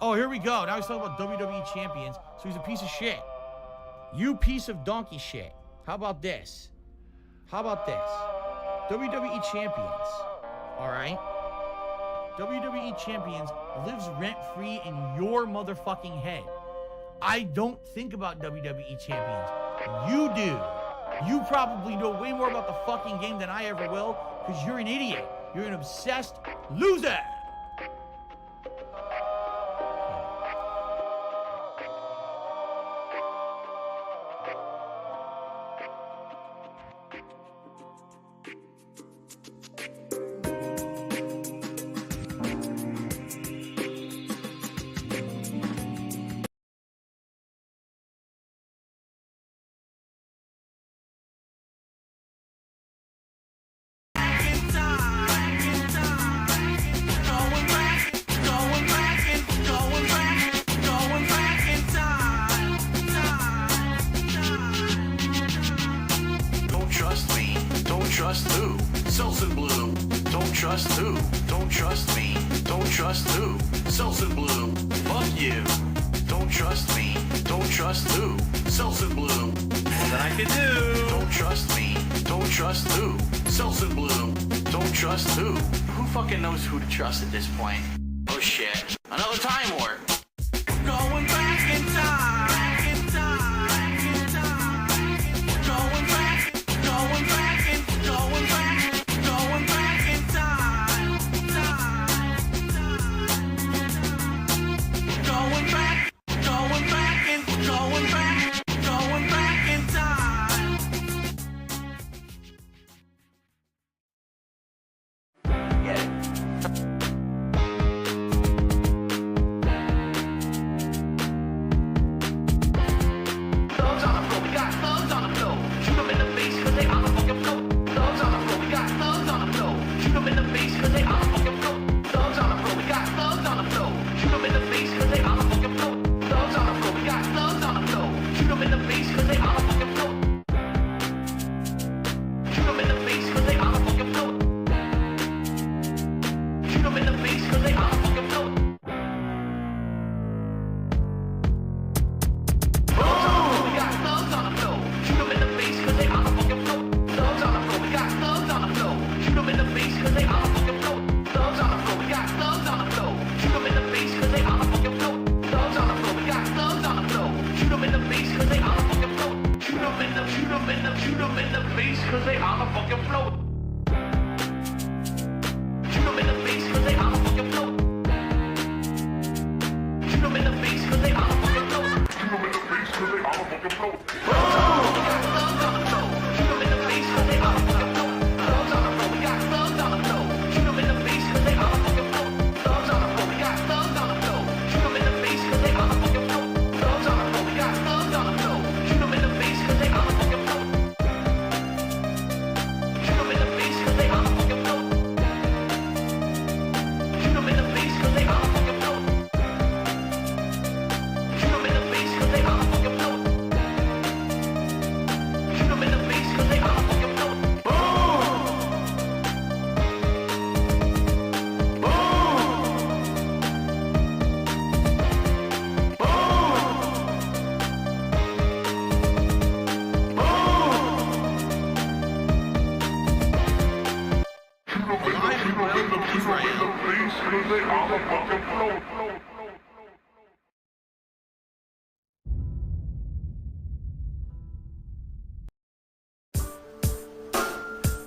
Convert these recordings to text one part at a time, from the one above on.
Oh, here we go. Now he's talking about WWE champions. So he's a piece of shit. You piece of donkey shit. How about this? How about this? WWE champions. All right? WWE champions lives rent-free in your motherfucking head. I don't think about WWE champions. You do. You probably know way more about the fucking game than I ever will because you're an idiot. You're an obsessed loser. trust who? Selson Blue. Don't trust who? Don't trust me. Don't trust who? Selson Blue. Fuck you. Don't trust me. Don't trust who? Selson Blue. More than I can do. Don't trust me. Don't trust who? Selson Blue. Don't trust who? Who fucking knows who to trust at this point? Oh shit. Another Time Warp. Going back in time.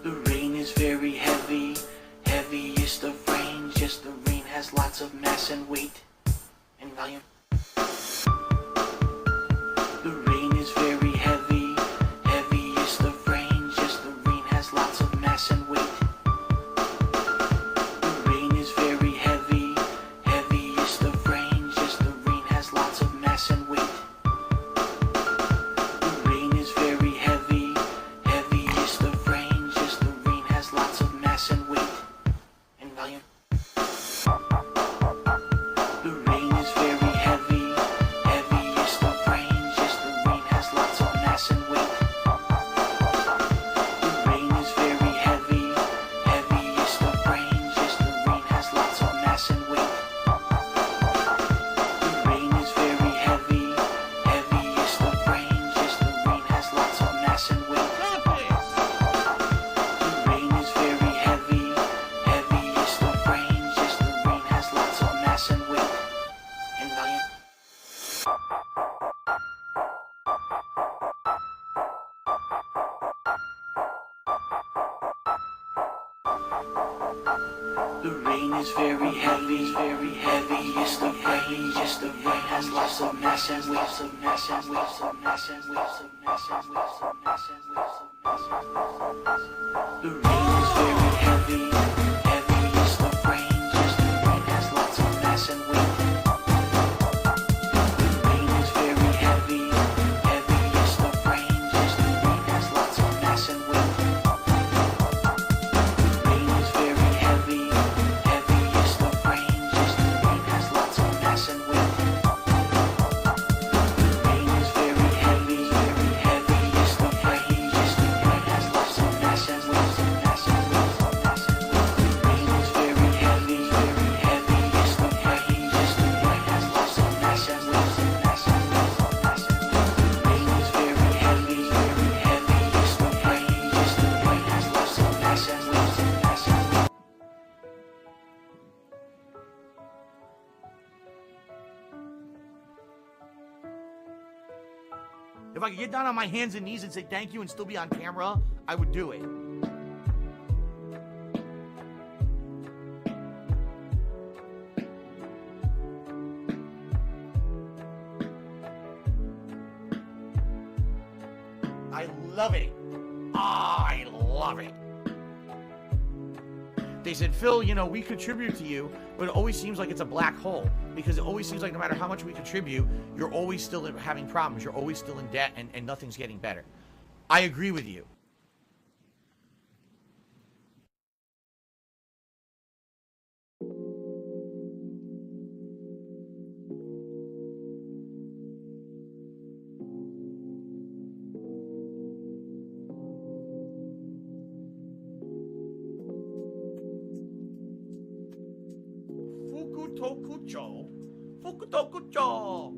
The rain is very heavy, heaviest of rain. Just the rain has lots of mass and weight and volume. The rain is very heavy, heaviest of rain. Just the rain has lots of mass and weight. The rain is very heavy, heaviest of rain. Just the rain has lots of mass and weight. The rain is very heavy, heaviest of rain. Just the rain has lots of mass and weight and volume. The rain is very heavy. The rain is very heavy, very heavy. Yes, the rain, yes, the rain has lots of mass and waves of mass and waves of mass and waves of mass and waves of mass and waves of mass and waves of mass. The rain is very heavy, heavy. Yes, the rain, yes, the rain has lots of mass and waves. The rain is very heavy, heavy. Yes, the rain, yes, the rain has lots of mass and waves. If I could get down on my hands and knees and say thank you and still be on camera, I would do it. I love it. I love it. They said, Phil, you know, we contribute to you, but it always seems like it's a black hole because it always seems like no matter how much we contribute, you're always still having problems. You're always still in debt and nothing's getting better. I agree with you. Fukutokucho. Fukutokucho.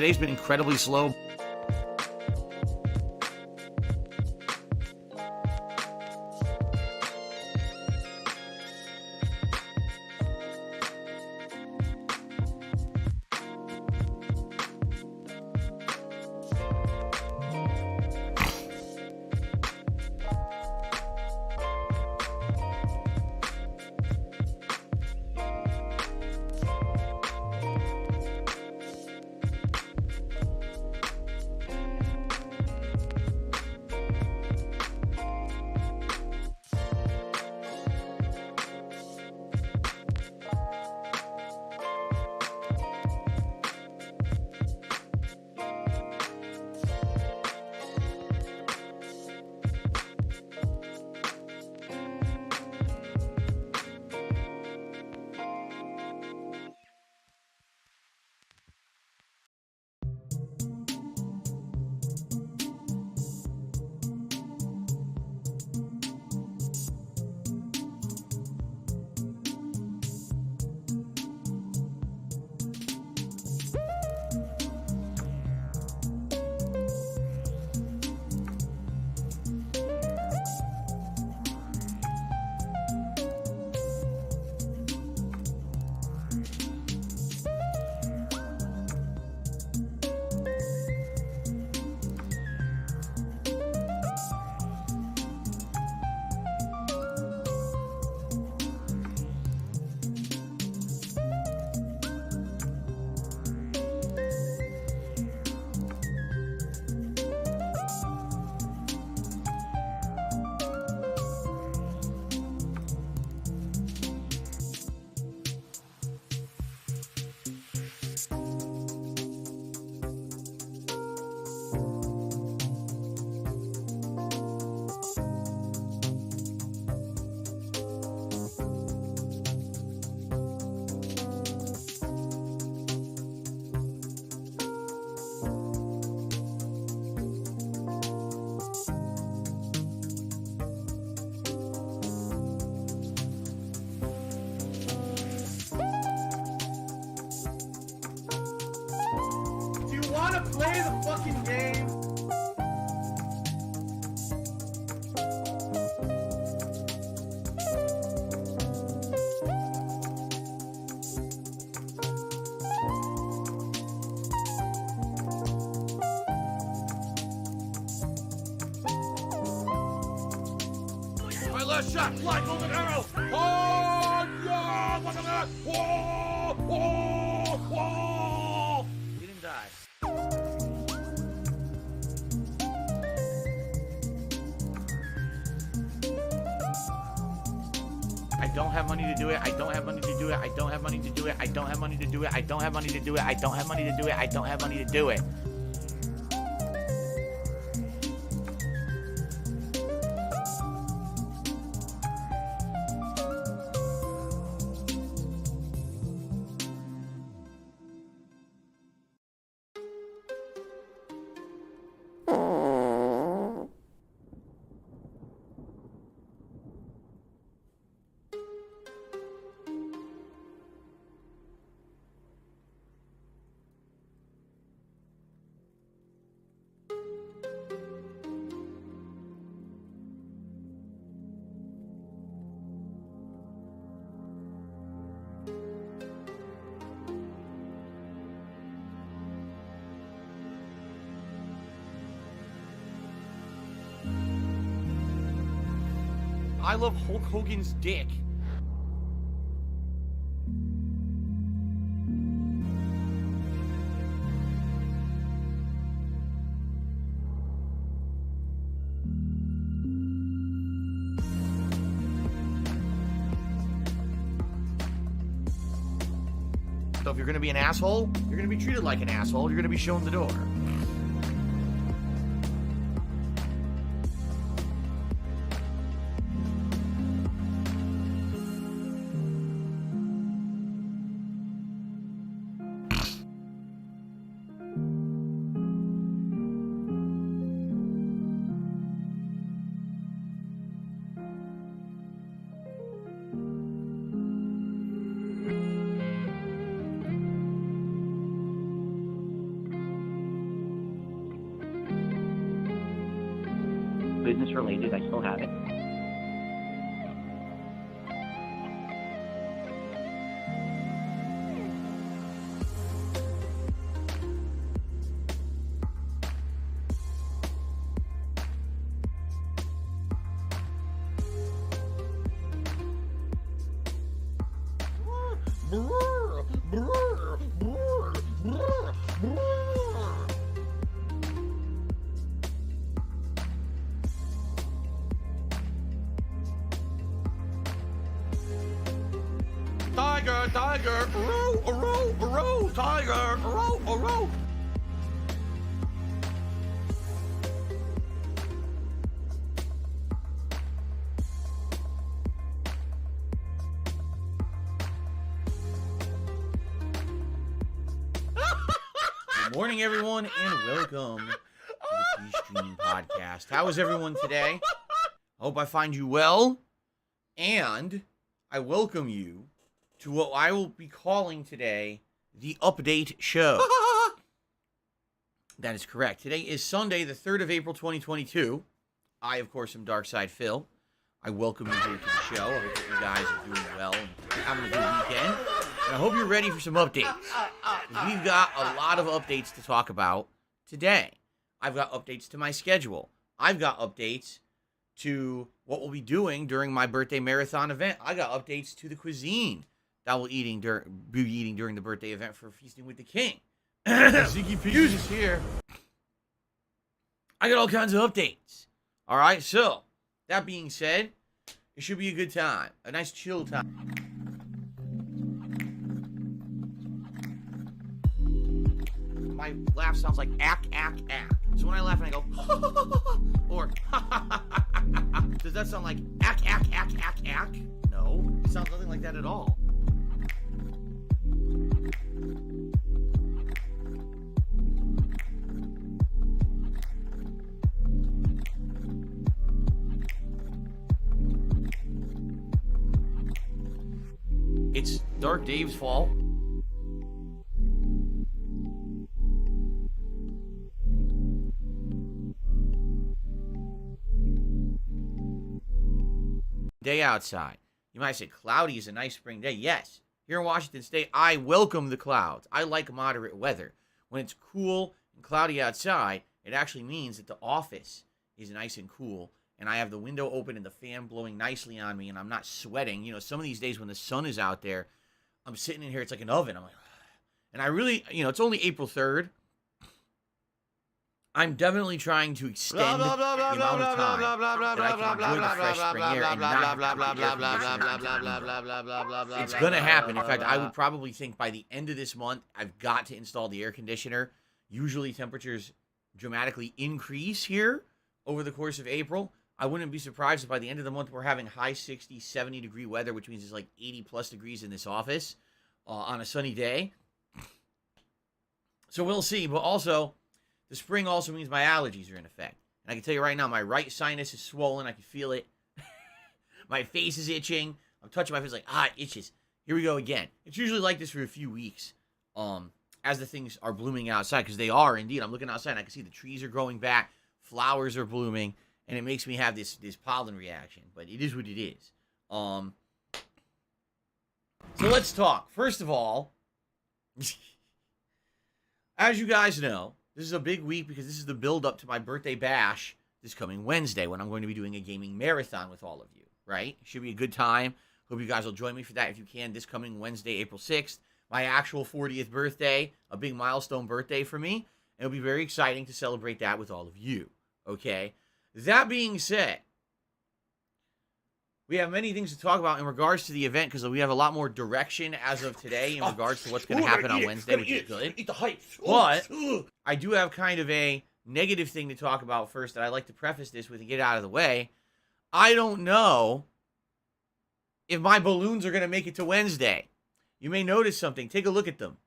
Today's been incredibly slow. Play the fucking game. My last shot, fly, golden arrow. Oh, yeah, look at that. Whoa, whoa, whoa. He didn't die. I don't have money to do it. I don't have money to do it. I don't have money to do it. I don't have money to do it. I don't have money to do it. I don't have money to do it. I don't have money to do it. I love Hulk Hogan's dick. So if you're gonna be an asshole, you're gonna be treated like an asshole. You're gonna be shown the door. business related. I still have it. Tiger, tiger, row, row, row, tiger, row, row. Good morning, everyone, and welcome to the P-Stream Podcast. How is everyone today? I hope I find you well, and I welcome you to what I will be calling today the Update Show. That is correct. Today is Sunday, the 3rd of April, 2022. I, of course, am Darkside Phil. I welcome you here to the show. I hope that you guys are doing well and having a good weekend. And I hope you're ready for some updates. We've got a lot of updates to talk about today. I've got updates to my schedule. I've got updates to what we'll be doing during my birthday marathon event. I got updates to the cuisine that we'll be eating during the birthday event for Feasting with the King. Ziggy Pews is here. I got all kinds of updates. All right, so that being said, it should be a good time, a nice chill time. My laugh sounds like ack, ack, ack. So when I laugh and I go, or does that sound like ack, ack, ack, ack, ack? No, it sounds nothing like that at all. It's Dark Dave's fault. Day outside. You might say cloudy is a nice spring day. Yes. Here in Washington State, I welcome the clouds. I like moderate weather. When it's cool and cloudy outside, it actually means that the office is nice and cool, and I have the window open and the fan blowing nicely on me, and I'm not sweating. You know, some of these days when the sun is out there, I'm sitting in here, it's like an oven. I'm like, and I really, it's only April 3rd. I'm definitely trying to extend the amount of time that I can enjoy the fresh spring air and not. It's gonna happen. In fact, I would probably think by the end of this month, I've got to install the air conditioner. Usually temperatures dramatically increase here over the course of April. I wouldn't be surprised if by the end of the month we're having high 60, 70 degree weather, which means it's like 80 plus degrees in this office on a sunny day. So we'll see. But also, the spring also means my allergies are in effect. And I can tell you right now, my right sinus is swollen. I can feel it. My face is itching. I'm touching my face like, it itches. Here we go again. It's usually like this for a few weeks as the things are blooming outside, because they are indeed. I'm looking outside and I can see the trees are growing back. Flowers are blooming. And it makes me have this pollen reaction. But it is what it is. So let's talk. First of all, as you guys know, this is a big week because this is the build-up to my birthday bash this coming Wednesday when I'm going to be doing a gaming marathon with all of you, right? Should be a good time. Hope you guys will join me for that if you can this coming Wednesday, April 6th. My actual 40th birthday, a big milestone birthday for me. And it'll be very exciting to celebrate that with all of you, okay? That being said, we have many things to talk about in regards to the event because we have a lot more direction as of today in regards to what's going to happen on Wednesday, which is good. Eat the hype. But I do have kind of a negative thing to talk about first that I'd like to preface this with and get out of the way. I don't know if my balloons are going to make it to Wednesday. You may notice something. Take a look at them.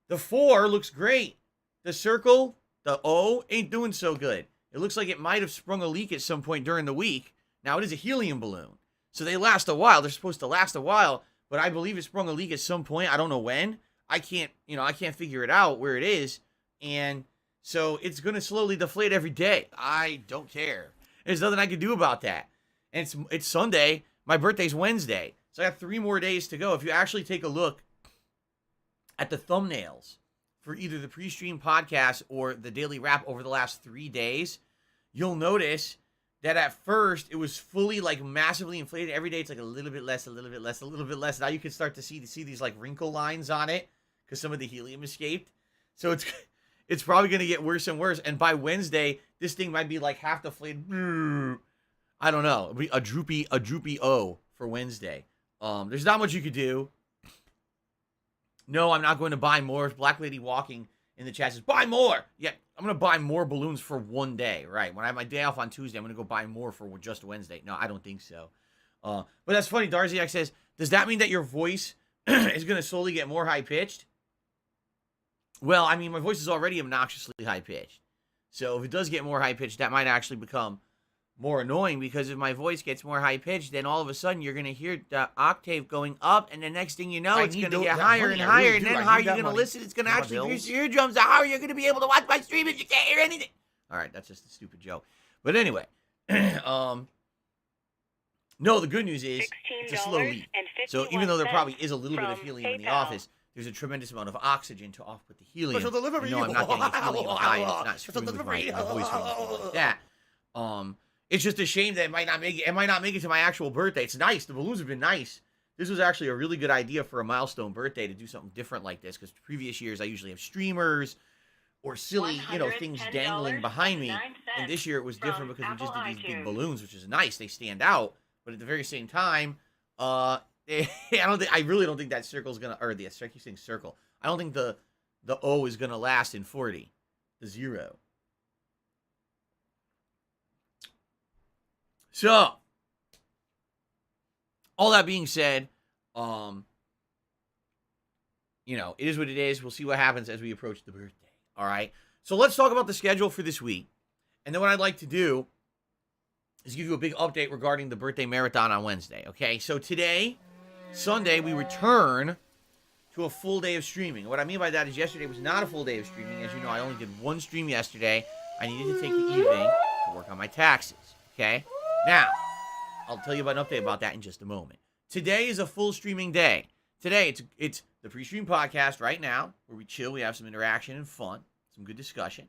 The 4 looks great. The circle, the O, ain't doing so good. It looks like it might have sprung a leak at some point during the week. Now, it is a helium balloon, so they last a while. They're supposed to last a while, but I believe it sprung a leak at some point. I don't know when. I can't figure it out where it is. And So it's going to slowly deflate every day. I don't care. There's nothing I can do about that. And it's Sunday. My birthday's Wednesday. So I got 3 more days to go. If you actually take a look at the thumbnails for either the pre-stream podcast or the daily wrap over the last 3 days, you'll notice that at first it was fully like massively inflated. Every day it's like a little bit less, a little bit less, a little bit less. Now you can start to see these like wrinkle lines on it because some of the helium escaped. So it's probably going to get worse and worse. And by Wednesday, this thing might be like half deflated. I don't know. It'll be a droopy O for Wednesday. There's not much you could do. No, I'm not going to buy more. If Black Lady Walking in the chat says, buy more. Yeah, I'm going to buy more balloons for one day, right? When I have my day off on Tuesday, I'm going to go buy more for just Wednesday. No, I don't think so. But that's funny. Darziak says, does that mean that your voice is going to slowly get more high-pitched? Well, I mean, my voice is already obnoxiously high-pitched. So if it does get more high-pitched, that might actually become more annoying, because if my voice gets more high-pitched, then all of a sudden you're going to hear the octave going up, and the next thing you know, it's going to get higher and higher, and then how are you going to listen? It's going to actually pierce your eardrums. How are you going to be able to watch my stream if you can't hear anything? All right, that's just a stupid joke. But anyway, no, the good news is it's a slow leak. So even though there probably is a little bit of helium in the office, there's a tremendous amount of oxygen to off-put the helium. Special delivery. No, I'm not getting the helium high, and it's not screwing with my voice or anything like that. It's just a shame that it might not make it. It might not make it to my actual birthday. It's nice. The balloons have been nice. This was actually a really good idea for a milestone birthday to do something different like this, because previous years I usually have streamers or silly, things dangling behind me. And this year it was different because we just did these big balloons, which is nice. They stand out, but at the very same time, I really don't think that circle's gonna, or the I keep saying circle. I don't think the O is gonna last in 40. The 0. So, all that being said, it is what it is. We'll see what happens as we approach the birthday. All right. So let's talk about the schedule for this week. And then what I'd like to do is give you a big update regarding the birthday marathon on Wednesday. Okay. So today, Sunday, we return to a full day of streaming. And what I mean by that is yesterday was not a full day of streaming. As you know, I only did one stream yesterday. I needed to take the evening to work on my taxes. Okay. Now, I'll tell you about an update about that in just a moment. Today is a full streaming day. Today, it's the pre-stream podcast right now, where we chill, we have some interaction and fun, some good discussion.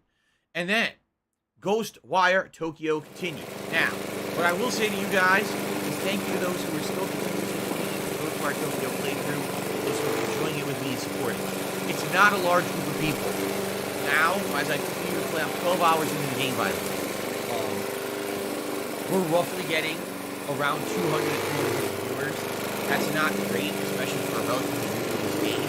And then, Ghostwire Tokyo continues. Now, what I will say to you guys is thank you to those who are still continuing to Ghostwire Tokyo playthrough, those who are enjoying it with me and supporting it. It's not a large group of people. Now, as I continue to play, I'm 12 hours into the game, by the way. We're roughly getting around 200 to 300 viewers. That's not great, especially for a relatively new game.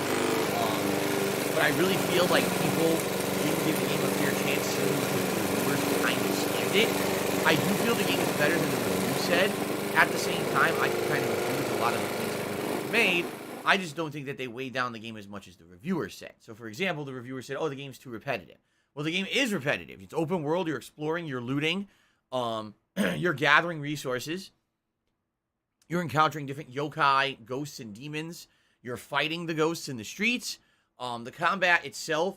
But I really feel like people didn't give the game a fair chance to because the reviewers kind of skimmed it. I do feel the game is better than the review said. At the same time, I can kind of agree with a lot of the things that people made. I just don't think that they weighed down the game as much as the reviewer said. So, for example, the reviewer said, oh, the game's too repetitive. Well, the game is repetitive. It's open world, you're exploring, you're looting. You're gathering resources. You're encountering different yokai, ghosts, and demons. You're fighting the ghosts in the streets. The combat itself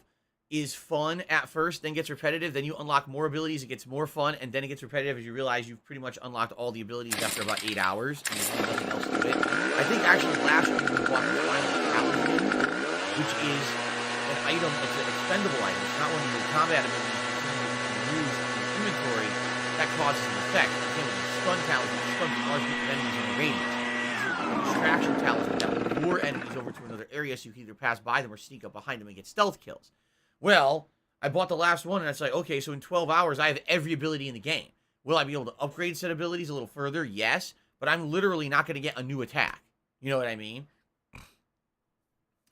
is fun at first, then gets repetitive. Then you unlock more abilities. It gets more fun, and then it gets repetitive as you realize you've pretty much unlocked all the abilities after about 8 hours, and there's really nothing else to it. I think actually last week we bought the final talisman, which is an item. It's an expendable item. It's not one of your combat abilities you can use in your inventory. That causes an effect. Again, with a stun talisman, you stun large group of enemies in the radius. It's a distraction talisman that will lure enemies over to another area so you can either pass by them or sneak up behind them and get stealth kills. Well, I bought the last one, and it's like, okay, so in 12 hours, I have every ability in the game. Will I be able to upgrade said abilities a little further? Yes, but I'm literally not going to get a new attack. You know what I mean?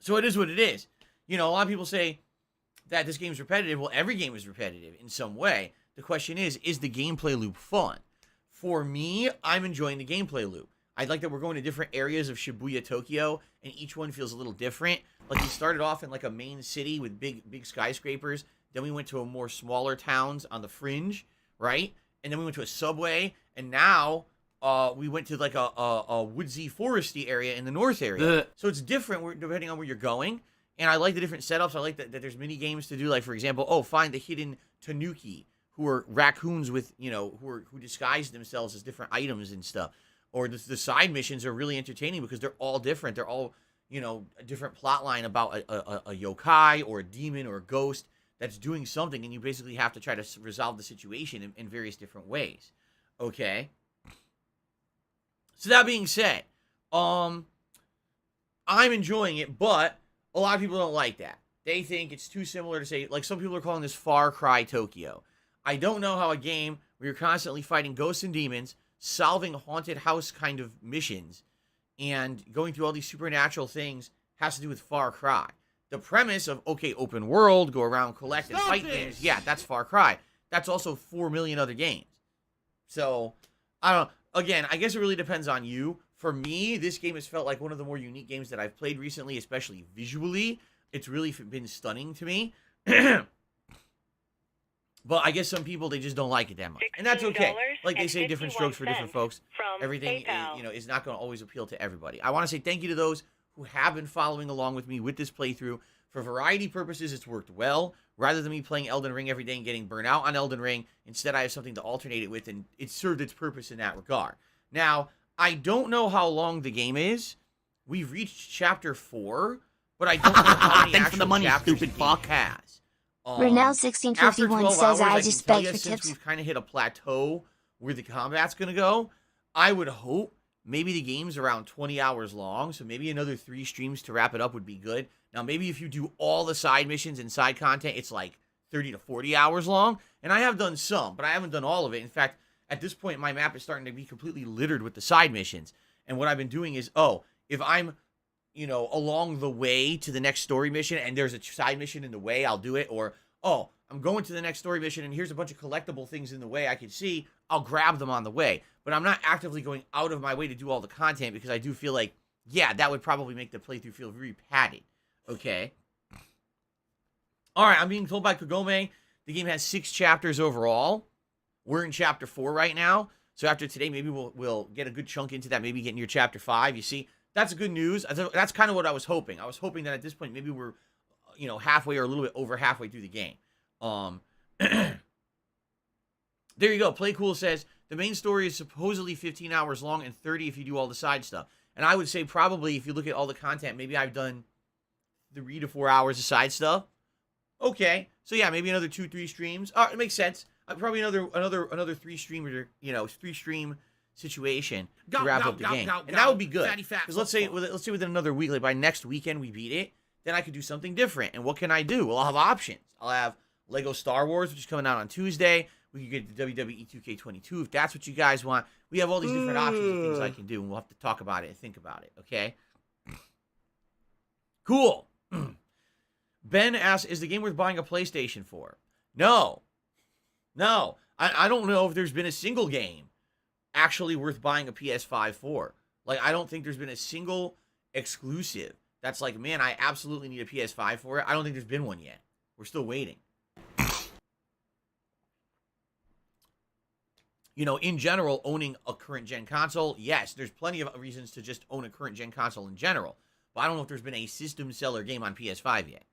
So it is what it is. A lot of people say that this game is repetitive. Well, every game is repetitive in some way. The question is the gameplay loop fun? For me, I'm enjoying the gameplay loop. I like that we're going to different areas of Shibuya, Tokyo, and each one feels a little different. Like we started off in like a main city with big skyscrapers. Then we went to a more smaller towns on the fringe, right? And then we went to a subway, and now we went to like a woodsy, foresty area in the north area. So it's different depending on where you're going. And I like the different setups. I like that there's mini games to do. Like, for example, find the hidden tanuki, who are raccoons with, who disguise themselves as different items and stuff. Or the side missions are really entertaining because they're all different. They're all, a different plot line about a yokai or a demon or a ghost that's doing something, and you basically have to try to resolve the situation in various different ways. Okay? So that being said, I'm enjoying it, but a lot of people don't like that. They think it's too similar to say, like some people are calling this Far Cry Tokyo. I don't know how a game where you're constantly fighting ghosts and demons, solving haunted house kind of missions, and going through all these supernatural things has to do with Far Cry. The premise of, okay, open world, go around, collect, and fight things, yeah, that's Far Cry. That's also 4 million other games. So, I don't know. Again, I guess it really depends on you. For me, this game has felt like one of the more unique games that I've played recently, especially visually. It's really been stunning to me. But I guess some people, they just don't like it that much. And that's okay. Like they say, different strokes for different folks. Everything is not going to always appeal to everybody. I want to say thank you to those who have been following along with me with this playthrough. For variety purposes, it's worked well. Rather than me playing Elden Ring every day and getting burnt out on Elden Ring, instead I have something to alternate it with, and it served its purpose in that regard. Now, I don't know how long the game is. We've reached chapter 4, but I don't know how many Thanks for the money, chapters stupid the game fuck. has. Renell After 1651 12 says hours, I can just tell begged you, for since tips. we've kind of hit a plateau where the combat's going to go, I would hope maybe the game's around 20 hours long, so maybe another 3 streams to wrap it up would be good. Now, maybe if you do all the side missions and side content, it's like 30 to 40 hours long, and I have done some, but I haven't done all of it. In fact, at this point, my map is starting to be completely littered with the side missions, and what I've been doing is, if I'm, along the way to the next story mission, and there's a side mission in the way, I'll do it, or, I'm going to the next story mission, and here's a bunch of collectible things in the way I can see, I'll grab them on the way. But I'm not actively going out of my way to do all the content, because I do feel like, yeah, that would probably make the playthrough feel very padded. Okay? Alright, I'm being told by Kagome, the game has 6 chapters overall. We're in chapter 4 right now. So after today, maybe we'll get a good chunk into that, maybe get near chapter 5. You see, that's good news. That's kind of what I was hoping. I was hoping that at this point, maybe we're, halfway or a little bit over halfway through the game. There you go. Play Cool says, the main story is supposedly 15 hours long and 30 if you do all the side stuff. And I would say probably, if you look at all the content, maybe I've done 3 to 4 hours of side stuff. Okay. So yeah, maybe another 2-3 streams. It makes sense. Probably another 3 streamer, 3 stream situation to wrap up the game. And that would be good. Because let's say within another week, like by next weekend we beat it, then I could do something different. And what can I do? Well, I'll have options. I'll have Lego Star Wars, which is coming out on Tuesday. We could get the WWE 2K22 if that's what you guys want. We have all these different options of things I can do, and we'll have to talk about it and think about it, okay? Cool. Ben asks, is the game worth buying a PlayStation for? No. No. I don't know if there's been a single game actually worth buying a PS5 for. Like, I don't think there's been a single exclusive that's like, man, I absolutely need a PS5 for it. I don't think there's been one yet. We're still waiting. In general, owning a current-gen console, yes, there's plenty of reasons to just own a current-gen console in general. But I don't know if there's been a system seller game on PS5 yet.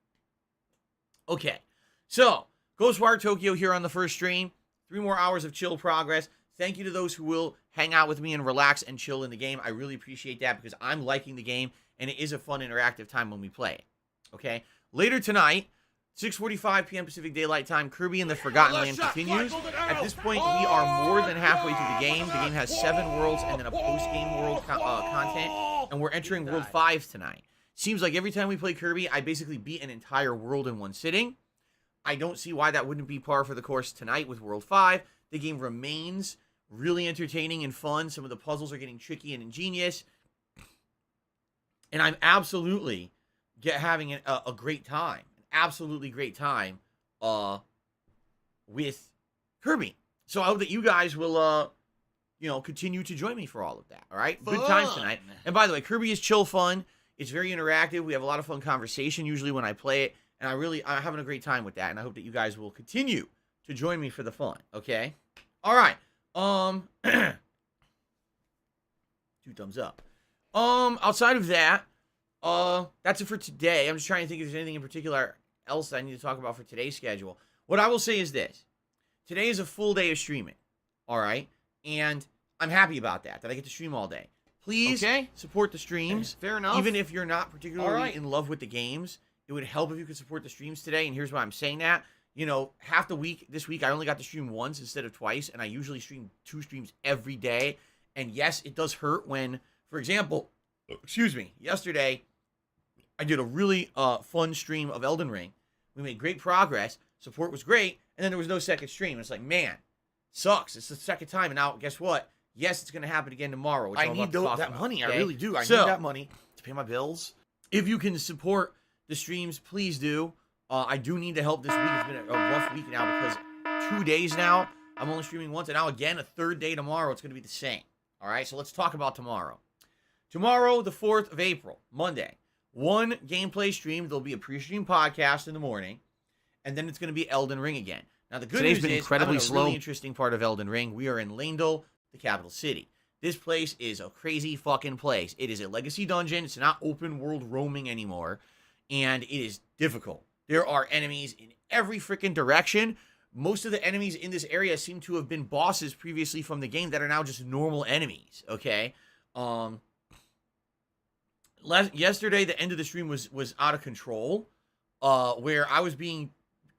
Okay, so, Ghostwire Tokyo here on the first stream. 3 more hours of chill progress. Thank you to those who will hang out with me and relax and chill in the game. I really appreciate that because I'm liking the game, and it is a fun, interactive time when we play it. Okay, later tonight, 6:45 p.m. Pacific Daylight Time, Kirby and the Forgotten Land continues. At this point, we are more than halfway through the game. The game has 7 worlds and then a post-game world content, and we're entering World 5 tonight. Seems like every time we play Kirby, I basically beat an entire world in one sitting. I don't see why that wouldn't be par for the course tonight with World 5. The game remains really entertaining and fun. Some of the puzzles are getting tricky and ingenious. And I'm absolutely having a great time. Absolutely great time with Kirby. So I hope that you guys will continue to join me for all of that. All right, good times tonight. And by the way, Kirby is chill fun. It's very interactive. We have a lot of fun conversation usually when I play it, and I'm having a great time with that. And I hope that you guys will continue to join me for the fun. Okay. All right. 2 thumbs up. Outside of that, That's it for today. I'm just trying to think if there's anything in particular else that I need to talk about for today's schedule. What I will say is this. Today is a full day of streaming, all right? And I'm happy about that I get to stream all day. Please support the streams. Fair enough. Even if you're not particularly in love with the games, it would help if you could support the streams today. And here's why I'm saying that. You know, half the week, this week, I only got to stream once instead of twice. And I usually stream 2 streams every day. And yes, it does hurt when, for example, yesterday, I did a really fun stream of Elden Ring. We made great progress. Support was great. And then there was no second stream. It's like, man, sucks. It's the second time. And now, guess what? Yes, it's going to happen again tomorrow. Which I need that money. Okay? I really do. I need that money to pay my bills. If you can support the streams, please do. I do need the help this week. It's been a rough week now because 2 days now, I'm only streaming once. And now again, a third day tomorrow, it's going to be the same. All right, so let's talk about tomorrow. Tomorrow, the 4th of April, Monday, 1 gameplay stream. There'll be a pre-stream podcast in the morning. And then it's going to be Elden Ring again. Now, the good news is, I'm in a really interesting part of Elden Ring. We are in Landel, the capital city. This place is a crazy fucking place. It is a legacy dungeon. It's not open world roaming anymore. And it is difficult. There are enemies in every freaking direction. Most of the enemies in this area seem to have been bosses previously from the game that are now just normal enemies, okay? Yesterday, the end of the stream was out of control, where I was being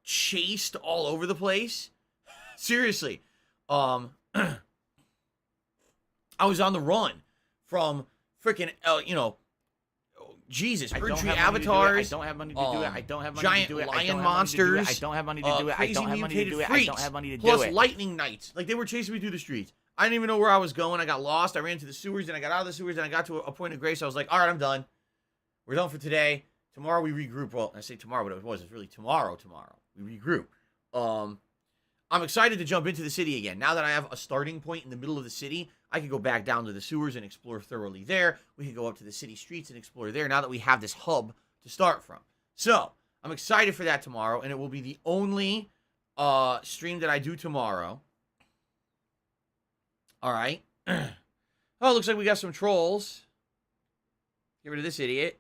chased all over the place. Seriously. I was on the run from freaking, Jesus, Tree avatars. I don't have money to do it. I don't have money giant to do it. lion monsters. I don't have money to do it. I Crazy don't have money to mutated do it. freaks. I don't have money to do plus it. lightning knights. Like, they were chasing me through the streets. I didn't even know where I was going. I got lost. I ran to the sewers, and I got out of the sewers, and I got to a point of grace. I was like, all right, I'm done. We're done for today. Tomorrow we regroup. Well, I say tomorrow, but it's really tomorrow. We regroup. I'm excited to jump into the city again. Now that I have a starting point in the middle of the city, I can go back down to the sewers and explore thoroughly there. We can go up to the city streets and explore there now that we have this hub to start from. So, I'm excited for that tomorrow, and it will be the only stream that I do tomorrow. All right. Oh, it looks like we got some trolls. Get rid of this idiot.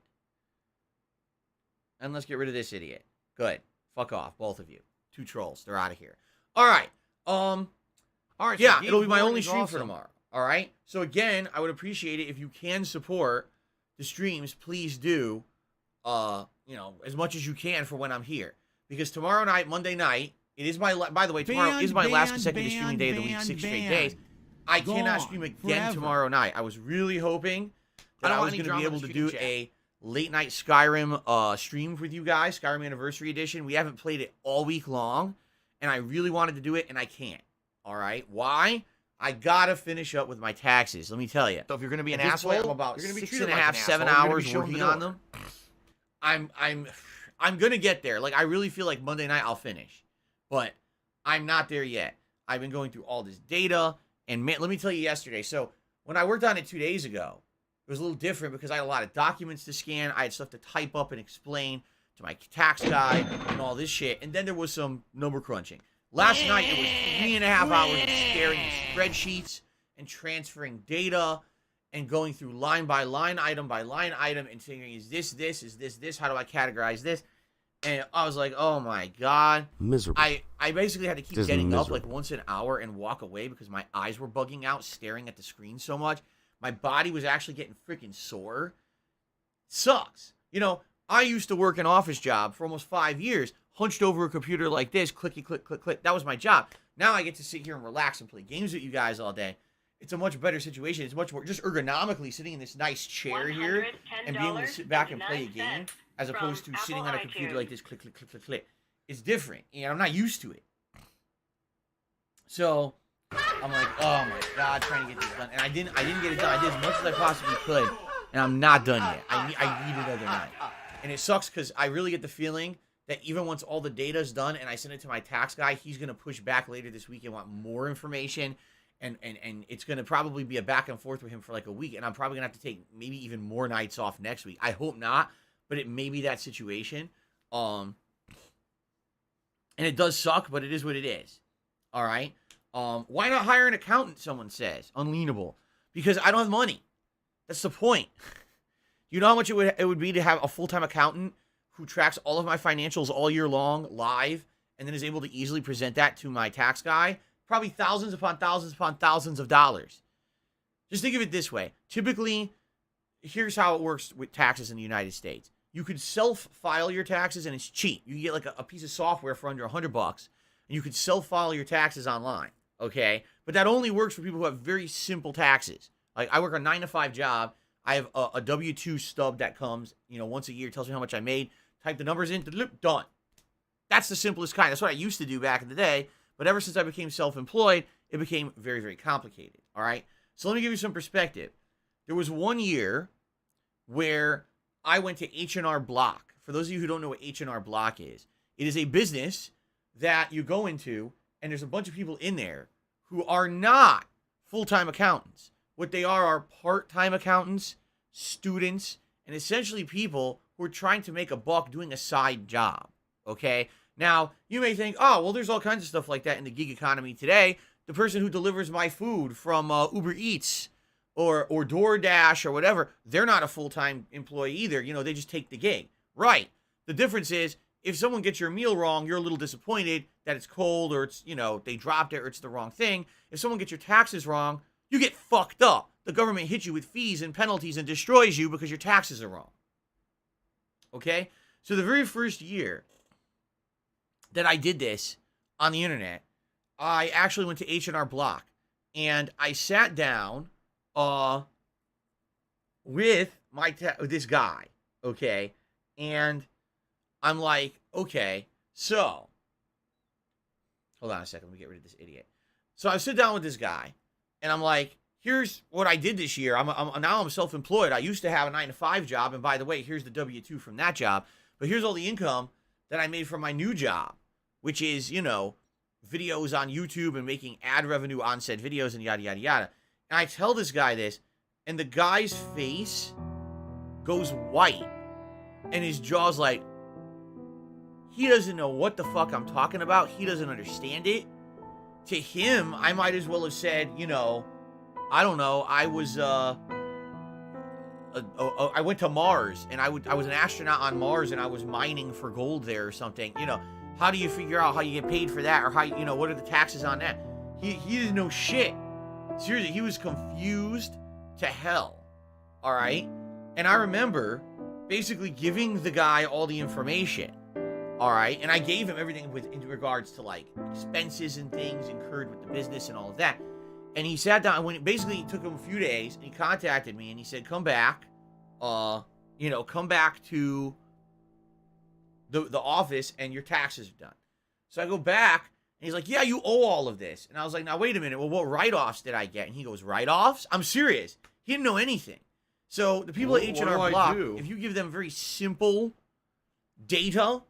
And let's get rid of this idiot. Good. Fuck off, both of you. 2 trolls. They're out of here. All right. All right. Yeah, it'll be my only stream for tomorrow. All right. So again, I would appreciate it if you can support the streams. Please do. As much as you can for when I'm here, because tomorrow night, Monday night, it is my. By the way, tomorrow is my last consecutive streaming day of the week, 6 straight days. I cannot stream again tomorrow night. I was really hoping that I was going to be able to do a late night Skyrim stream with you guys, Skyrim Anniversary Edition. We haven't played it all week long, and I really wanted to do it, and I can't. All right, why? I gotta finish up with my taxes. Let me tell you. So if you're going to be an At this asshole, point, I'm about you're going to be 6.5, 7 hours working on them. I'm gonna get there. Like, I really feel like Monday night I'll finish, but I'm not there yet. I've been going through all this data, and man, let me tell you yesterday. So when I worked on it 2 days ago, it was a little different because I had a lot of documents to scan. I had stuff to type up and explain to my tax guy and all this shit. And then there was some number crunching. Last night it was 3.5 hours of staring at spreadsheets and transferring data and going through line by line item and figuring, is this, is this, how do I categorize this? And I was like, oh my God. Miserable. I basically had to keep getting up like once an hour and walk away because my eyes were bugging out staring at the screen so much. My body was actually getting freaking sore. Sucks. I used to work an office job for almost 5 years, hunched over a computer like this, clicky, click, click, click. That was my job. Now I get to sit here and relax and play games with you guys all day. It's a much better situation. It's much more just ergonomically sitting in this nice chair here and being able to sit back and play a game as opposed to sitting on a computer like this, click, click, click, click, click. It's different, and I'm not used to it. So I'm like, oh my God, trying to get this done, and I didn't get it done. I did as much as I possibly could, and I'm not done yet. I need another night, and it sucks because I really get the feeling that even once all the data's done and I send it to my tax guy, he's gonna push back later this week and want more information. And it's going to probably be a back and forth with him for like a week. And I'm probably going to have to take maybe even more nights off next week. I hope not, but it may be that situation. And it does suck, but it is what it is. All right. Why not hire an accountant, someone says. Unleanable. Because I don't have money. That's the point. Do you know how much it would be to have a full-time accountant who tracks all of my financials all year long live and then is able to easily present that to my tax guy? Probably thousands upon thousands of dollars. Just think of it this way. Typically, here's how it works with taxes in the United States. You could self-file your taxes, and it's cheap. You can get like a piece of software for under $100, and you could self-file your taxes online, okay? But that only works for people who have very simple taxes. Like, I work a 9-to-5 job. I have a W-2 stub that comes, once a year, tells me how much I made. Type the numbers in, done. That's the simplest kind. That's what I used to do back in the day. But ever since I became self-employed, it became very, very complicated, all right? So let me give you some perspective. There was one year where I went to H&R Block. For those of you who don't know what H&R Block is, it is a business that you go into, and there's a bunch of people in there who are not full-time accountants. What they are part-time accountants, students, and essentially people who are trying to make a buck doing a side job, okay? Now, you may think, oh, well, there's all kinds of stuff like that in the gig economy today. The person who delivers my food from Uber Eats or DoorDash or whatever, they're not a full-time employee either. They just take the gig. Right. The difference is if someone gets your meal wrong, you're a little disappointed that it's cold or it's, they dropped it or it's the wrong thing. If someone gets your taxes wrong, you get fucked up. The government hits you with fees and penalties and destroys you because your taxes are wrong. Okay? So the very first year that I did this on the internet, I actually went to H&R Block and I sat down with this guy, okay? And I'm like, okay, so hold on a second, let me get rid of this idiot. So I sit down with this guy and I'm like, here's what I did this year. Now I'm self-employed. I used to have a 9-to-5 job, and by the way, here's the W-2 from that job. But here's all the income that I made from my new job, which is, videos on YouTube and making ad revenue on said videos and yada, yada, yada. And I tell this guy this, and the guy's face goes white, and his jaw's like, he doesn't know what the fuck I'm talking about. He doesn't understand it. To him, I might as well have said, I don't know, I was, I went to Mars, and I was an astronaut on Mars, and I was mining for gold there or something. How do you figure out how you get paid for that, or how, what are the taxes on that? He didn't know shit. Seriously, he was confused to hell, all right? And I remember basically giving the guy all the information, all right? And I gave him everything in regards to, like, expenses and things incurred with the business and all of that. And he sat down, and basically it took him a few days, and he contacted me, and he said, come back, come back to the office, and your taxes are done. So I go back, and he's like, yeah, you owe all of this. And I was like, now, wait a minute, well, what write-offs did I get? And he goes, write-offs? I'm serious. He didn't know anything. So the people at H&R Block, if you give them very simple data,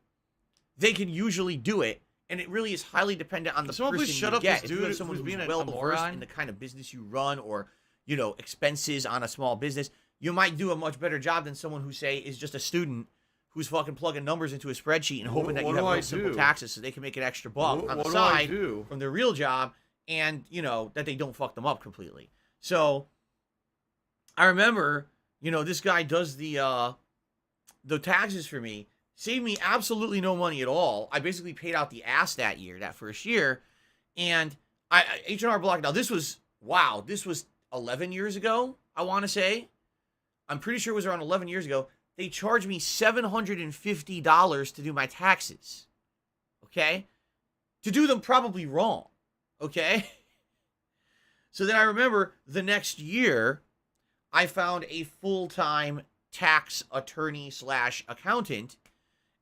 they can usually do it. And it really is highly dependent on the person you get. If you have someone who's well-versed in the kind of business you run or, expenses on a small business, you might do a much better job than someone who, say, is just a student who's fucking plugging numbers into a spreadsheet and hoping that you have real simple taxes so they can make an extra buck on the side from their real job and, that they don't fuck them up completely. So I remember, this guy does the taxes for me. Saved me absolutely no money at all. I basically paid out the ass that first year. And H&R Block, now this was 11 years ago, I want to say. I'm pretty sure it was around 11 years ago. They charged me $750 to do my taxes. Okay? To do them probably wrong. Okay? So then I remember the next year, I found a full-time tax attorney / accountant.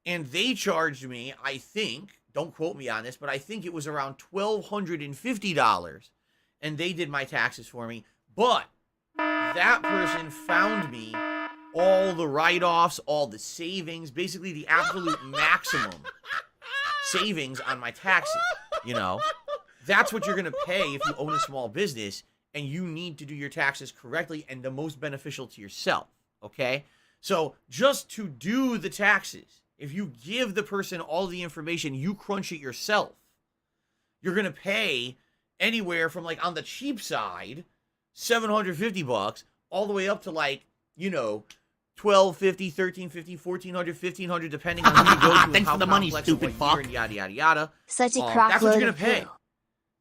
And they charged me, I think, don't quote me on this, but I think it was around $1,250. And they did my taxes for me. But that person found me all the write-offs, all the savings, basically the absolute maximum savings on my taxes, That's what you're going to pay if you own a small business, and you need to do your taxes correctly and the most beneficial to yourself, okay? So just to do the taxes, if you give the person all the information, you crunch it yourself, you're going to pay anywhere from, like, on the cheap side, $750 all the way up to, like, $1,250, $1,350, $1,400, $1,500, depending on who you go to and Thanks how for the money, complex stupid and what year fuck. and yada, yada, yada. Such a That's what you're crockload gonna of pay. poo.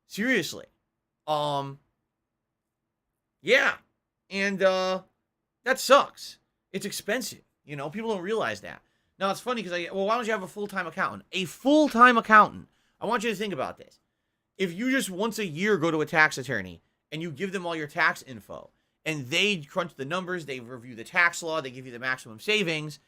Seriously. Yeah. And that sucks. It's expensive. You know, people don't realize that. Now, it's funny because why don't you have a full-time accountant? A full-time accountant. I want you to think about this. If you just once a year go to a tax attorney and you give them all your tax info and they crunch the numbers, they review the tax law, they give you the maximum savings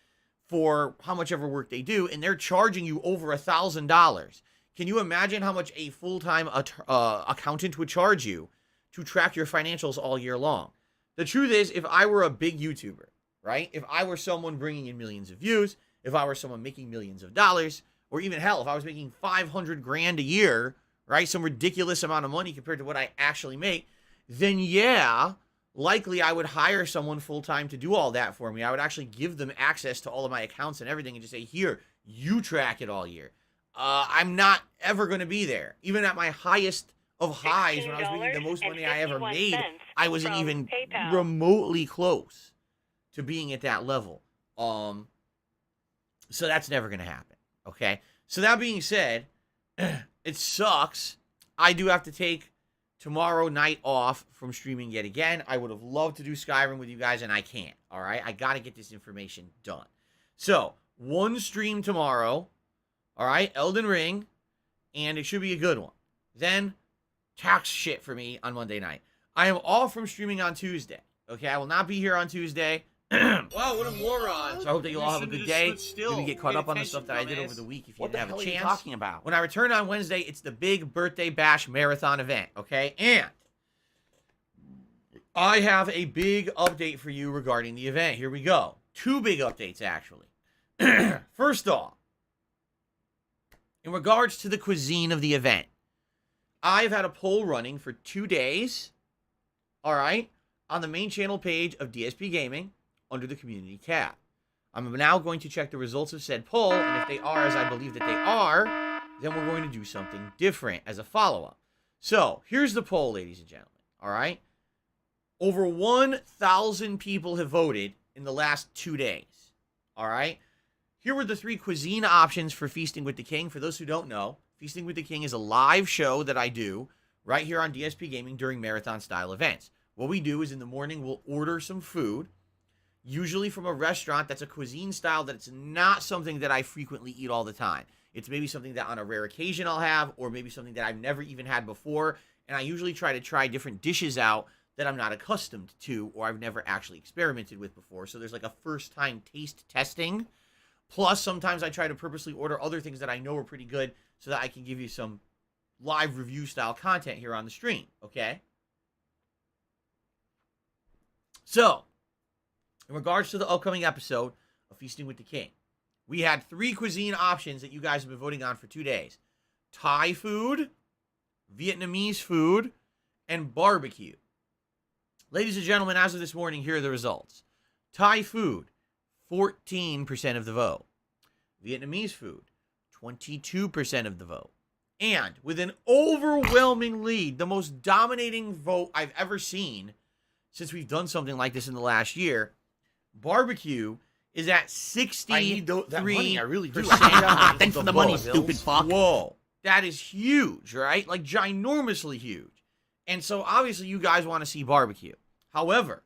for how much ever work they do, and they're charging you over $1,000. Can you imagine how much a full-time accountant would charge you to track your financials all year long? The truth is, if I were a big YouTuber, right? If I were someone bringing in millions of views, if I were someone making millions of dollars, or even hell, if I was making 500 grand a year, right? Some ridiculous amount of money compared to what I actually make, then yeah, likely I would hire someone full-time to do all that for me. I would actually give them access to all of my accounts and everything and just say, here, you track it all year. I'm not ever going to be there. Even at my highest of highs, when I was making the most money I ever made, I wasn't even remotely close to being at that level. So that's never going to happen, okay? So that being said, it sucks. I do have to take tomorrow night off from streaming yet again. I would have loved to do Skyrim with you guys, and I can't, all right? I got to get this information done. So, one stream tomorrow, all right? Elden Ring, and it should be a good one. Then, tax shit for me on Monday night. I am off from streaming on Tuesday, okay? I will not be here on Tuesday. Wow, what a moron. So I hope that you all have a good day. Maybe get caught up on the stuff that I did over the week if you didn't have a chance. What the hell are you talking about? When I return on Wednesday, it's the big birthday bash marathon event, okay? And I have a big update for you regarding the event. Here we go. Two big updates, actually. First off, in regards to the cuisine of the event, I've had a poll running for 2 days, all right, on the main channel page of DSP Gaming under the community tab. I'm now going to check the results of said poll, and if they are as I believe that they are, then we're going to do something different as a follow-up. So, here's the poll, ladies and gentlemen, all right? Over 1,000 people have voted in the last 2 days, all right? Here were the 3 cuisine options for Feasting with the King. For those who don't know, Feasting with the King is a live show that I do right here on DSP Gaming during marathon-style events. What we do is in the morning, we'll order some food, usually from a restaurant that's a cuisine style that it's not something that I frequently eat all the time. It's maybe something that on a rare occasion I'll have, or maybe something that I've never even had before, and I usually try to try different dishes out that I'm not accustomed to or I've never actually experimented with before. So there's like a first-time taste testing. Plus, sometimes I try to purposely order other things that I know are pretty good so that I can give you some live review style content here on the stream, okay? So, in regards to the upcoming episode of Feasting with the King, we had 3 cuisine options that you guys have been voting on for 2 days. Thai food, Vietnamese food, and barbecue. Ladies and gentlemen, as of this morning, here are the results. Thai food, 14% of the vote. Vietnamese food, 22% of the vote. And with an overwhelming lead, the most dominating vote I've ever seen since we've done something like this in the last year, barbecue is at 63%. I need that money. I really do. Thanks for the money, stupid fuck. Whoa. That is huge, right? Like, ginormously huge. And so, obviously, you guys want to see barbecue. However,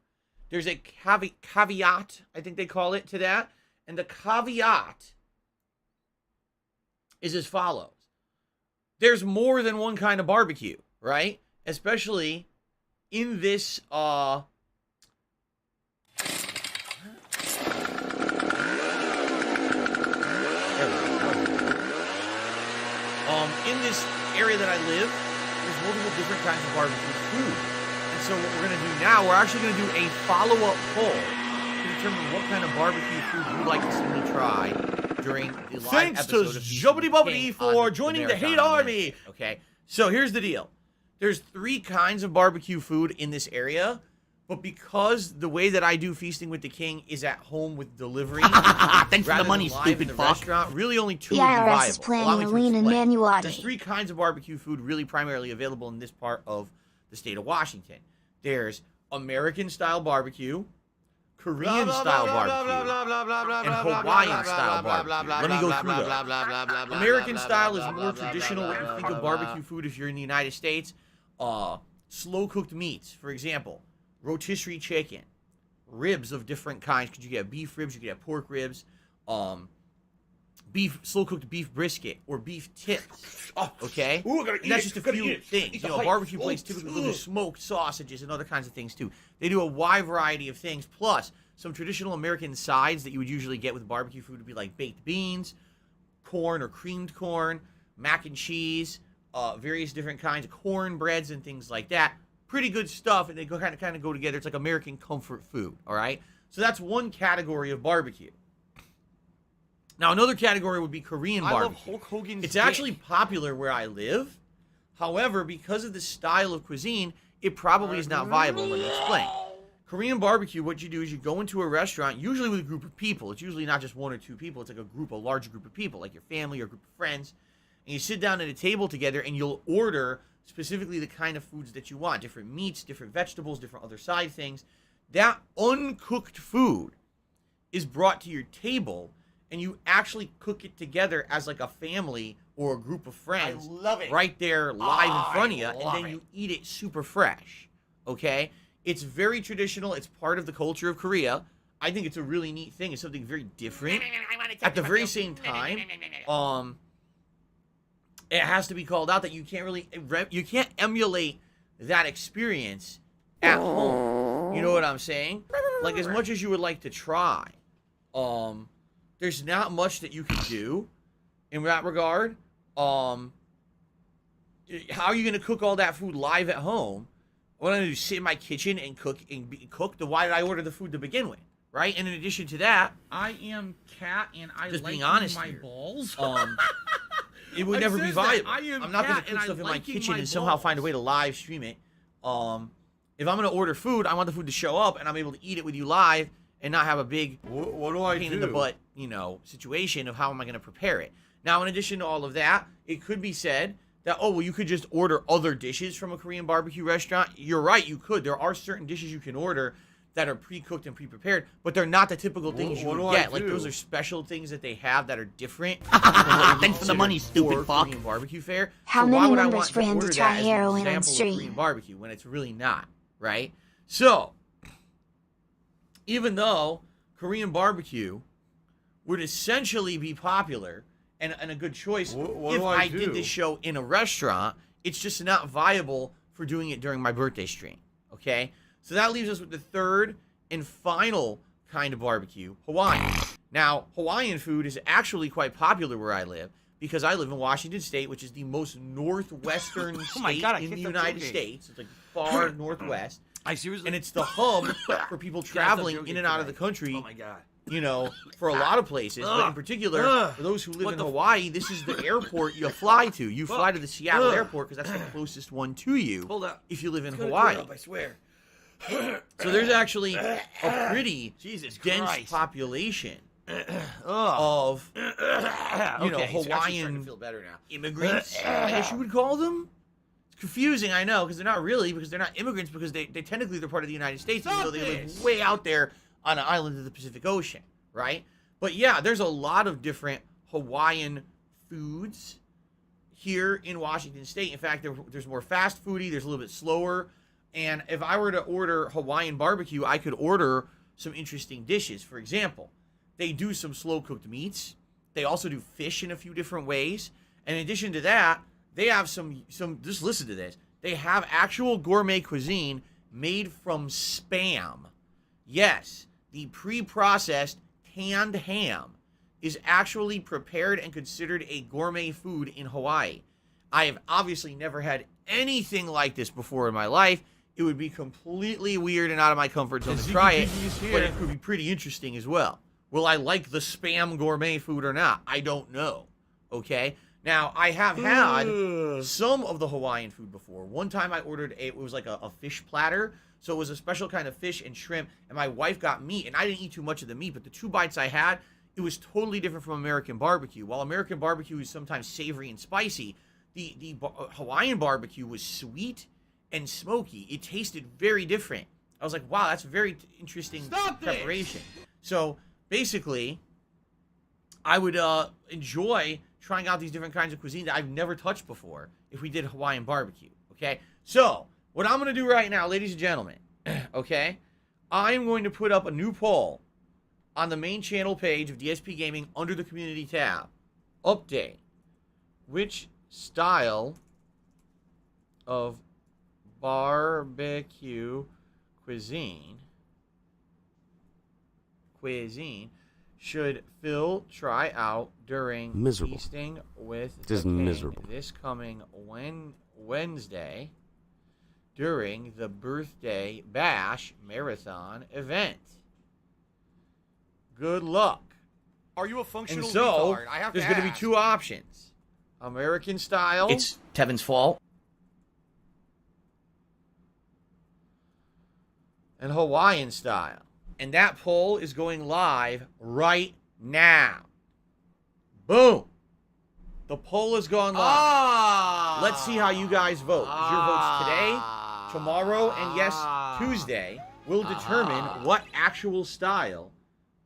there's a caveat, I think they call it, to that. And the caveat is as follows. There's more than one kind of barbecue, right? Especially in this, in this area that I live, there's multiple different kinds of barbecue food. And so what we're going to do now, we're actually going to do a follow-up poll to determine what kind of barbecue food you'd like to see me try during the live Thanks episode to of Jubbity Bubbity for joining the Hate Army. Okay, so here's the deal. There's 3 kinds of barbecue food in this area, but because the way that I do Feasting with the King is at home with delivery, thanks for the money, live in stupid the fuck. Restaurant, really only 2 The would be IRS viable. is planning Allow me a to lean and explain. manual There's audit. 3 kinds of barbecue food really primarily available in this part of the state of Washington. There's American-style barbecue, Korean style barbecue, and Hawaiian style barbecue. Let me go through those. American style is more traditional. What you think of barbecue food if you're in the United States. Slow cooked meats, for example, rotisserie chicken, ribs of different kinds. Because you get beef ribs, you get pork ribs, slow cooked beef brisket or beef tips. Okay, and that's just a few things. You know, barbecue places typically do smoked sausages and other kinds of things too. They do a wide variety of things. Plus, some traditional American sides that you would usually get with barbecue food would be like baked beans, corn or creamed corn, mac and cheese, various different kinds of cornbreads and things like that. Pretty good stuff, and they kind of go together. It's like American comfort food. All right, so that's one category of barbecue. Now, another category would be Korean barbecue. I love Hulk Hogan's It's actually popular where I live. However, because of the style of cuisine, it probably is not viable. Let me explain. Korean barbecue, what you do is you go into a restaurant, usually with a group of people. It's usually not just one or two people. It's like a large group of people, like your family or a group of friends. And you sit down at a table together, and you'll order specifically the kind of foods that you want. Different meats, different vegetables, different other side things. That uncooked food is brought to your table, and you actually cook it together as like a family or a group of friends. I love it. Right there live in front of you, and then you eat it super fresh, okay? It's very traditional. It's part of the culture of Korea. I think it's a really neat thing. It's something very different. At the very same time, it has to be called out that you can't emulate that experience at home. You know what I'm saying? Like, as much as you would like to try, there's not much that you can do in that regard. How are you going to cook all that food live at home? What am I going to do? Sit in my kitchen and cook? Then why did I order the food to begin with? Right? And in addition to that, I am Cat, and I just like being honest my here, balls. It would never be viable. I'm not going to cook stuff in my kitchen and somehow find a way to live stream it. If I'm going to order food, I want the food to show up, and I'm able to eat it with you live and not have a big pain in the butt, situation of how am I going to prepare it. Now, in addition to all of that, it could be said that, you could just order other dishes from a Korean barbecue restaurant. You're right, you could. There are certain dishes you can order that are pre-cooked and pre-prepared, but they're not the typical things you would get. Like, those are special things that they have that are different. Thanks for the money, stupid fuck. Korean barbecue fare. How so many why would I members want to for him to order try that as an heroin on example of stream? Korean barbecue when it's really not, right? So, even though Korean barbecue would essentially be popular and a good choice if I did this show in a restaurant, it's just not viable for doing it during my birthday stream, okay? So that leaves us with the third and final kind of barbecue, Hawaiian. Now, Hawaiian food is actually quite popular where I live because I live in Washington State, which is the most northwestern state in the United States. It's like far northwest. And it's the hub for people traveling in and out of the country. Oh my god. For a lot of places, but in particular, for those who live in Hawaii, this is the airport you fly to. You fly to the Seattle airport because that's the closest one to you. Hold up. If you live in Hawaii. I swear. So there's actually a pretty dense population of Hawaiian immigrants, I guess you would call them. It's confusing, I know, because they're not really, because they're not immigrants, because they technically they're part of the United States, even though they live way out there on an island of the Pacific Ocean, right? But yeah, there's a lot of different Hawaiian foods here in Washington State. In fact, there's more fast foodie, there's a little bit slower. And if I were to order Hawaiian barbecue, I could order some interesting dishes. For example, they do some slow-cooked meats. They also do fish in a few different ways. And in addition to that, they have some just listen to this. They have actual gourmet cuisine made from Spam. Yes, the pre-processed canned ham is actually prepared and considered a gourmet food in Hawaii. I have obviously never had anything like this before in my life. It would be completely weird and out of my comfort zone to try it, but it could be pretty interesting as well. Will I like the Spam gourmet food or not? I don't know, okay? Now, I have had some of the Hawaiian food before. One time I ordered it was like a fish platter. So it was a special kind of fish and shrimp, and my wife got meat, and I didn't eat too much of the meat, but the 2 bites I had, it was totally different from American barbecue. While American barbecue is sometimes savory and spicy, the Hawaiian barbecue was sweet and smoky. It tasted very different I was like, wow, that's a very interesting preparation. So basically, I would enjoy trying out these different kinds of cuisine that I've never touched before if we did Hawaiian barbecue, okay? So what I'm going to do right now, ladies and gentlemen, okay, I am going to put up a new poll on the main channel page of DSP Gaming under the community tab. Update. Which style of barbecue cuisine should Phil try out during feasting with the king this coming Wednesday during the birthday bash marathon event? Good luck. Are you a functional And so, retard? I have there's to going to be ask. 2 options. American style. It's Tevin's fault. And Hawaiian style. And that poll is going live right now. Boom. The poll has gone live. Let's see how you guys vote. 'Cause your votes today, tomorrow, and yes, Tuesday will determine what actual style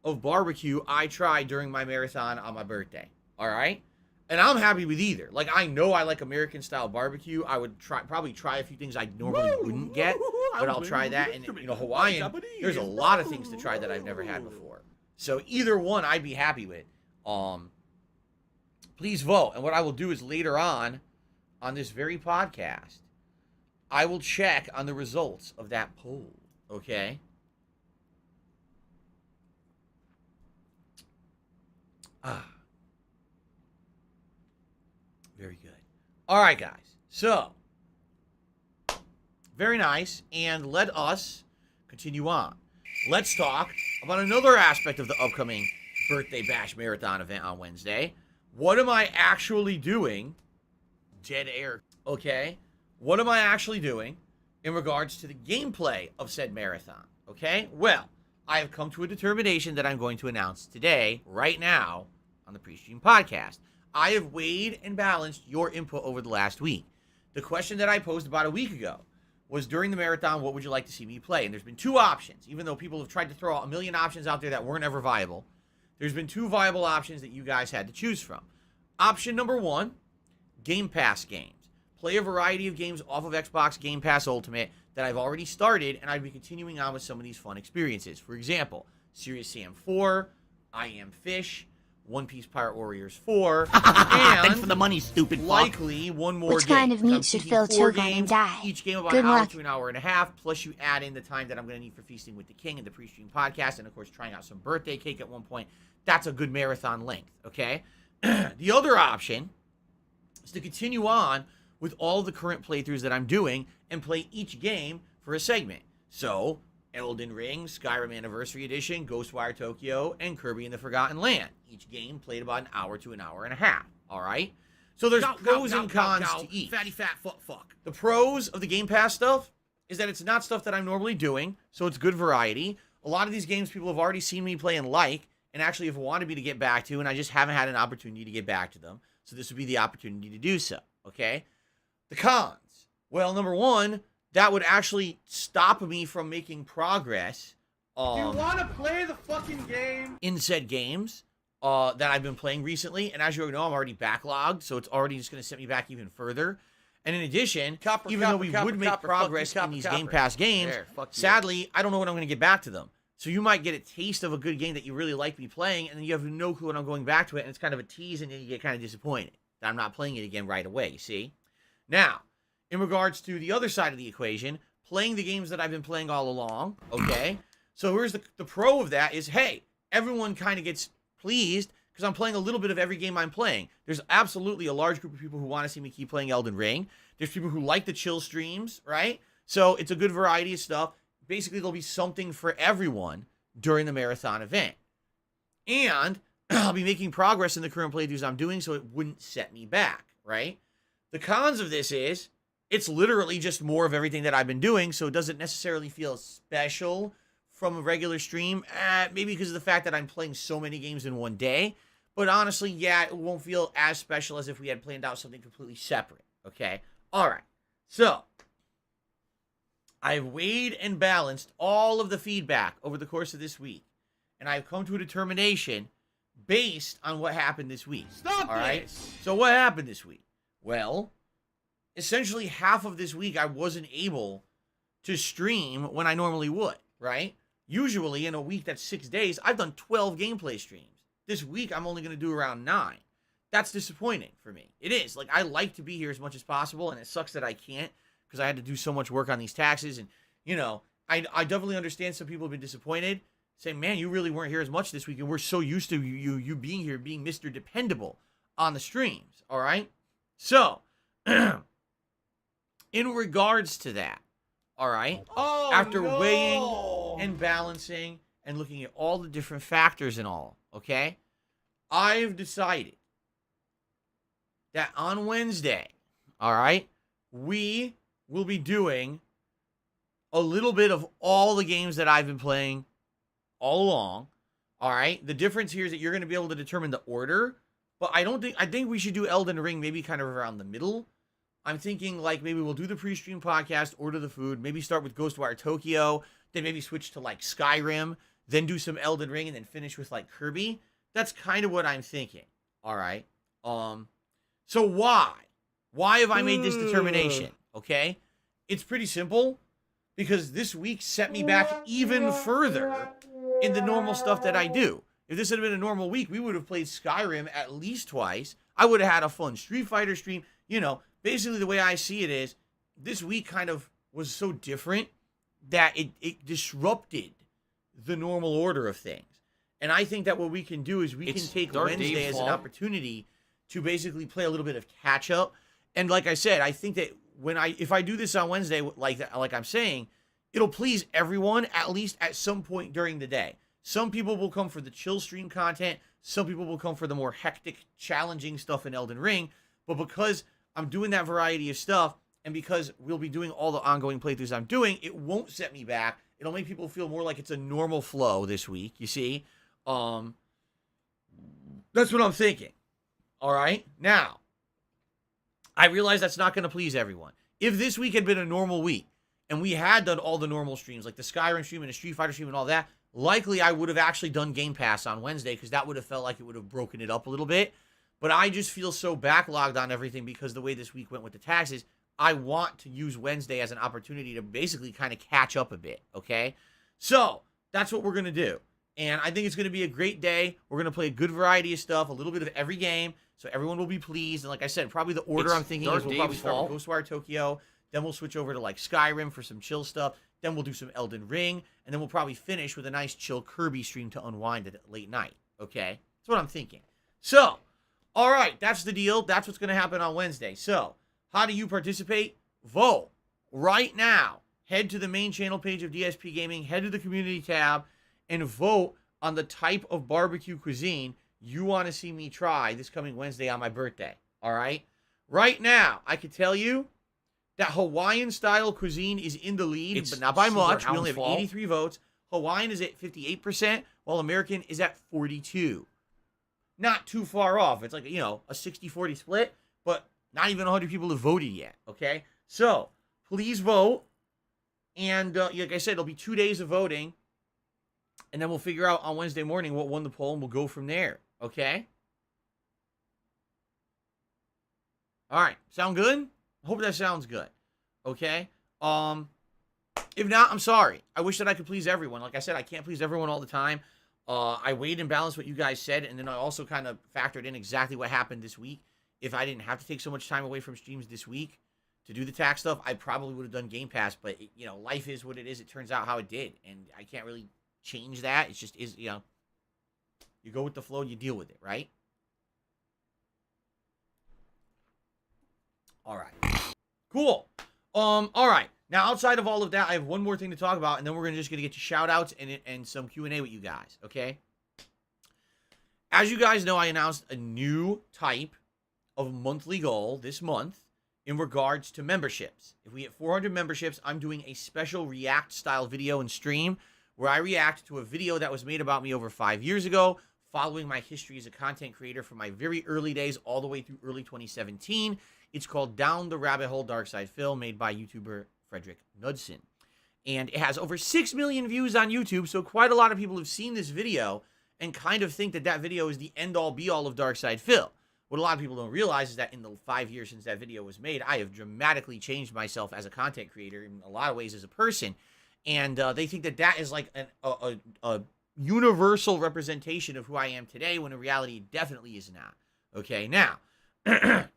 of barbecue I try during my marathon on my birthday. All right? And I'm happy with either. Like, I know I like American style barbecue. I would probably try a few things I normally wouldn't get, but I'll try that. And, you know, Hawaiian, there's a lot of things to try that I've never had before. So either one I'd be happy with. Please vote. And what I will do is later on this very podcast, I will check on the results of that poll. Okay? Very good. All right, guys. So, very nice. And let us continue on. Let's talk about another aspect of the upcoming Birthday Bash Marathon event on Wednesday. What am I actually doing? Dead air. Okay? What am I actually doing in regards to the gameplay of said marathon? Okay? Well, I have come to a determination that I'm going to announce today, right now, on the pre-stream podcast. I have weighed and balanced your input over the last week. The question that I posed about a week ago was, during the marathon, what would you like to see me play? And there's been 2 options. Even though people have tried to throw out a million options out there that weren't ever viable, there's been 2 viable options that you guys had to choose from. Option number 1, Game Pass games. Play a variety of games off of Xbox Game Pass Ultimate that I've already started, and I'd be continuing on with some of these fun experiences. For example, Serious Sam 4, I Am Fish, One Piece Pirate Warriors 4, Thanks and for the money, stupid fuck. likely one more Which game. kind of So I'm meat should thinking Phil 4 choke on and games, die? each game about Good an hour luck. to an hour and a half, plus you add in the time that I'm going to need for Feasting with the King and the pre-stream podcast, and of course trying out some birthday cake at one point. That's a good marathon length, okay? The other option is to continue on with all of the current playthroughs that I'm doing and play each game for a segment. So, Elden Ring, Skyrim Anniversary Edition, Ghostwire Tokyo, and Kirby and the Forgotten Land. Each game played about an hour to an hour and a half, all right? So there's pros and cons to each. Fatty fat fuck. The pros of the Game Pass stuff is that it's not stuff that I'm normally doing, so it's good variety. A lot of these games people have already seen me play and like, and actually have wanted me to get back to, and I just haven't had an opportunity to get back to them. So this would be the opportunity to do so, okay? The cons. Well, number 1, that would actually stop me from making progress Do you want to play the fucking game? in said games that I've been playing recently. And as you know, I'm already backlogged, so it's already just going to set me back even further. And in addition, even though we would make progress in these Game Pass games, sadly, I don't know when I'm going to get back to them. So you might get a taste of a good game that you really like me playing, and then you have no clue when I'm going back to it, and it's kind of a tease, and then you get kind of disappointed that I'm not playing it again right away, you see? Now, in regards to the other side of the equation, playing the games that I've been playing all along, okay? So here's the pro of that is, hey, everyone kind of gets pleased because I'm playing a little bit of every game I'm playing. There's absolutely a large group of people who want to see me keep playing Elden Ring. There's people who like the chill streams, right? So it's a good variety of stuff. Basically, there'll be something for everyone during the marathon event. And I'll be making progress in the current playthroughs I'm doing, so it wouldn't set me back, right? The cons of this is it's literally just more of everything that I've been doing, so it doesn't necessarily feel special from a regular stream. Maybe because of the fact that I'm playing so many games in one day. But honestly, yeah, it won't feel as special as if we had planned out something completely separate, okay? All right. So, I've weighed and balanced all of the feedback over the course of this week, and I've come to a determination based on what happened this week. Stop all right? this! So what happened this week? Well, essentially half of this week I wasn't able to stream when I normally would, right? Usually in a week that's 6 days, I've done 12 gameplay streams. This week I'm only going to do around 9. That's disappointing for me. It is. Like, I like to be here as much as possible, and it sucks that I can't because I had to do so much work on these taxes. And, you know, I definitely understand some people have been disappointed, saying, man, you really weren't here as much this week, and we're so used to you being here, being Mr. Dependable on the streams, all right? So, in regards to that, all right, after weighing and balancing and looking at all the different factors and all, okay, I've decided that on Wednesday, all right, we will be doing a little bit of all the games that I've been playing all along, all right? The difference here is that you're going to be able to determine the order, but I think we should do Elden Ring maybe kind of around the middle. I'm thinking like maybe we'll do the pre-stream podcast, order the food, maybe start with Ghostwire Tokyo, then maybe switch to like Skyrim, then do some Elden Ring, and then finish with like Kirby. That's kind of what I'm thinking, all right? So why? Why have I made this determination, okay? It's pretty simple, because this week set me back even further in the normal stuff that I do. If this had been a normal week, we would have played Skyrim at least twice. I would have had a fun Street Fighter stream. You know, basically the way I see it is, this week kind of was so different that it disrupted the normal order of things. And I think that what we can do is we can take Wednesday as an opportunity to basically play a little bit of catch up. And like I said, I think that if I do this on Wednesday, like I'm saying, it'll please everyone at least at some point during the day. Some people will come for the chill stream content. Some people will come for the more hectic, challenging stuff in Elden Ring. But because I'm doing that variety of stuff, and because we'll be doing all the ongoing playthroughs I'm doing, it won't set me back. It'll make people feel more like it's a normal flow this week, you see? That's what I'm thinking. All right? Now, I realize that's not going to please everyone. If this week had been a normal week, and we had done all the normal streams, like the Skyrim stream and the Street Fighter stream and all that, likely I would have actually done Game Pass on Wednesday, because that would have felt like it would have broken it up a little bit. But I just feel so backlogged on everything because the way this week went with the taxes, I want to use Wednesday as an opportunity to basically kind of catch up a bit, okay? So, that's what we're going to do. And I think it's going to be a great day. We're going to play a good variety of stuff, a little bit of every game, so everyone will be pleased. And like I said, probably the order I'm thinking is we'll probably start with Ghostwire Tokyo, then we'll switch over to like Skyrim for some chill stuff, then we'll do some Elden Ring, and then we'll probably finish with a nice chill Kirby stream to unwind at late night, okay? That's what I'm thinking. So, all right, that's the deal. That's what's going to happen on Wednesday. So, how do you participate? Vote right now. Head to the main channel page of DSP Gaming, head to the community tab, and vote on the type of barbecue cuisine you want to see me try this coming Wednesday on my birthday, all right? Right now, I can tell you that Hawaiian-style cuisine is in the lead, but not by much. We only have 83 votes. Hawaiian is at 58%, while American is at 42%. Not too far off. It's like, you know, a 60-40 split, but not even 100 people have voted yet, okay? So, please vote. And like I said, it'll be 2 days of voting. And then we'll figure out on Wednesday morning what won the poll, and we'll go from there, okay? All right. Sound good? I hope that sounds good, okay? If not, I'm sorry. I wish that I could please everyone. Like I said, I can't please everyone all the time. I weighed and balanced what you guys said, and then I also kind of factored in exactly what happened this week. If I didn't have to take so much time away from streams this week to do the tax stuff, I probably would have done Game Pass, but, you know, life is what it is. It turns out how it did, and I can't really change that. It's just, you know, you go with the flow and you deal with it, right? All right. Cool. All right. Now, outside of all of that, I have one more thing to talk about, and then we're going to get to shout-outs and some Q&A with you guys, okay? As you guys know, I announced a new type of monthly goal this month in regards to memberships. If we hit 400 memberships, I'm doing a special React-style video and stream where I react to a video that was made about me over 5 years ago, following my history as a content creator from my very early days all the way through early 2017. It's called Down the Rabbit Hole Dark Side Phil, made by YouTuber Frederick Knudsen. And it has over 6 million views on YouTube, so quite a lot of people have seen this video and kind of think that that video is the end-all, be-all of Darkside Phil. What a lot of people don't realize is that in the 5 years since that video was made, I have dramatically changed myself as a content creator, in a lot of ways as a person. And they think that that is like a universal representation of who I am today, when in reality it definitely is not. Okay, now, that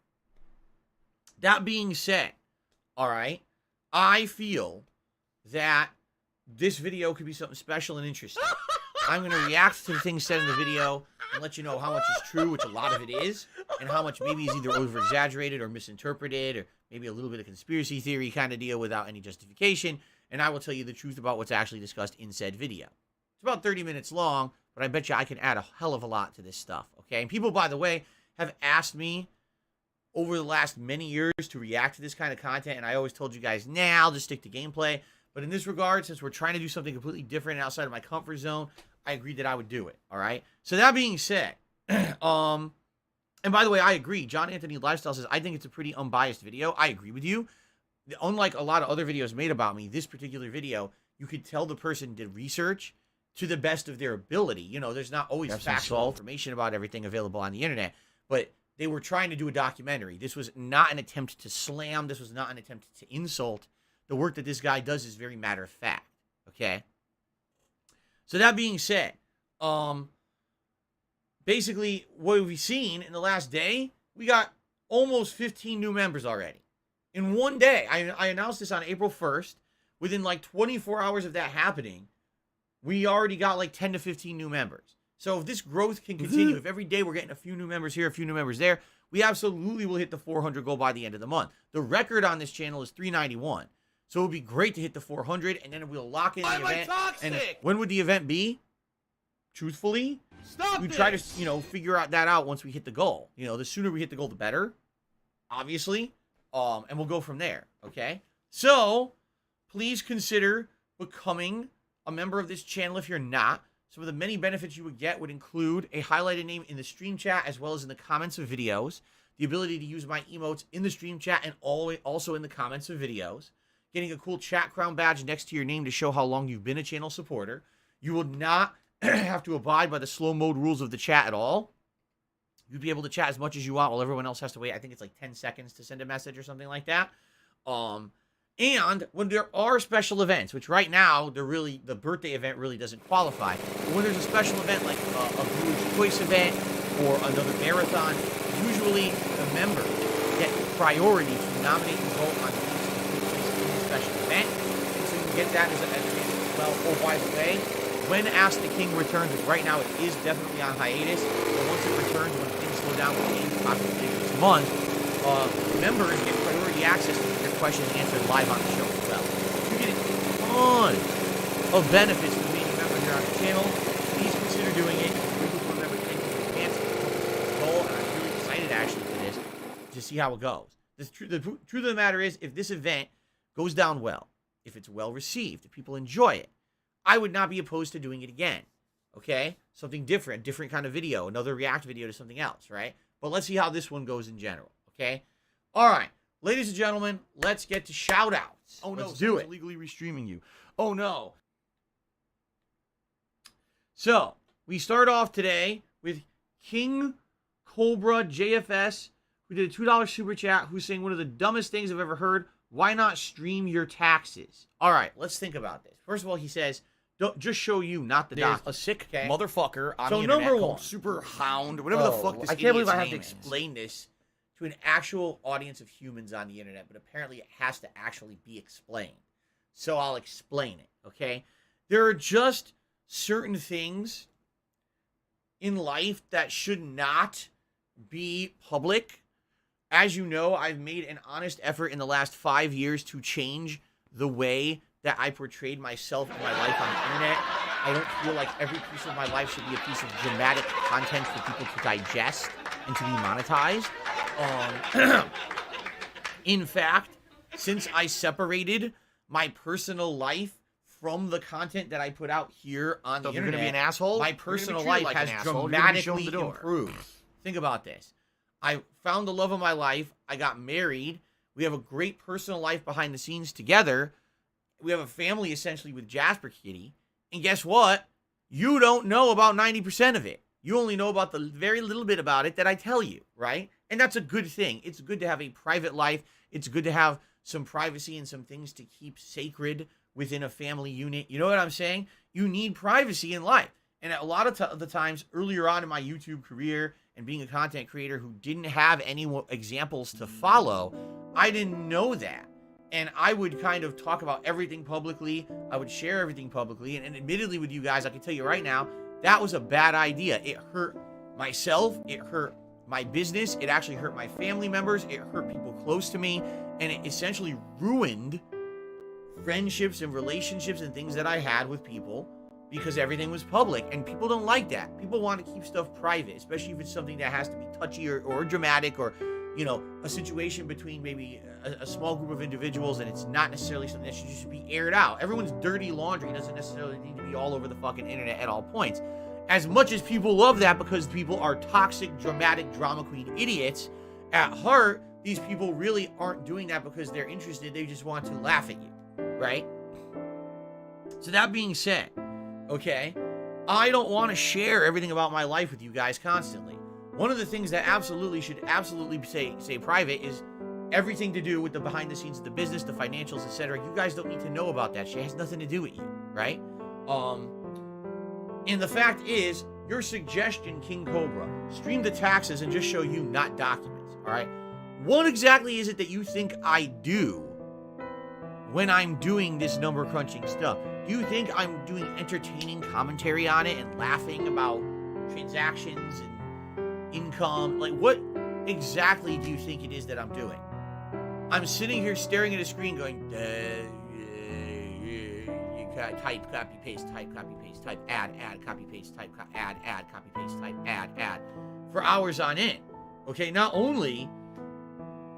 being said, all right, I feel that this video could be something special and interesting. I'm going to react to the things said in the video and let you know how much is true, which a lot of it is, and how much maybe is either over-exaggerated or misinterpreted, or maybe a little bit of conspiracy theory kind of deal without any justification, and I will tell you the truth about what's actually discussed in said video. It's about 30 minutes long, but I bet you I can add a hell of a lot to this stuff, okay? And people, by the way, have asked me over the last many years to react to this kind of content, and I always told you guys, nah, I'll just stick to gameplay. But in this regard, since we're trying to do something completely different and outside of my comfort zone, I agreed that I would do it, all right? So that being said, and by the way, I agree. John Anthony Lifestyle says, I think it's a pretty unbiased video. I agree with you. Unlike a lot of other videos made about me, this particular video, you could tell the person did research to the best of their ability. You know, there's not always factual information about everything available on the internet, but they were trying to do a documentary. This was not an attempt to slam. This was not an attempt to insult. The work that this guy does is very matter of fact, okay? So that being said, basically what we've seen in the last day, we got almost 15 new members already. In one day, I announced this on April 1st. Within like 24 hours of that happening, we already got like 10 to 15 new members. So if this growth can continue, if every day we're getting a few new members here, a few new members there, we absolutely will hit the 400 goal by the end of the month. The record on this channel is 391. So it would be great to hit the 400, and then we'll lock in the event. And when would the event be? Truthfully, we try to, you know, figure that out once we hit the goal. You know, the sooner we hit the goal, the better, obviously. And we'll go from there, okay? So please consider becoming a member of this channel if you're not. Some of the many benefits you would get would include a highlighted name in the stream chat as well as in the comments of videos, the ability to use my emotes in the stream chat and also in the comments of videos, getting a cool chat crown badge next to your name to show how long you've been a channel supporter. You will not have to abide by the slow mode rules of the chat at all. You'd be able to chat as much as you want while everyone else has to wait. I think it's like 10 seconds to send a message or something like that. And when there are special events, which right now, the birthday event really doesn't qualify. But when there's a special event like a Village Choice event or another marathon, usually the members get priority to nominate and vote on the special event. And so you can get that as a well. Oh, by the way, when Ask the King returns, which right now it is definitely on hiatus, but once it returns, when things slow down with games, possibly this month, members get priority access to their questions answered live on the show as well. You get a ton of benefits from being a member here on the channel. Please consider doing it. We will remember to in advance goal, and I'm really excited actually for this to see how it goes. The truth of the matter is, if this event goes down well, if it's well received, if people enjoy it, I would not be opposed to doing it again. Okay? Something different, different kind of video, another react video to something else, right? But let's see how this one goes in general. Okay? All right. Ladies and gentlemen, let's get to shout-outs. Oh, no. Let's do it. Legally restreaming you. Oh, no. So, we start off today with King Cobra JFS, who did a $2 super chat, who's saying one of the dumbest things I've ever heard. Why not stream your taxes? All right, let's think about this. First of all, he says, don't just show you, not the doc. A sick motherfucker on the internet number one, called Super Hound, whatever the fuck this I can't believe I have idiot's to name is. explain this to an actual audience of humans on the internet, but apparently it has to actually be explained. So I'll explain it, okay? There are just certain things in life that should not be public. As you know, I've made an honest effort in the last 5 years to change the way that I portrayed myself and my life on the internet. I don't feel like every piece of my life should be a piece of dramatic content for people to digest and to be monetized. In fact, since I separated my personal life from the content that I put out here on the internet, you're gonna be an asshole? my personal life has dramatically improved. Think about this. I found the love of my life. I got married. We have a great personal life behind the scenes together. we have a family essentially with Jasper Kitty, and guess what? You don't know about 90% of it. You only know about the very little bit about it that I tell you, right? And that's a good thing. It's good to have a private life. It's good to have some privacy and some things to keep sacred within a family unit. You know what I'm saying? You need privacy in life. And a lot of the times earlier on in my YouTube career and being a content creator who didn't have any examples to follow, I didn't know that. And I would kind of talk about everything publicly. I would share everything publicly. And admittedly with you guys, I can tell you right now, that was a bad idea. It hurt myself. It hurt my business. It actually hurt my family members. It hurt people close to me. And it essentially ruined friendships and relationships and things that I had with people because everything was public. And people don't like that. People want to keep stuff private, especially if it's something that has to be touchy or dramatic or, you know, a situation between maybe a small group of individuals, and it's not necessarily something that should just be aired out. Everyone's dirty laundry doesn't necessarily need to be all over the fucking internet at all points. As much as people love that because people are toxic, dramatic, drama queen idiots, at heart, these people really aren't doing that because they're interested. They just want to laugh at you, right? So that being said, okay, I don't want to share everything about my life with you guys constantly. One of the things that should absolutely say private is everything to do with the behind the scenes of the business, the financials, etc. You guys don't need to know about that shit. It has nothing to do with you, right? And the fact is, your suggestion, King Cobra, stream the taxes and just show you, not documents, all right? What exactly is it that you think I do when I'm doing this number crunching stuff? Do you think I'm doing entertaining commentary on it and laughing about transactions and income? Like, what exactly do you think it is that I'm doing? I'm sitting here staring at a screen going, type, copy, paste, type, copy, paste, type, add, copy, paste, type, add, copy, paste, type, add, for hours on end. Okay, not only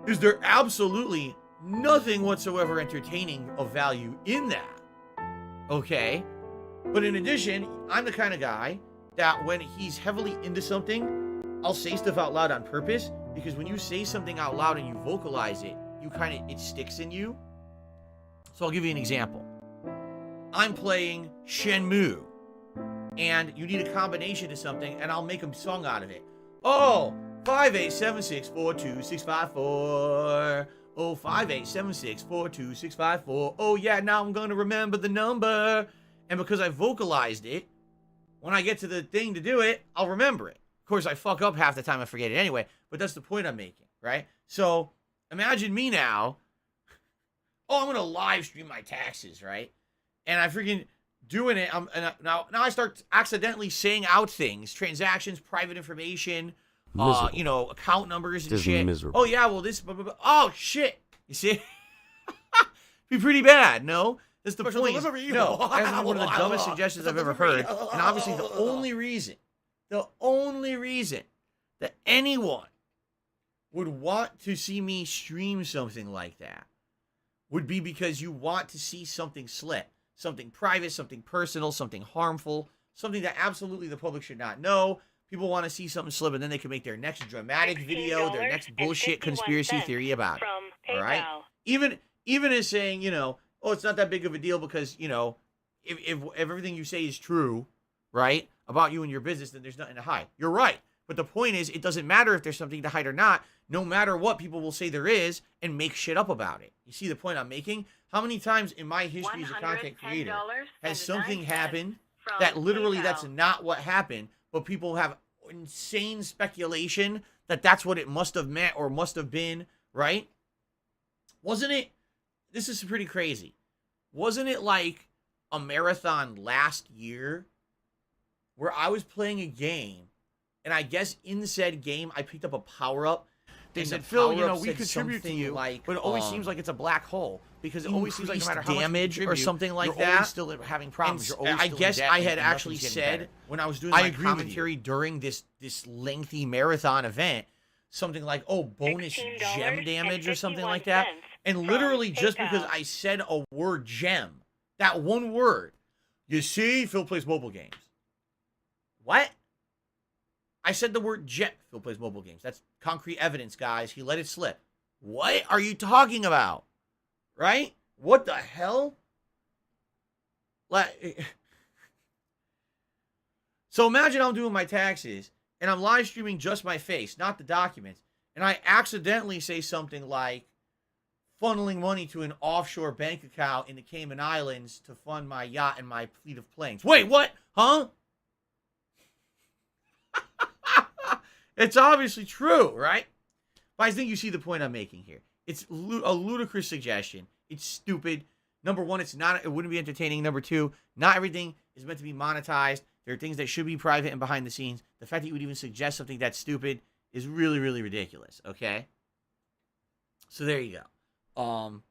is there absolutely nothing whatsoever entertaining of value in that, okay, but in addition, I'm the kind of guy that when he's heavily into something, I'll say stuff out loud on purpose, because when you say something out loud and you vocalize it, it sticks in you. So I'll give you an example. I'm playing Shenmue, and you need a combination to something, and I'll make a song out of it. Oh, 5876426554. Oh, 5876426554. Oh, yeah, now I'm going to remember the number. And because I vocalized it, when I get to the thing to do it, I'll remember it. Of course, I fuck up half the time. I forget it anyway, but that's the point I'm making, right? So imagine me now. Oh, I'm going to live stream my taxes, right? And I freaking doing it. Now I start accidentally saying out things, transactions, private information, you know, account numbers and shit. Miserable. Oh, yeah, well, this, blah, blah, blah. Oh, shit. You see? Be pretty bad, no? That's the point. No, that's one of the dumbest suggestions I've ever heard. And obviously the only reason that anyone would want to see me stream something like that would be because you want to see something slip. Something private, something personal, something harmful, something that absolutely the public should not know. People want to see something slip, and then they can make their next dramatic video, their next bullshit conspiracy theory about it. All right? Even as saying, you know, oh, it's not that big of a deal because, you know, if everything you say is true, right, about you and your business, then there's nothing to hide. You're right. But the point is, it doesn't matter if there's something to hide or not. No matter what, people will say there is and make shit up about it. You see the point I'm making? How many times in my history as a content creator has something happened that literally that's not what happened, but people have insane speculation that that's what it must have meant or must have been, right? Wasn't it? This is pretty crazy. Wasn't it like a marathon last year where I was playing a game, and I guess in said game I picked up a power-up? They said, Phil, you know, we contribute to you, like, but it always seems like it's a black hole because it always seems like no matter how damage much or something like that, you're always still having problems. You're always I guess I had actually said when I was doing my commentary during this lengthy marathon event, something like, oh, bonus gem damage or something like that. And literally just because I said a word gem, that one word, you see, Phil plays mobile games. What? I said the word jet. Phil plays mobile games. That's concrete evidence, guys. He let it slip. What are you talking about? Right? What the hell? So imagine I'm doing my taxes and I'm live streaming just my face, not the documents, and I accidentally say something like funneling money to an offshore bank account in the Cayman Islands to fund my yacht and my fleet of planes. Wait, what? Huh? It's obviously true, right? But I think you see the point I'm making here. It's a ludicrous suggestion. It's stupid. Number one, it wouldn't be entertaining. Number two, not everything is meant to be monetized. There are things that should be private and behind the scenes. The fact that you would even suggest something that's stupid is really, really ridiculous, okay? So there you go.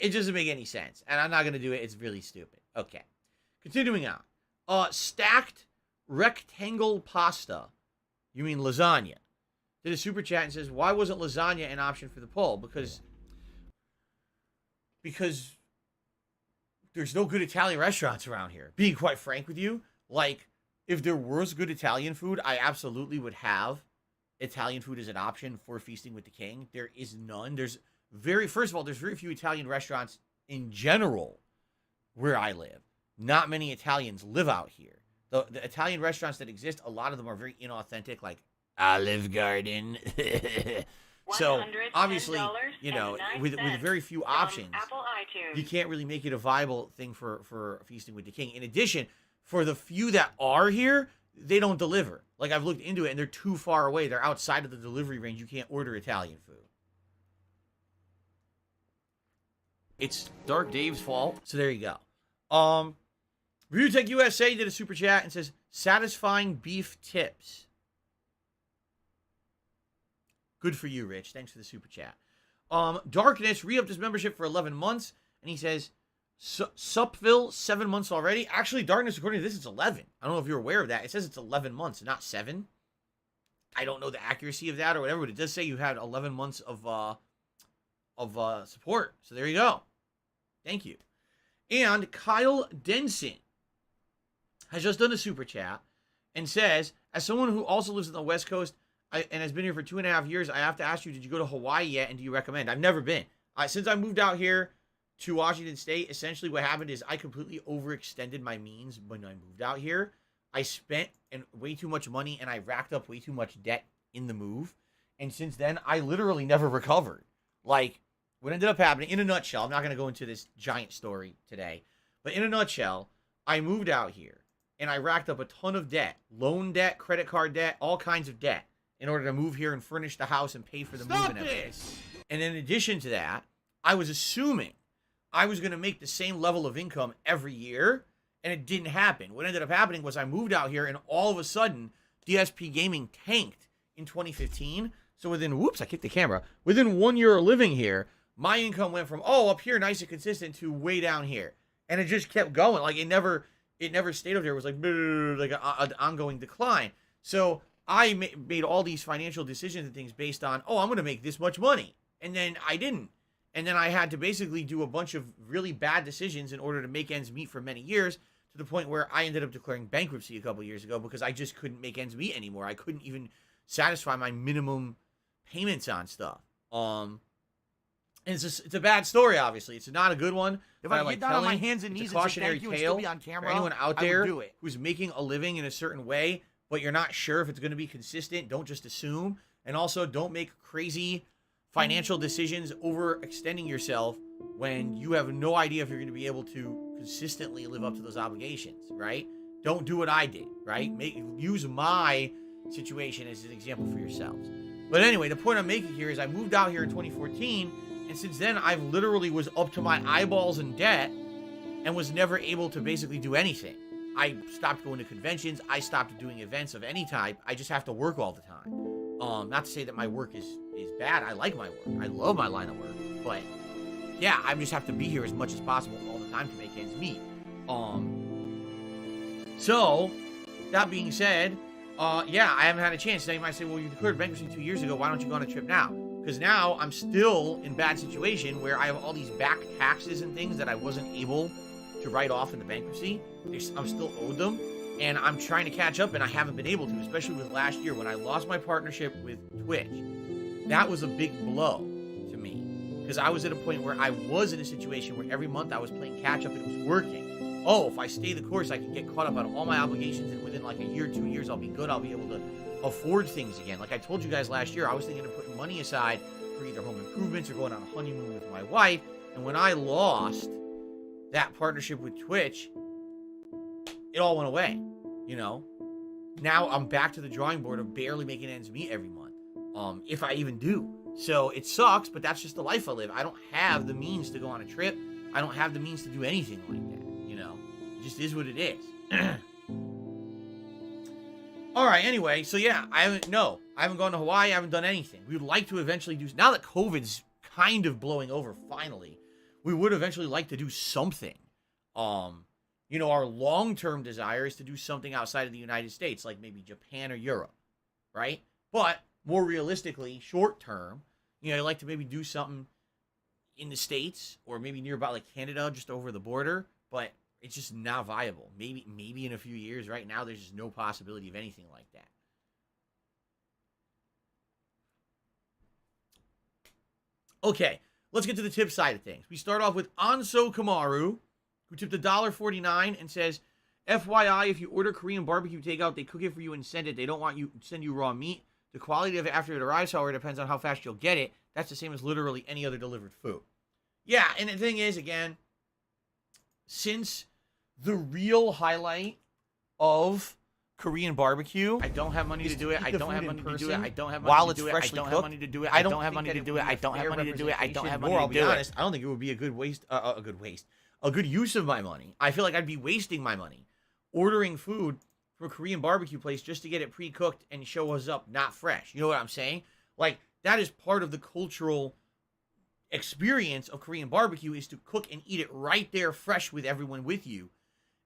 It doesn't make any sense. And I'm not going to do it. It's really stupid. Okay. Continuing on. Stacked rectangle pasta. You mean lasagna. Did a super chat and says, why wasn't lasagna an option for the poll? Because there's no good Italian restaurants around here. Being quite frank with you, like, if there was good Italian food, I absolutely would have Italian food as an option for Feasting with the King. There is none. First of all, there's very few Italian restaurants in general where I live. Not many Italians live out here. The Italian restaurants that exist, a lot of them are very inauthentic, like Olive Garden. So, obviously, you know, with very few options, you can't really make it a viable thing for Feasting with the King. In addition, for the few that are here, they don't deliver. Like, I've looked into it, and they're too far away. They're outside of the delivery range. You can't order Italian food. It's Dark Dave's fault. So there you go. Review Tech USA did a super chat and says, satisfying beef tips. Good for you, Rich. Thanks for the super chat. Darkness re-upped his membership for 11 months, and he says, Supville, 7 months already. Actually, Darkness, according to this, it's 11. I don't know if you're aware of that. It says it's 11 months, not 7. I don't know the accuracy of that or whatever, but it does say you had 11 months of support. So there you go. Thank you. And Kyle Denson has just done a super chat and says, as someone who also lives on the West Coast and has been here for 2.5 years, I have to ask you, did you go to Hawaii yet, and do you recommend? I've never been. Since I moved out here to Washington State, essentially what happened is I completely overextended my means when I moved out here. I spent way too much money, and I racked up way too much debt in the move. And since then, I literally never recovered. Like, what ended up happening, in a nutshell, I'm not going to go into this giant story today, but in a nutshell, I moved out here, and I racked up a ton of debt. Loan debt, credit card debt, all kinds of debt in order to move here and furnish the house and pay for the move and everything. And in addition to that, I was assuming I was going to make the same level of income every year, and it didn't happen. What ended up happening was I moved out here, and all of a sudden, DSP Gaming tanked in 2015. So I kicked the camera. Within 1 year of living here, my income went from, up here, nice and consistent, to way down here. And it just kept going. Like, it never stayed up there. It was like an ongoing decline. So I made all these financial decisions and things based on, I'm going to make this much money. And then I didn't. And then I had to basically do a bunch of really bad decisions in order to make ends meet for many years, to the point where I ended up declaring bankruptcy a couple years ago because I just couldn't make ends meet anymore. I couldn't even satisfy my minimum payments on stuff. And it's a bad story, obviously. It's not a good one. If I get down on my hands and knees and say thank you and still be on camera, for anyone out there do it. who's making a living in a certain way, but you're not sure if it's going to be consistent, don't just assume. And also, don't make crazy financial decisions overextending yourself when you have no idea if you're going to be able to consistently live up to those obligations, right? Don't do what I did, right? Use my situation as an example for yourselves. But anyway, the point I'm making here is I moved out here in 2014, and since then I've literally was up to my eyeballs in debt and was never able to basically do anything. I stopped going to conventions. I stopped doing events of any type. I just have to work all the time. Not to say that my work is bad. I like my work. I love my line of work. But yeah, I just have to be here as much as possible all the time to make ends meet. So that being said, I haven't had a chance. Now you might say, well, you declared bankruptcy 2 years ago. Why don't you go on a trip now? Because now I'm still in bad situation where I have all these back taxes and things that I wasn't able to write off in the bankruptcy. I'm still owed them. And I'm trying to catch up, and I haven't been able to, especially with last year when I lost my partnership with Twitch. That was a big blow to me, because I was at a point where I was in a situation where every month I was playing catch up and it was working. oh, if I stay the course, I can get caught up on all my obligations, and within like a year, 2 years, I'll be good. I'll be able to afford things again. Like I told you guys last year, I was thinking of putting money aside for either home improvements or going on a honeymoon with my wife. And when I lost that partnership with Twitch, it all went away, you know? Now I'm back to the drawing board of barely making ends meet every month, if I even do. So it sucks, but that's just the life I live. I don't have the means to go on a trip. I don't have the means to do anything like that, you know? It just is what it is. All right, anyway, so yeah, I haven't gone to Hawaii. I haven't done anything. We would like to eventually do, now that COVID's kind of blowing over finally, we would eventually like to do something. You know, our long-term desire is to do something outside of the United States, like maybe Japan or Europe, right? But more realistically, short-term, you know, I'd like to maybe do something in the States or maybe nearby, like Canada, just over the border, but it's just not viable. Maybe in a few years. Right now, there's just no possibility of anything like that. Okay, let's get to the tip side of things. We start off with Anso Kamaru, who tipped $1.49 and says, FYI, if you order Korean barbecue takeout, they cook it for you and send it. They don't want you send you raw meat. The quality of it after it arrives, however, depends on how fast you'll get it. That's the same as literally any other delivered food. Yeah, and the thing is, again, since the real highlight of Korean barbecue, I don't have money to do it. I don't have money to do it. I don't have money to do it. I don't have money to do it. I don't have money to do it. I don't have money to do it. I don't have money to do it. I'll be honest, I don't think it would be a good use of my money. I feel like I'd be wasting my money ordering food from a Korean barbecue place just to get it pre-cooked and show us up not fresh. You know what I'm saying? Like, that is part of the cultural experience of Korean barbecue, is to cook and eat it right there fresh with everyone with you.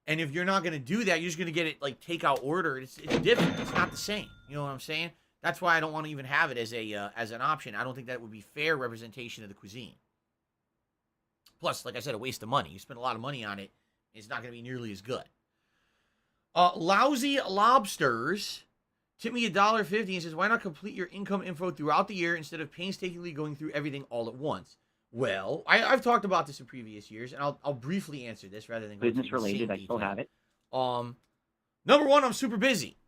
And if you're not going to do that, you're just going to get it like takeout order. It's different. It's not the same. You know what I'm saying? That's why I don't want to even have it as an option. I don't think that would be fair representation of the cuisine. Plus, like I said, a waste of money. You spend a lot of money on it, it's not going to be nearly as good. Lousy Lobsters tip me $1.50 and says, why not complete your income info throughout the year instead of painstakingly going through everything all at once? Well, I've talked about this in previous years, and I'll briefly answer this rather than business related. I still have it. Number one, I'm super busy.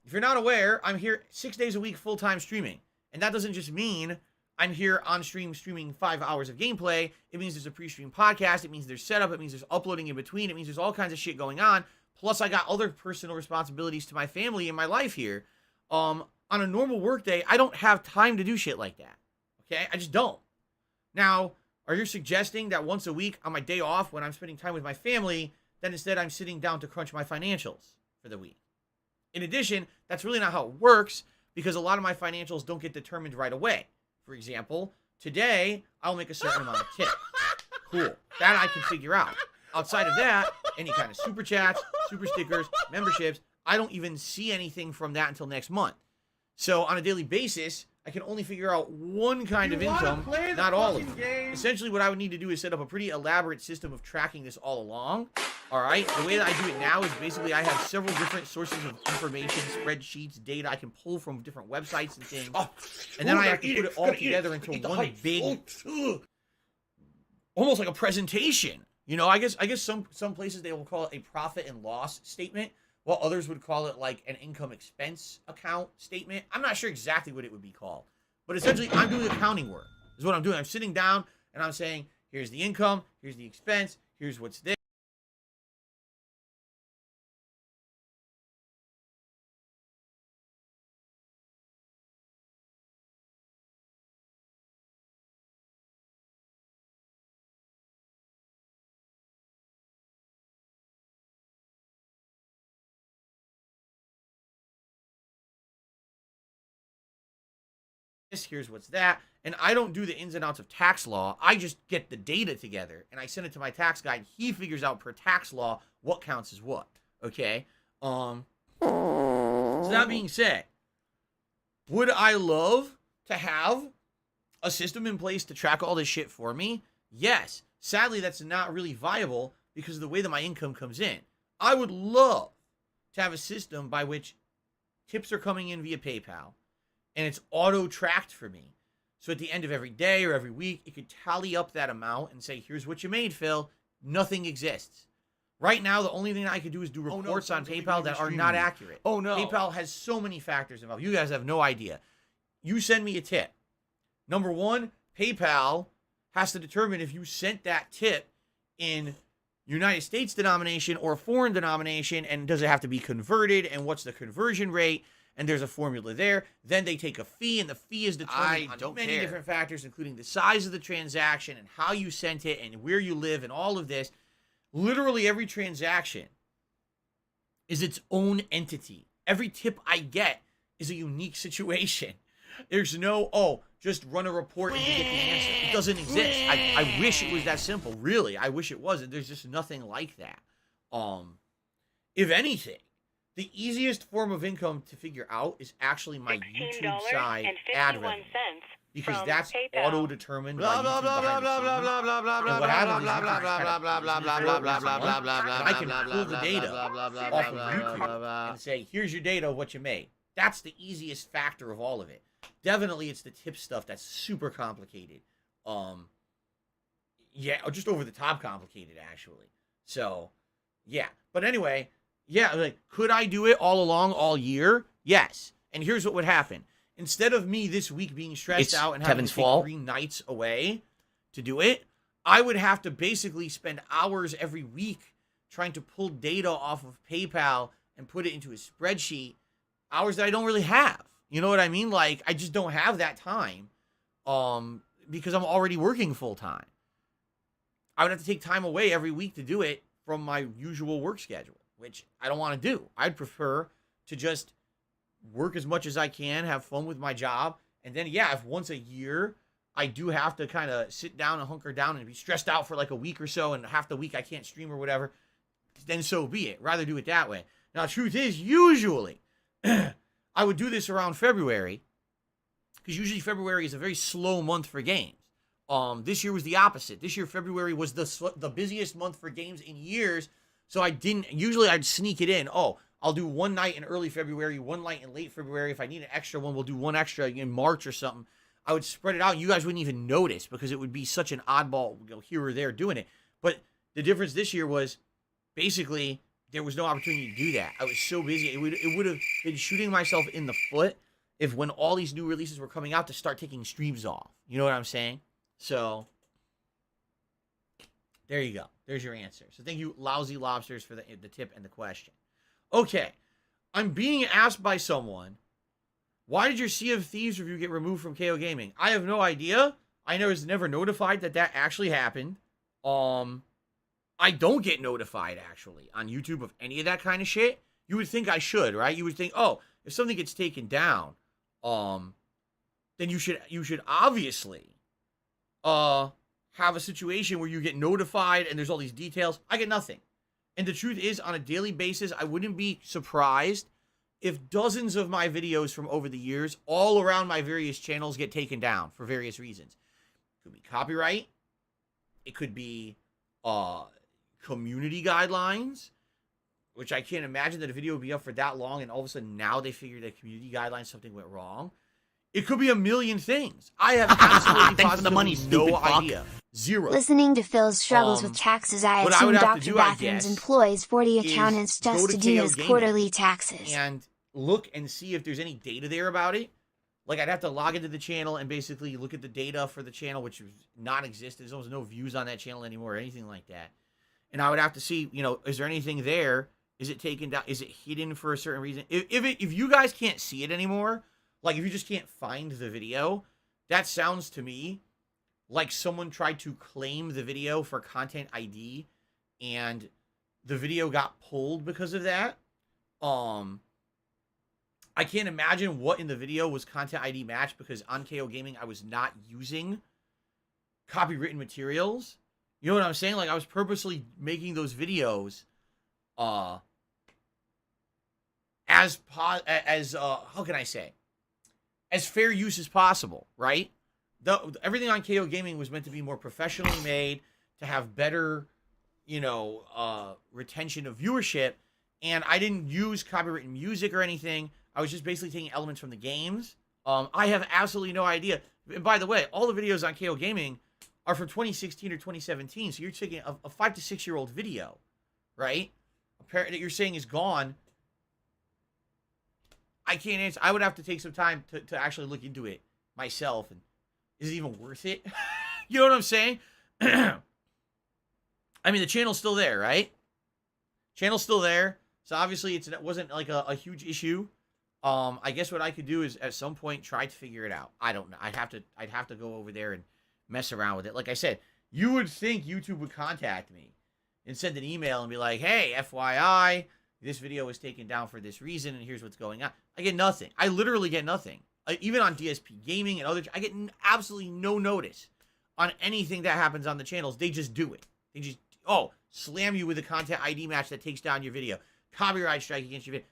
If you're not aware, I'm here 6 days a week, full-time streaming, and that doesn't just mean I'm here on stream streaming 5 hours of gameplay. It means there's a pre-stream podcast. It means there's setup. It means there's uploading in between. It means there's all kinds of shit going on. Plus, I got other personal responsibilities to my family and my life here. On a normal work day, I don't have time to do shit like that. Okay? I just don't. Now, are you suggesting that once a week on my day off when I'm spending time with my family, then instead I'm sitting down to crunch my financials for the week? In addition, that's really not how it works, because a lot of my financials don't get determined right away. For example, today, I'll make a certain amount of tip. Cool. That I can figure out. Outside of that, any kind of super chats, super stickers, memberships, I don't even see anything from that until next month. So on a daily basis, I can only figure out one kind of income, not all of them. Essentially, what I would need to do is set up a pretty elaborate system of tracking this all along. All right? The way that I do it now is basically I have several different sources of information, spreadsheets, data I can pull from different websites and things. And then I have to put it all together into one big, almost like a presentation. You know, I guess some places they will call it a profit and loss statement, while others would call it like an income expense account statement. I'm not sure exactly what it would be called, but essentially I'm doing accounting work is what I'm doing. I'm sitting down and I'm saying, here's the income, here's the expense, here's what's there. Here's what's that. And I don't do the ins and outs of tax law. I just get the data together and I send it to my tax guy and he figures out per tax law what counts as what. Okay? So that being said, would I love to have a system in place to track all this shit for me? Yes. Sadly, that's not really viable because of the way that my income comes in. I would love to have a system by which tips are coming in via PayPal and it's auto-tracked for me. So at the end of every day or every week, it could tally up that amount and say, here's what you made, Phil. Nothing exists. Right now, the only thing I could do is do no, reports on something PayPal that are not extremely. accurate. Oh, no. PayPal has so many factors involved. You guys have no idea. You send me a tip. Number one, PayPal has to determine if you sent that tip in United States denomination or foreign denomination, and does it have to be converted, and what's the conversion rate, and there's a formula there. Then they take a fee, and the fee is determined on many different factors, including the size of the transaction and how you sent it and where you live and all of this. Literally every transaction is its own entity. Every tip I get is a unique situation. There's no, just run a report and you get the answer. It doesn't exist. I wish it was that simple. Really, I wish it wasn't. There's just nothing like that. If anything, the easiest form of income to figure out is actually my YouTube side ad revenue. Because that's auto-determined by YouTube behind the scenes. And what happens is I can pull the data off of YouTube and say, here's your data of what you made. That's the easiest factor of all of it. Definitely, it's the tip stuff that's super complicated. Yeah, just over the top complicated, actually. So, yeah. But anyway, yeah, like, could I do it all along, all year? Yes. And here's what would happen. Instead of me this week being stressed out and having to take 3 nights away to do it, I would have to basically spend hours every week trying to pull data off of PayPal and put it into a spreadsheet, hours that I don't really have. You know what I mean? Like, I just don't have that time because I'm already working full time. I would have to take time away every week to do it from my usual work schedule, which I don't want to do. I'd prefer to just work as much as I can, have fun with my job, and then, yeah, if once a year I do have to kind of sit down and hunker down and be stressed out for like a week or so, and half the week I can't stream or whatever, then so be it. Rather do it that way. Now, the truth is, usually, I would do this around February, because usually February is a very slow month for games. This year was the opposite. This year, February was the busiest month for games in years, so usually I'd sneak it in. I'll do one night in early February, one night in late February. If I need an extra one, we'll do one extra in March or something. I would spread it out. You guys wouldn't even notice because it would be such an oddball, here or there doing it. But the difference this year was basically there was no opportunity to do that. I was so busy. It would have been shooting myself in the foot if when all these new releases were coming out to start taking streams off. You know what I'm saying? So there you go. There's your answer. So thank you, Lousy Lobsters, for the tip and the question. Okay, I'm being asked by someone, why did your Sea of Thieves review get removed from KO Gaming? I have no idea. I was never notified that actually happened. I don't get notified, actually, on YouTube of any of that kind of shit. You would think I should, right? You would think, if something gets taken down, then you should obviously have a situation where you get notified and there's all these details. I get nothing. And the truth is, on a daily basis, I wouldn't be surprised if dozens of my videos from over the years, all around my various channels, get taken down for various reasons. It could be copyright. It could be community guidelines, which I can't imagine that a video would be up for that long, and all of a sudden now they figured that community guidelines, something went wrong. It could be a million things. I have absolutely Thanks for the money, no stupid fuck. idea. Zero. Listening to Phil's struggles with taxes, I what I assume would have to Dr. do, I Bathrooms guess, employs 40 is accountants go just to to do KO his Gaming quarterly taxes. and look and see if there's any data there about it. Like, I'd have to log into the channel and basically look at the data for the channel, which is non-existent. There's almost no views on that channel anymore or anything like that. And I would have to see, is there anything there? Is it taken down? Is it hidden for a certain reason? If you guys can't see it anymore, like if you just can't find the video, that sounds to me like someone tried to claim the video for Content ID and the video got pulled because of that. I can't imagine what in the video was Content ID matched, because on KO Gaming I was not using copywritten materials. You know what I'm saying? Like, I was purposely making those videos as how can I say, as fair use as possible, right? Everything on KO Gaming was meant to be more professionally made, to have better, retention of viewership, and I didn't use copywritten music or anything. I was just basically taking elements from the games. I have absolutely no idea. And by the way, all the videos on KO Gaming are from 2016 or 2017, so you're taking a 5 to 6 year old video, right? A parent that you're saying is gone. I can't answer. I would have to take some time to actually look into it myself. And is it even worth it? You know what I'm saying? I mean, the channel's still there, right? Channel's still there. So obviously it wasn't like a huge issue. I guess what I could do is at some point try to figure it out. I don't know. I'd have to go over there and mess around with it. Like I said, you would think YouTube would contact me and send an email and be like, hey, FYI, this video was taken down for this reason, and here's what's going on. I get nothing. I literally get nothing. Even on DSP Gaming and other, I get absolutely no notice on anything that happens on the channels. They just do it. They just, slam you with a content ID match that takes down your video. Copyright strike against your video.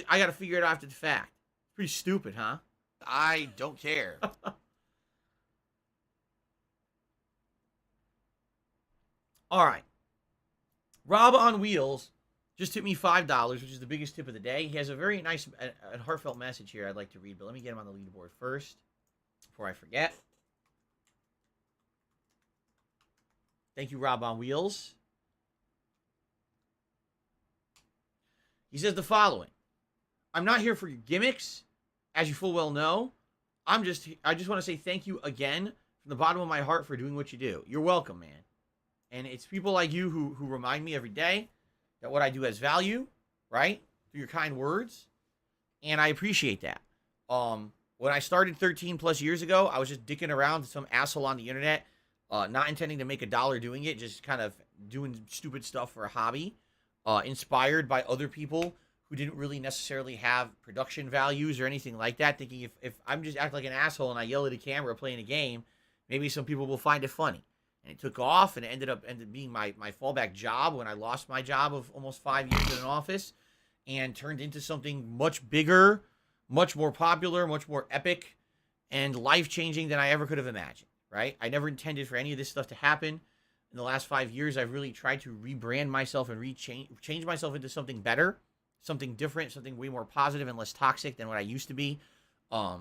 I got to figure it out after the fact. Pretty stupid, huh? I don't care. All right. Rob on Wheels just tipped me $5, which is the biggest tip of the day. He has a very nice and heartfelt message here I'd like to read, but let me get him on the leaderboard first before I forget. Thank you, Rob on Wheels. He says the following. I'm not here for your gimmicks, as you full well know. I just want to say thank you again from the bottom of my heart for doing what you do. You're welcome, man. And it's people like you who remind me every day that what I do has value, right? Through your kind words. And I appreciate that. When I started 13 plus years ago, I was just dicking around with some asshole on the internet, not intending to make a dollar doing it, just kind of doing stupid stuff for a hobby, inspired by other people who didn't really necessarily have production values or anything like that, thinking if I'm just acting like an asshole and I yell at a camera playing a game, maybe some people will find it funny. And it took off, and it ended up being my fallback job when I lost my job of almost 5 years in an office, and turned into something much bigger, much more popular, much more epic, and life-changing than I ever could have imagined, right? I never intended for any of this stuff to happen. In the last 5 years, I've really tried to rebrand myself and change myself into something better, something different, something way more positive and less toxic than what I used to be. As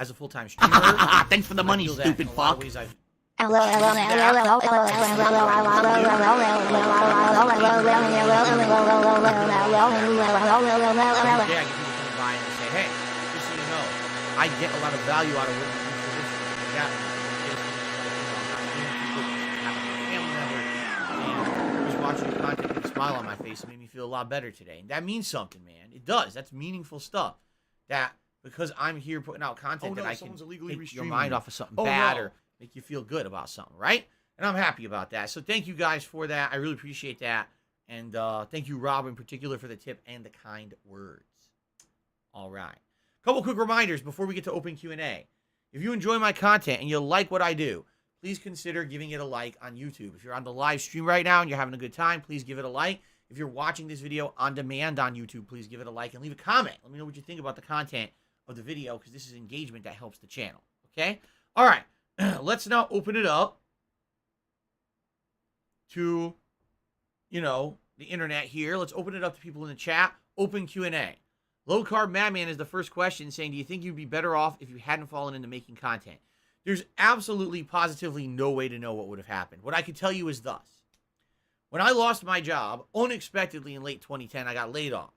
a full-time streamer. Thanks for the money, stupid fuck. I get a lot of value out of what you do for this. Just watching your content with a smile on my face, it made me feel a lot better today. And that means something, man. It does. That's meaningful stuff. That because I'm here putting out content that I can take your mind off of something bad or make you feel good about something, right? And I'm happy about that. So thank you guys for that. I really appreciate that. And thank you, Rob, in particular, for the tip and the kind words. All right. Couple quick reminders before we get to open Q&A. If you enjoy my content and you like what I do, please consider giving it a like on YouTube. If you're on the live stream right now and you're having a good time, please give it a like. If you're watching this video on demand on YouTube, please give it a like and leave a comment. Let me know what you think about the content of the video, because this is engagement that helps the channel. Okay? All right. Let's now open it up to, the internet here. Let's open it up to people in the chat. Open Q&A. Low Carb Madman is the first question, saying, do you think you'd be better off if you hadn't fallen into making content? There's absolutely, positively no way to know what would have happened. What I can tell you is thus. When I lost my job, unexpectedly in late 2010, I got laid off.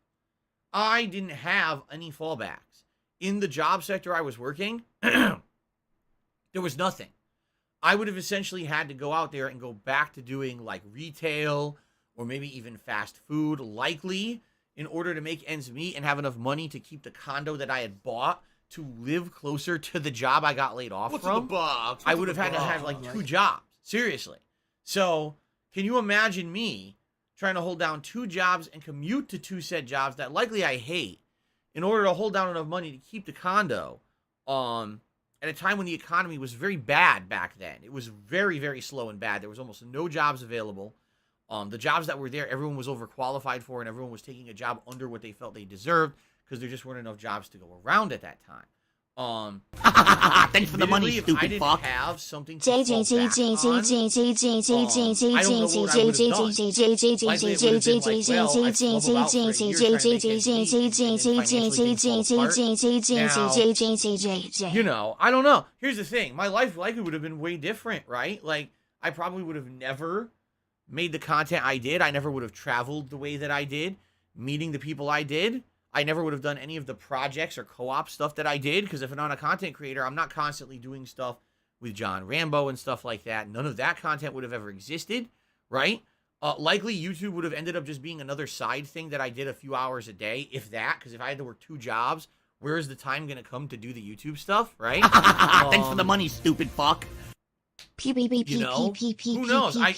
I didn't have any fallbacks. In the job sector I was working, there was nothing. I would have essentially had to go out there and go back to doing like retail or maybe even fast food, likely, in order to make ends meet and have enough money to keep the condo that I had bought to live closer to the job I got laid off from. I would have had to have like 2 jobs. Seriously. So can you imagine me trying to hold down 2 jobs and commute to 2 said jobs that likely I hate in order to hold down enough money to keep the condo at a time when the economy was very bad back then. It was very, very slow and bad. There was almost no jobs available. The jobs that were there, everyone was overqualified for, and everyone was taking a job under what they felt they deserved because there just weren't enough jobs to go around at that time. Thanks for the money, stupid fuck. Have something to fall back on. I don't know what I would have done. I don't know. Here's the thing. My life likely would have been way different, right? Like, I probably would have never made the content I did, I never would have traveled the way that I did, meeting the people I did. I never would have done any of the projects or co-op stuff that I did, because if I'm not a content creator, I'm not constantly doing stuff with John Rambo and stuff like that. None of that content would have ever existed, right? Likely YouTube would have ended up just being another side thing that I did a few hours a day, if that, because if I had to work 2 jobs, where is the time going to come to do the YouTube stuff, right? Thanks for the money, stupid fuck. You know, who knows? I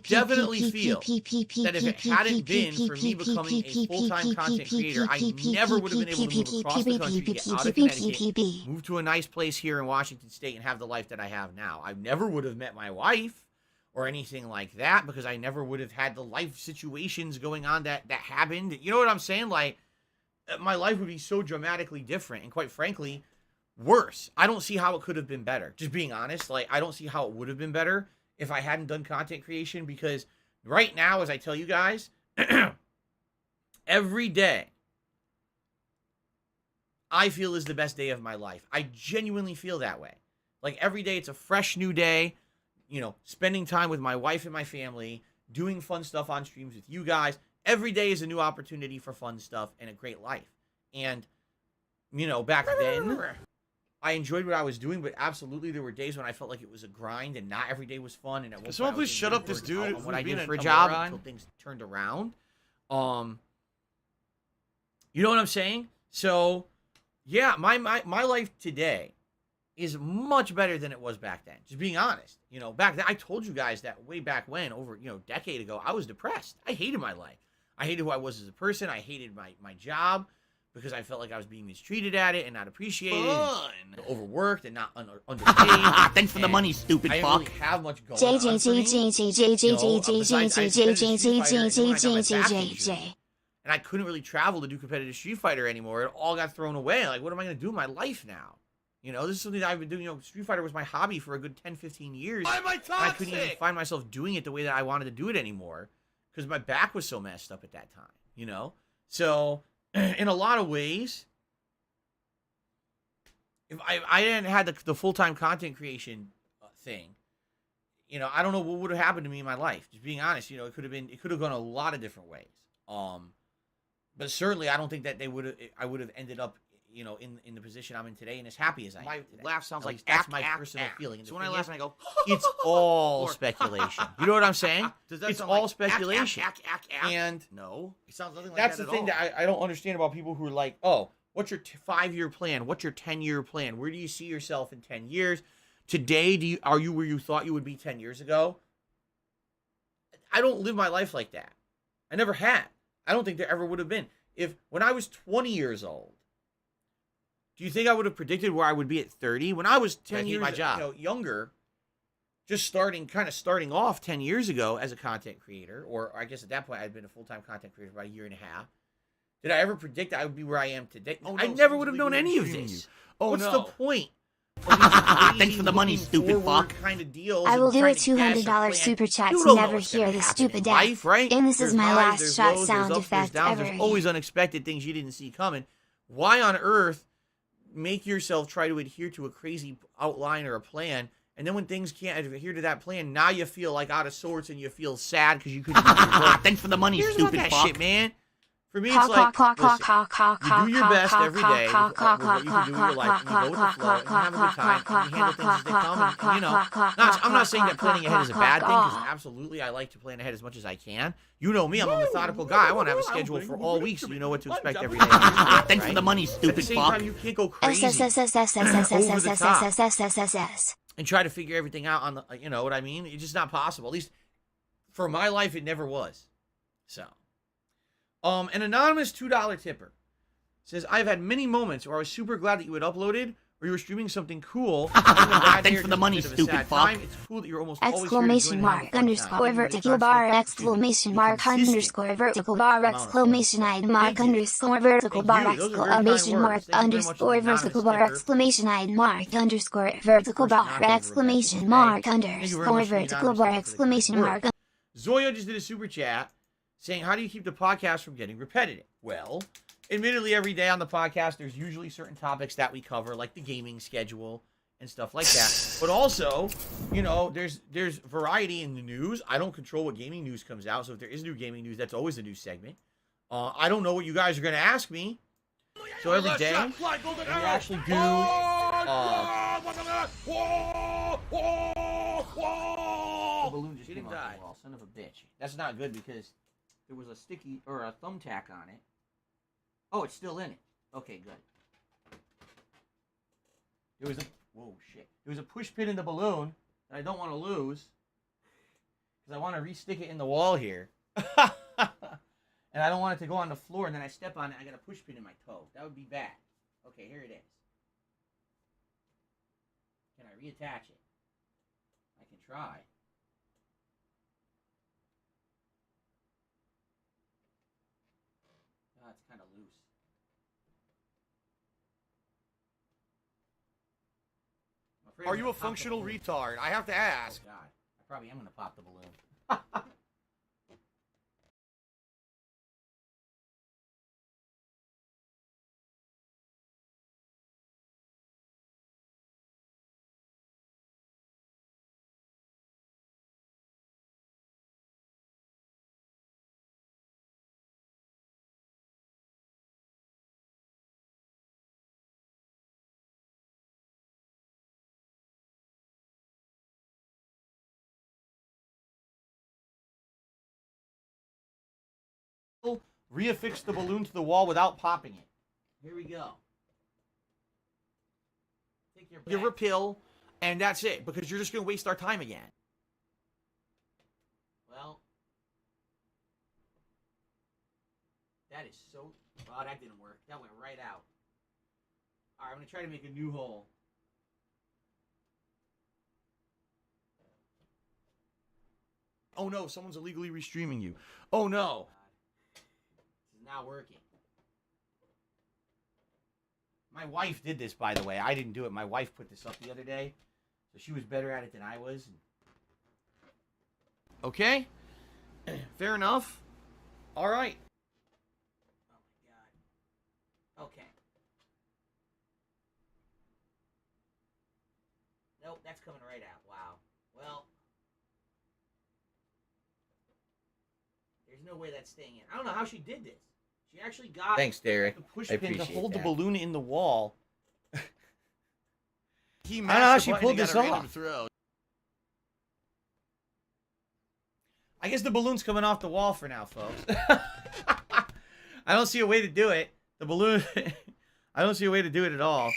definitely feel that if it hadn't been for me becoming a full-time content creator, I never would have been able to move across the country, get out of Connecticut, move to a nice place here in Washington State, and have the life that I have now. I never would have met my wife or anything like that, because I never would have had the life situations going on that happened. You know what I'm saying? Like, my life would be so dramatically different, and quite frankly, worse. I don't see how it could have been better. Just being honest, like, I don't see how it would have been better if I hadn't done content creation, because right now, as I tell you guys, every day I feel is the best day of my life. I genuinely feel that way. Like, every day it's a fresh new day, you know, spending time with my wife and my family, doing fun stuff on streams with you guys. Every day is a new opportunity for fun stuff and a great life. And, you know, back then, I enjoyed what I was doing, but absolutely there were days when I felt like it was a grind and not every day was fun. And Can someone please shut up this dude? What I did for a job until things turned around. You know what I'm saying? So, yeah, my life today is much better than it was back then. Just being honest. You know, back then, I told you guys that way back when, over, you know, a decade ago, I was depressed. I hated my life. I hated who I was as a person. I hated my job, because I felt like I was being mistreated at it and not appreciated, and overworked and not underpaid. Thanks for the money, stupid I fuck. didn't really have much going on for me. And I couldn't really travel to do competitive Street Fighter anymore. It all got thrown away. Like, what am I going to do in my life now? You know, this is something that I've been doing. You know, Street Fighter was my hobby for a good 10, 15 years. Why am I toxic? I couldn't even find myself doing it the way that I wanted to do it anymore, because my back was so messed up at that time, you know? So, in a lot of ways, if I hadn't had the full-time content creation thing, you know, I don't know what would have happened to me in my life. Just being honest, you know, it could have gone a lot of different ways. But certainly I don't think that I would have ended up, you know, in the position I'm in today and as happy as I am today. Laugh sounds like that's my personal feeling. So when I laugh and I go, it's all speculation. You know what I'm saying? Does that it's sound all like speculation. And no, it sounds nothing like that's that the at thing all. that I don't understand about people who are like, oh, what's your 5-year plan? What's your 10-year plan? Where do you see yourself in 10 years? Today, are you where you thought you would be 10 years ago? I don't live my life like that. I never had. I don't think there ever would have been. If when I was 20 years old, do you think I would have predicted where I would be at 30? When I was 10 years younger, just starting off 10 years ago as a content creator, or I guess at that point I'd been a full-time content creator for about 1.5 years. Did I ever predict I would be where I am today? Oh, no, I never would have known any of this. Oh, What's no. the point? Thanks for the money, stupid fuck. Kind of deals I will and do a trying to guess $200 plan. super chat You to don't know never what's gonna hear the happen stupid in death. life, right? And this There's is my highs, last there's shot lows, sound there's ups, there's effect downs, ever. There's always unexpected things you didn't see coming. Why on earth make yourself try to adhere to a crazy outline or a plan, and then when things can't adhere to that plan, now you feel like out of sorts and you feel sad because you couldn't do your work. Thanks for the money, Here's stupid that fuck. shit, man. For me, it's like, listen, you do your best every day with what you can do in your life, and you go with the flow, and you have a good time, and you handle things as they come, and, you know, I'm not saying that planning ahead is a bad thing, because absolutely I like to plan ahead as much as I can. You know me, I'm a methodical guy. I want to have a schedule for all weeks so you know what to expect every day. Thanks for the money, At the stupid same fuck. time, you can't go crazy and try to figure everything out on the, you know what I mean? It's just not possible. At least for my life, it never was. So, an anonymous $2 tipper says, I've had many moments where I was super glad that you had uploaded or you were streaming something cool. Thanks for the money, stupid fuck. It's cool that you're almost Exclamation mark underscore vertical bar exclamation mark underscore vertical bar exclamation mark underscore vertical bar exclamation mark underscore vertical bar exclamation mark underscore vertical bar exclamation mark underscore vertical bar exclamation mark. Zoya just did a super chat saying, how do you keep the podcast from getting repetitive? Well, admittedly, every day on the podcast, there's usually certain topics that we cover, like the gaming schedule and stuff like that. But also, you know, there's variety in the news. I don't control what gaming news comes out, so if there is new gaming news, that's always a news segment. I don't know what you guys are going to ask me. So every day, we actually do... the balloon just came off the wall, son of a bitch. That's not good because there was a sticky or a thumbtack on it. Oh, it's still in it. Okay, good. There was a whoa shit. There was a push pin in the balloon that I don't want to lose because I want to re-stick it in the wall here, and I don't want it to go on the floor and then I step on it. I got a push pin in my toe. That would be bad. Okay, here it is. Can I reattach it? I can try. Oh, it's kind of loose. Are you a functional retard? I have to ask. Oh, God. I probably am going to pop the balloon. Reaffix the balloon to the wall without popping it. Here we go. Take your pill, and that's it, because you're just going to waste our time again. Well, that is so... Oh, that didn't work. That went right out. All right, I'm going to try to make a new hole. Oh, no, someone's illegally restreaming you. Oh, no. Not working. My wife did this, by the way. I didn't do it. My wife put this up the other day, so she was better at it than I was. Okay, fair enough. All right. Oh my God. Okay. Nope, that's coming right out. Wow. Well, there's no way that's staying in. I don't know how she did this. She actually got Derek. the push pin to hold the balloon in the wall. I don't know how she pulled this off. I guess the balloon's coming off the wall for now, folks. I don't see a way to do it. The balloon... I don't see a way to do it at all.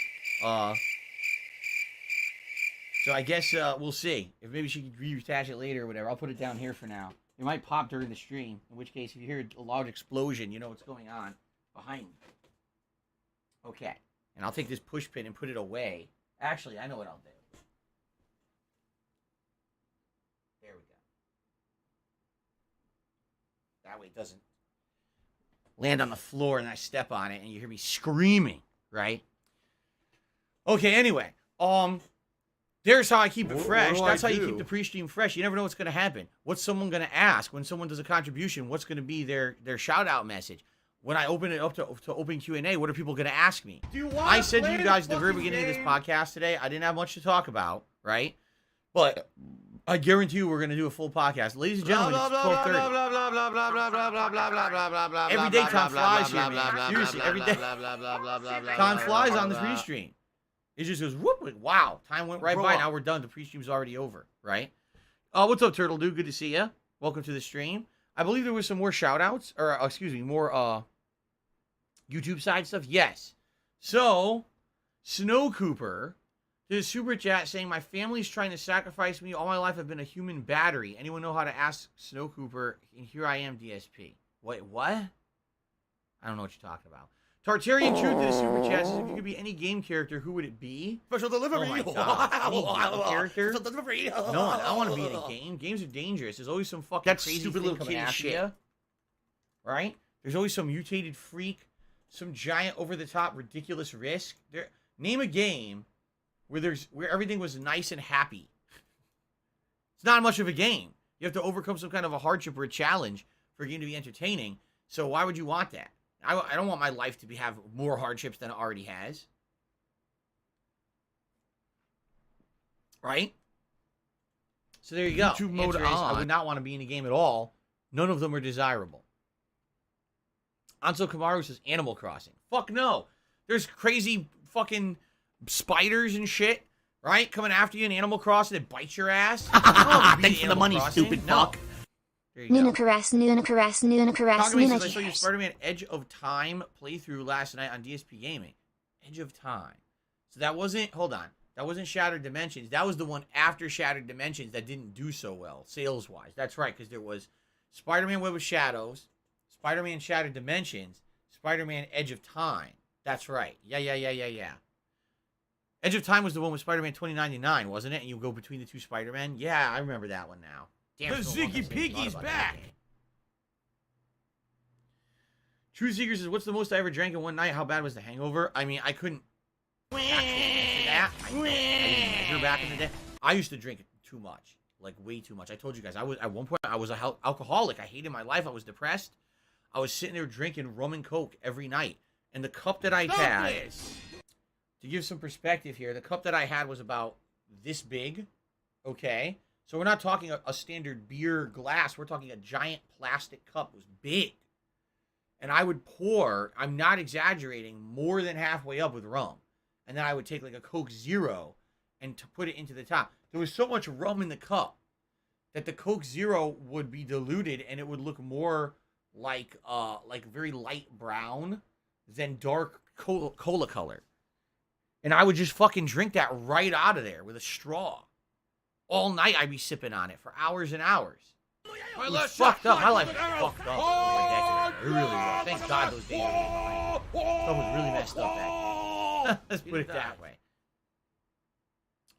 So I guess we'll see. If maybe she can reattach it later or whatever. I'll put it down here for now. It might pop during the stream, in which case, if you hear a loud explosion, you know what's going on behind me. Okay. And I'll take this push pin and put it away. Actually, I know what I'll do. There we go. That way it doesn't land on the floor and I step on it and you hear me screaming, right? Okay, anyway. There's how I keep it fresh. That's how you keep the pre-stream fresh. You never know what's going to happen. What's someone going to ask when someone does a contribution? What's going to be their shout-out message? When I open it up to open Q&A, what are people going to ask me? I said to you guys at the very beginning of this podcast today, I didn't have much to talk about, right? But I guarantee you we're going to do a full podcast. Ladies and gentlemen, it's 12:30. Every day time flies here, man. Seriously, every day. Time flies on the pre-stream. It just goes, whoop, wow, time went right by. Now we're done. The pre-stream's already over, right? What's up, Turtle Dude? Good to see you. Welcome to the stream. I believe there was some more shout-outs, or, excuse me, more, YouTube side stuff. Yes. So, Snow Cooper did a super chat saying, my family's trying to sacrifice me. All my life I've been a human battery. Anyone know how to ask Snow Cooper? And here I am, DSP. Wait, what? I don't know what you're talking about. Tartarian Truth did a super chat says, if you could be any game character, who would it be? Special delivery. Oh my God. Any game character? Special delivery. No, I don't want to be in a game. Games are dangerous. There's always some fucking crazy stupid little kid shit. Right? There's always some mutated freak, some giant over-the-top ridiculous risk. Name a game where everything was nice and happy. It's not much of a game. You have to overcome some kind of a hardship or a challenge for a game to be entertaining. So why would you want that? I don't want my life to have more hardships than it already has. Right? So there you go. YouTube mode Answer is, I on. would not want to be in a game at all. None of them are desirable. Anso Kamaru says Animal Crossing. Fuck no. There's crazy fucking spiders and shit, right? Coming after you in Animal Crossing that bite your ass. Thanks for the money, stupid fuck. There you go. Nuna caress, Nuna caress, Nuna caress, Talk to me Nuna says, I saw your cheers. Spider-Man Edge of Time playthrough last night on DSP Gaming. Edge of Time. So that wasn't, hold on. That wasn't Shattered Dimensions. That was the one after Shattered Dimensions that didn't do so well, sales-wise. That's right, because there was Spider-Man Web of Shadows, Spider-Man Shattered Dimensions, Spider-Man Edge of Time. That's right. Yeah. Edge of Time was the one with Spider-Man 2099, wasn't it? And you go between the two Spider-Men? Yeah, I remember that one now. Damn, The it's been a long time Ziggy since I thought Piggy's about that back. game. True Seeker says, what's the most I ever drank in one night? How bad was the hangover? I mean, I couldn't answer that. I didn't measure back in the day. I used to drink too much. Like, way too much. I told you guys, I was at one point, I was an alcoholic. I hated my life. I was depressed. I was sitting there drinking rum and Coke every night. And the cup that I had, to give some perspective here, the cup that I had was about this big, okay? So we're not talking a standard beer glass. We're talking a giant plastic cup. It was big. And I would pour, I'm not exaggerating, more than halfway up with rum. And then I would take like a Coke Zero and to put it into the top. There was so much rum in the cup that the Coke Zero would be diluted and it would look more like very light brown than dark cola color. And I would just fucking drink that right out of there with a straw. All night I'd be sipping on it for hours and hours. It was fucked up. My life was fucked up. It really was. Thank God those days were behind me. Stuff was really messed up back then. Let's put it that way.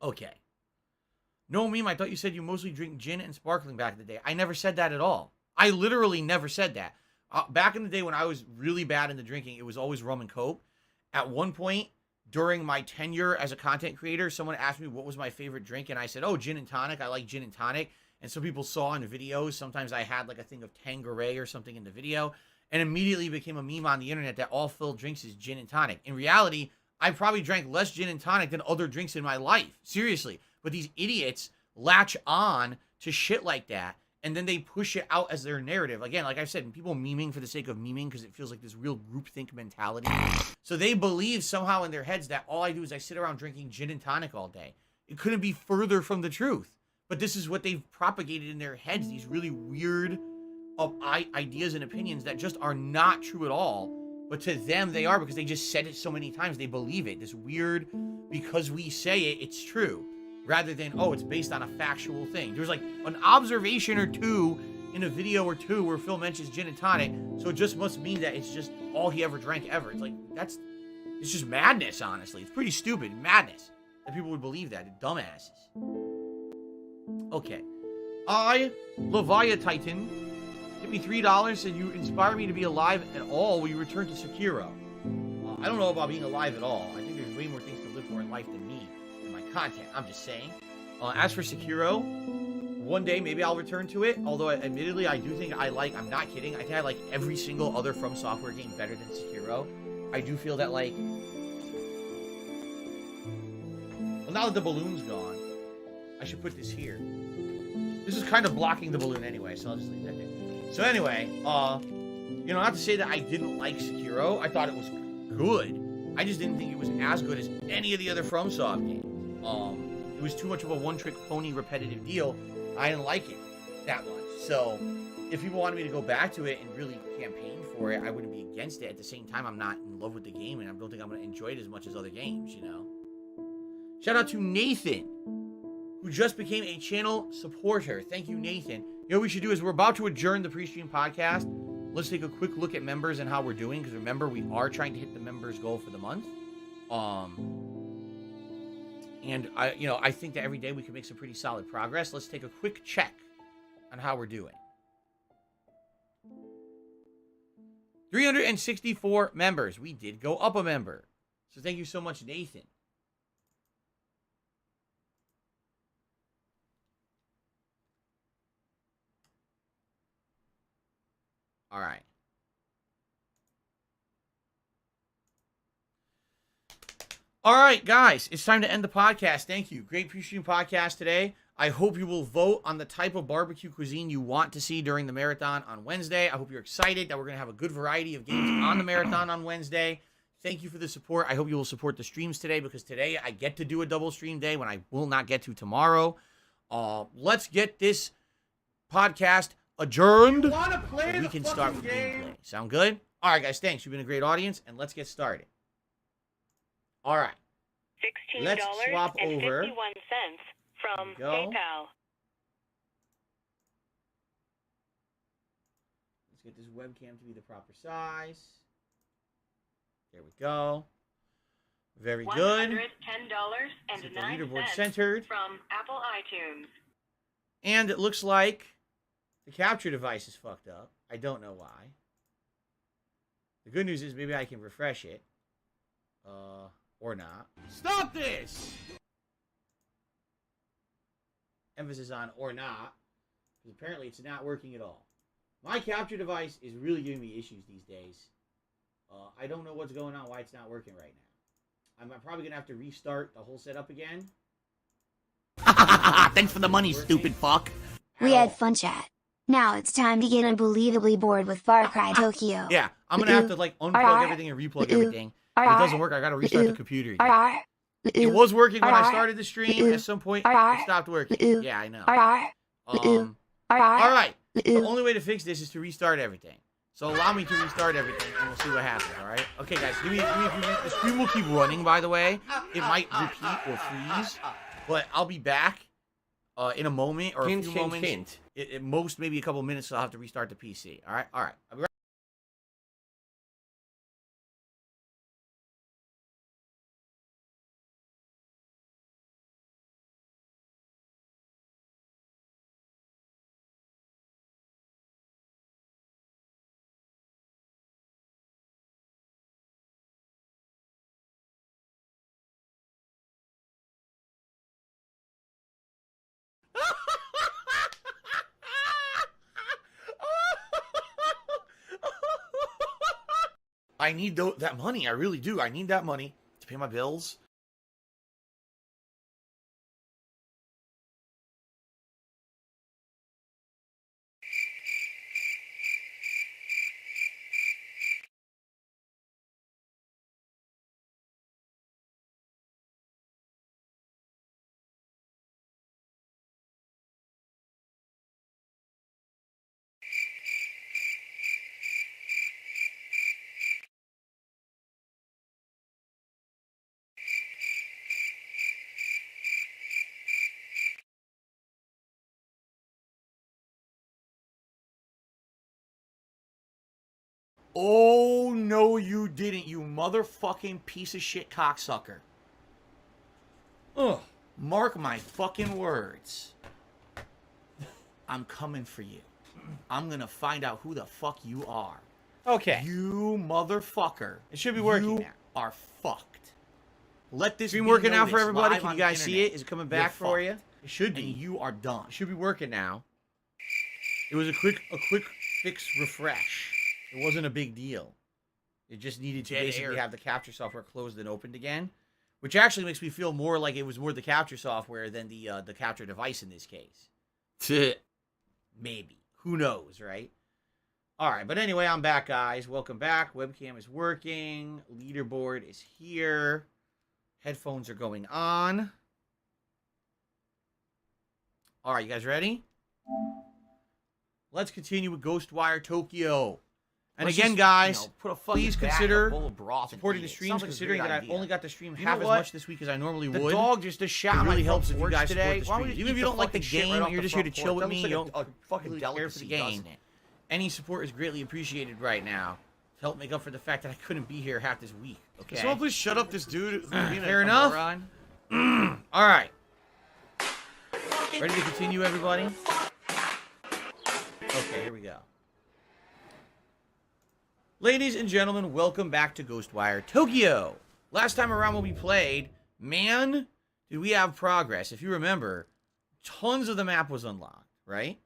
Okay. No meme, I thought you said you mostly drink gin and sparkling back in the day. I never said that at all. I literally never said that. Back in the day when I was really bad into drinking, it was always rum and Coke. At one point, during my tenure as a content creator, someone asked me what was my favorite drink, and I said, oh, gin and tonic. I like gin and tonic. And some people saw in videos, sometimes I had like a thing of Tanqueray or something in the video, and immediately became a meme on the internet that all Phil drinks is gin and tonic. In reality, I probably drank less gin and tonic than other drinks in my life. Seriously. But these idiots latch on to shit like that, and then they push it out as their narrative. Again, like I said, people memeing for the sake of memeing because it feels like this real groupthink mentality. So they believe somehow in their heads that all I do is I sit around drinking gin and tonic all day. It couldn't be further from the truth. But this is what they've propagated in their heads, these really weird ideas and opinions that just are not true at all. But to them, they are because they just said it so many times. They believe it. This weird, because we say it, it's true. Rather than, oh, it's based on a factual thing. There's like an observation or two in a video or two where Phil mentions gin and tonic. So it just must mean that it's just all he ever drank ever. It's like, it's just madness, honestly. It's pretty stupid. Madness. That people would believe that. Dumbasses. Okay. Leviathan, give me $3, and you inspire me to be alive at all when you return to Sekiro. I don't know about being alive at all. I think there's way more things to live for in life than me and my content. I'm just saying. As for Sekiro, one day maybe I'll return to it. Although, admittedly, I do think I'm not kidding. I think I like every single other From Software game better than Sekiro. I do feel that, like, well, now that the balloon's gone, I should put this here. This is kind of blocking the balloon anyway, so I'll just leave that there. So anyway, not to say that I didn't like Sekiro. I thought it was good. I just didn't think it was as good as any of the other FromSoft games. It was too much of a one-trick pony repetitive deal. I didn't like it that much. So if people wanted me to go back to it and really campaign for it, I wouldn't be against it. At the same time, I'm not in love with the game, and I don't think I'm going to enjoy it as much as other games, Shout out to Nathan, who just became a channel supporter. Thank you, Nathan. You know what we should do is we're about to adjourn the pre-stream podcast. Let's take a quick look at members and how we're doing, because remember, we are trying to hit the members goal for the month. And I think that every day we can make some pretty solid progress. Let's take a quick check on how we're doing. 364 members. We did go up a member. So thank you so much, Nathan. All right. All right, guys, it's time to end the podcast. Thank you. Great pre-stream podcast today. I hope you will vote on the type of barbecue cuisine you want to see during the marathon on Wednesday. I hope you're excited that we're going to have a good variety of games on the marathon on Wednesday. Thank you for the support. I hope you will support the streams today because today I get to do a double stream day when I will not get to tomorrow. Let's get this podcast adjourned. So we can start with gameplay. Sound good? All right, guys, thanks. You've been a great audience, and let's get started. All right. Let's swap over. From PayPal. Let's get this webcam to be the proper size. There we go. Very good. $110.09 the leaderboard centered from Apple iTunes. And it looks like the capture device is fucked up. I don't know why. The good news is maybe I can refresh it. Or not. Stop this! Emphasis on or not, because apparently it's not working at all. My capture device is really giving me issues these days. I don't know what's going on, why it's not working right now. I'm probably going to have to restart the whole setup again. Thanks for the money, stupid fuck. We had fun chat. Now it's time to get unbelievably bored with Far Cry Tokyo. Yeah, I'm going to have to like unplug everything and replug everything. If it doesn't work, I got to restart the computer again. It was working when I started the stream. At some point, it stopped working. Yeah, I know. All right. The only way to fix this is to restart everything. So allow me to restart everything, and we'll see what happens, all right? Okay, guys, give me a few minutes. The stream will keep running, by the way. It might repeat or freeze, but I'll be back in a moment or a few moments. At most, maybe a couple minutes, so I'll have to restart the PC. All right? All right. I'll be right. I need that money. I really do. I need that money to pay my bills. Oh, no, you didn't, you motherfucking piece of shit cocksucker. Ugh, mark my fucking words. I'm coming for you. I'm gonna find out who the fuck you are. Okay. You motherfucker. It should be working now. You are fucked. Let this stream working now for everybody. Can you guys see it? Is it coming back for you? It should be. And you are done. It should be working now. It was a quick fix refresh. It wasn't a big deal. It just needed to basically have the capture software closed and opened again, which actually makes me feel more like it was more the capture software than the capture device in this case. Maybe. Who knows, right? All right, but anyway, I'm back, guys. Welcome back. Webcam is working. Leaderboard is here. Headphones are going on. All right, you guys ready? Let's continue with Ghostwire Tokyo. And again, guys, please consider supporting the streams, considering that I only got to stream half as much this week as I normally would. The dog just shot. It really helps if you guys support the stream. Even if you don't like the game, you're just here to chill with me. You don't fucking care for the game. Any support is greatly appreciated right now to help make up for the fact that I couldn't be here half this week. Okay. Someone please shut up this dude. Fair enough. All right. Ready to continue, everybody? Okay, here we go. Ladies and gentlemen, welcome back to Ghostwire Tokyo. Last time around when we played, man, did we have progress. If you remember, tons of the map was unlocked, right?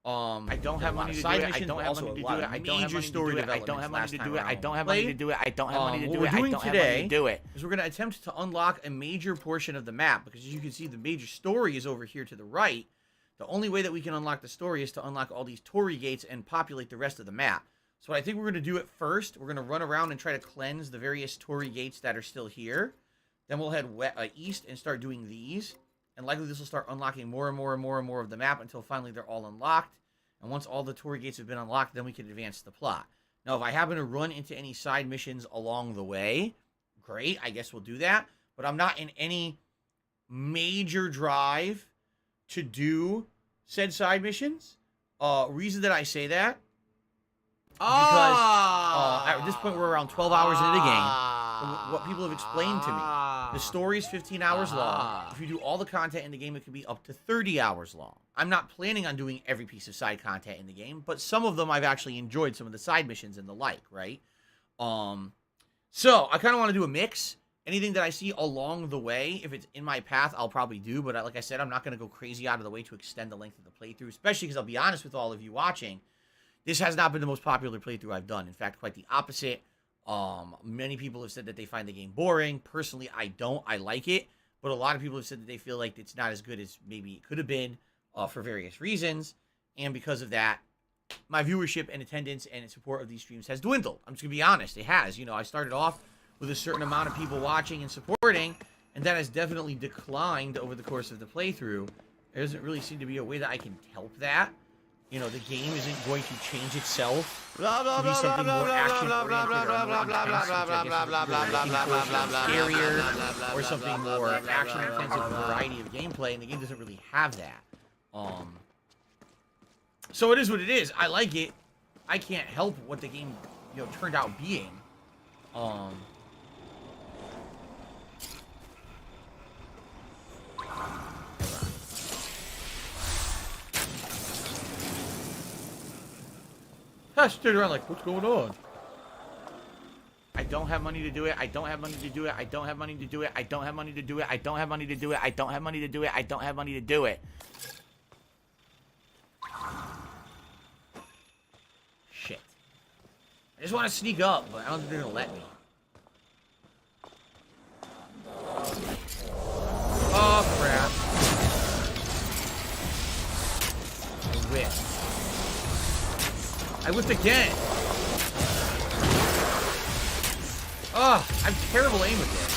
I don't have money to do it. I don't have money to do it. I don't have story development. I don't have money to do it. I don't have money to do it. I don't have money to do it. I don't have money to do it. Is we're going to attempt to unlock a major portion of the map, because as you can see, the major story is over here to the right. The only way that we can unlock the story is to unlock all these Torii gates and populate the rest of the map. So I think we're going to do it first. We're going to run around and try to cleanse the various Torii gates that are still here. Then we'll head east and start doing these. And likely this will start unlocking more and more and more and more of the map until finally they're all unlocked. And once all the Torii gates have been unlocked, then we can advance the plot. Now, if I happen to run into any side missions along the way, great, I guess we'll do that. But I'm not in any major drive to do said side missions. Reason that I say that, because at this point we're around 12 hours into the game. What people have explained to me, the story is 15 hours long. If you do all the content in the game, it can be up to 30 hours long. I'm not planning on doing every piece of side content in the game, but some of them I've actually enjoyed, some of the side missions and the like, right? So I kind of want to do a mix. Anything that I see along the way, if it's in my path, I'll probably do. But like I said, I'm not going to go crazy out of the way to extend the length of the playthrough, especially because I'll be honest with all of you watching, this has not been the most popular playthrough I've done. In fact, quite the opposite. Many people have said that they find the game boring. Personally, I don't. I like it. But a lot of people have said that they feel like it's not as good as maybe it could have been for various reasons. And because of that, my viewership and attendance and support of these streams has dwindled. I'm just going to be honest. It has. You know, I started off with a certain amount of people watching and supporting, and that has definitely declined over the course of the playthrough. There doesn't really seem to be a way that I can help that. You know, the game isn't going to change itself to be something more action-oriented or more intense, scarier, or something more action-intensive variety of gameplay, and the game doesn't really have that. So it is what it is. I like it. I can't help what the game, you know, turned out being. I stood around like, what's going on? I don't have money to do it. I don't have money to do it. I don't have money to do it. I don't have money to do it. I don't have money to do it. I don't have money to do it. I don't have money to do it. Shit. I just want to sneak up, but I don't think they're going to let me. Oh, crap. I whiffed. I whipped again. Oh, I have terrible aim with this.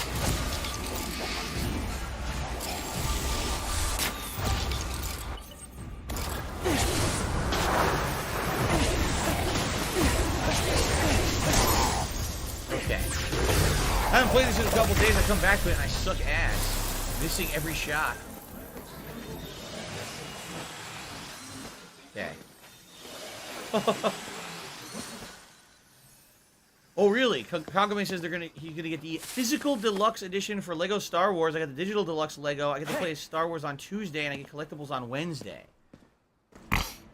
Okay. I haven't played this in a couple days. I come back to it and I suck ass. Missing every shot. Okay. Oh really? Kagame says he's gonna get the physical deluxe edition for Lego Star Wars. I got the digital deluxe Lego. I get to play Star Wars on Tuesday, and I get collectibles on Wednesday.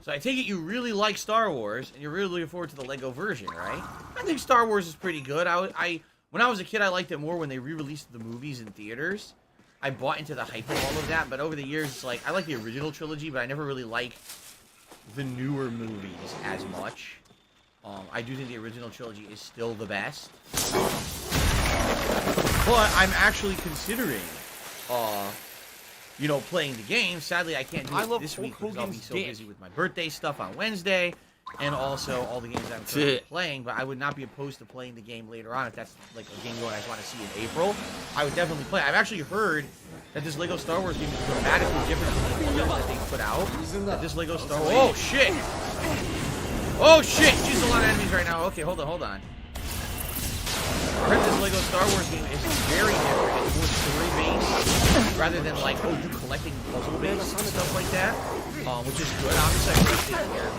So I take it you really like Star Wars, and you're really looking forward to the Lego version, right? I think Star Wars is pretty good. When I was a kid, I liked it more when they re-released the movies in theaters. I bought into the hype of all of that, but over the years, it's like I like the original trilogy, but I never really liked the newer movies as much. I do think the original trilogy is still the best. But I'm actually considering, you know, playing the game. Sadly, I can't do it this week because I'll be so busy with my birthday stuff on Wednesday, and also all the games I'm currently playing. But I would not be opposed to playing the game later on if that's like a game you guys want to see in April. I would definitely play. I've actually heard that this Lego Star Wars game is dramatically different from the others that they put out. That this Lego Star Wars... Oh, shit! Oh, shit! Jeez, a lot of enemies right now. Okay, hold on. I heard this Lego Star Wars game is very different. It's more story-based, rather than, like, you collecting puzzle-based and stuff like that. Which is good. Obviously, I liked it here.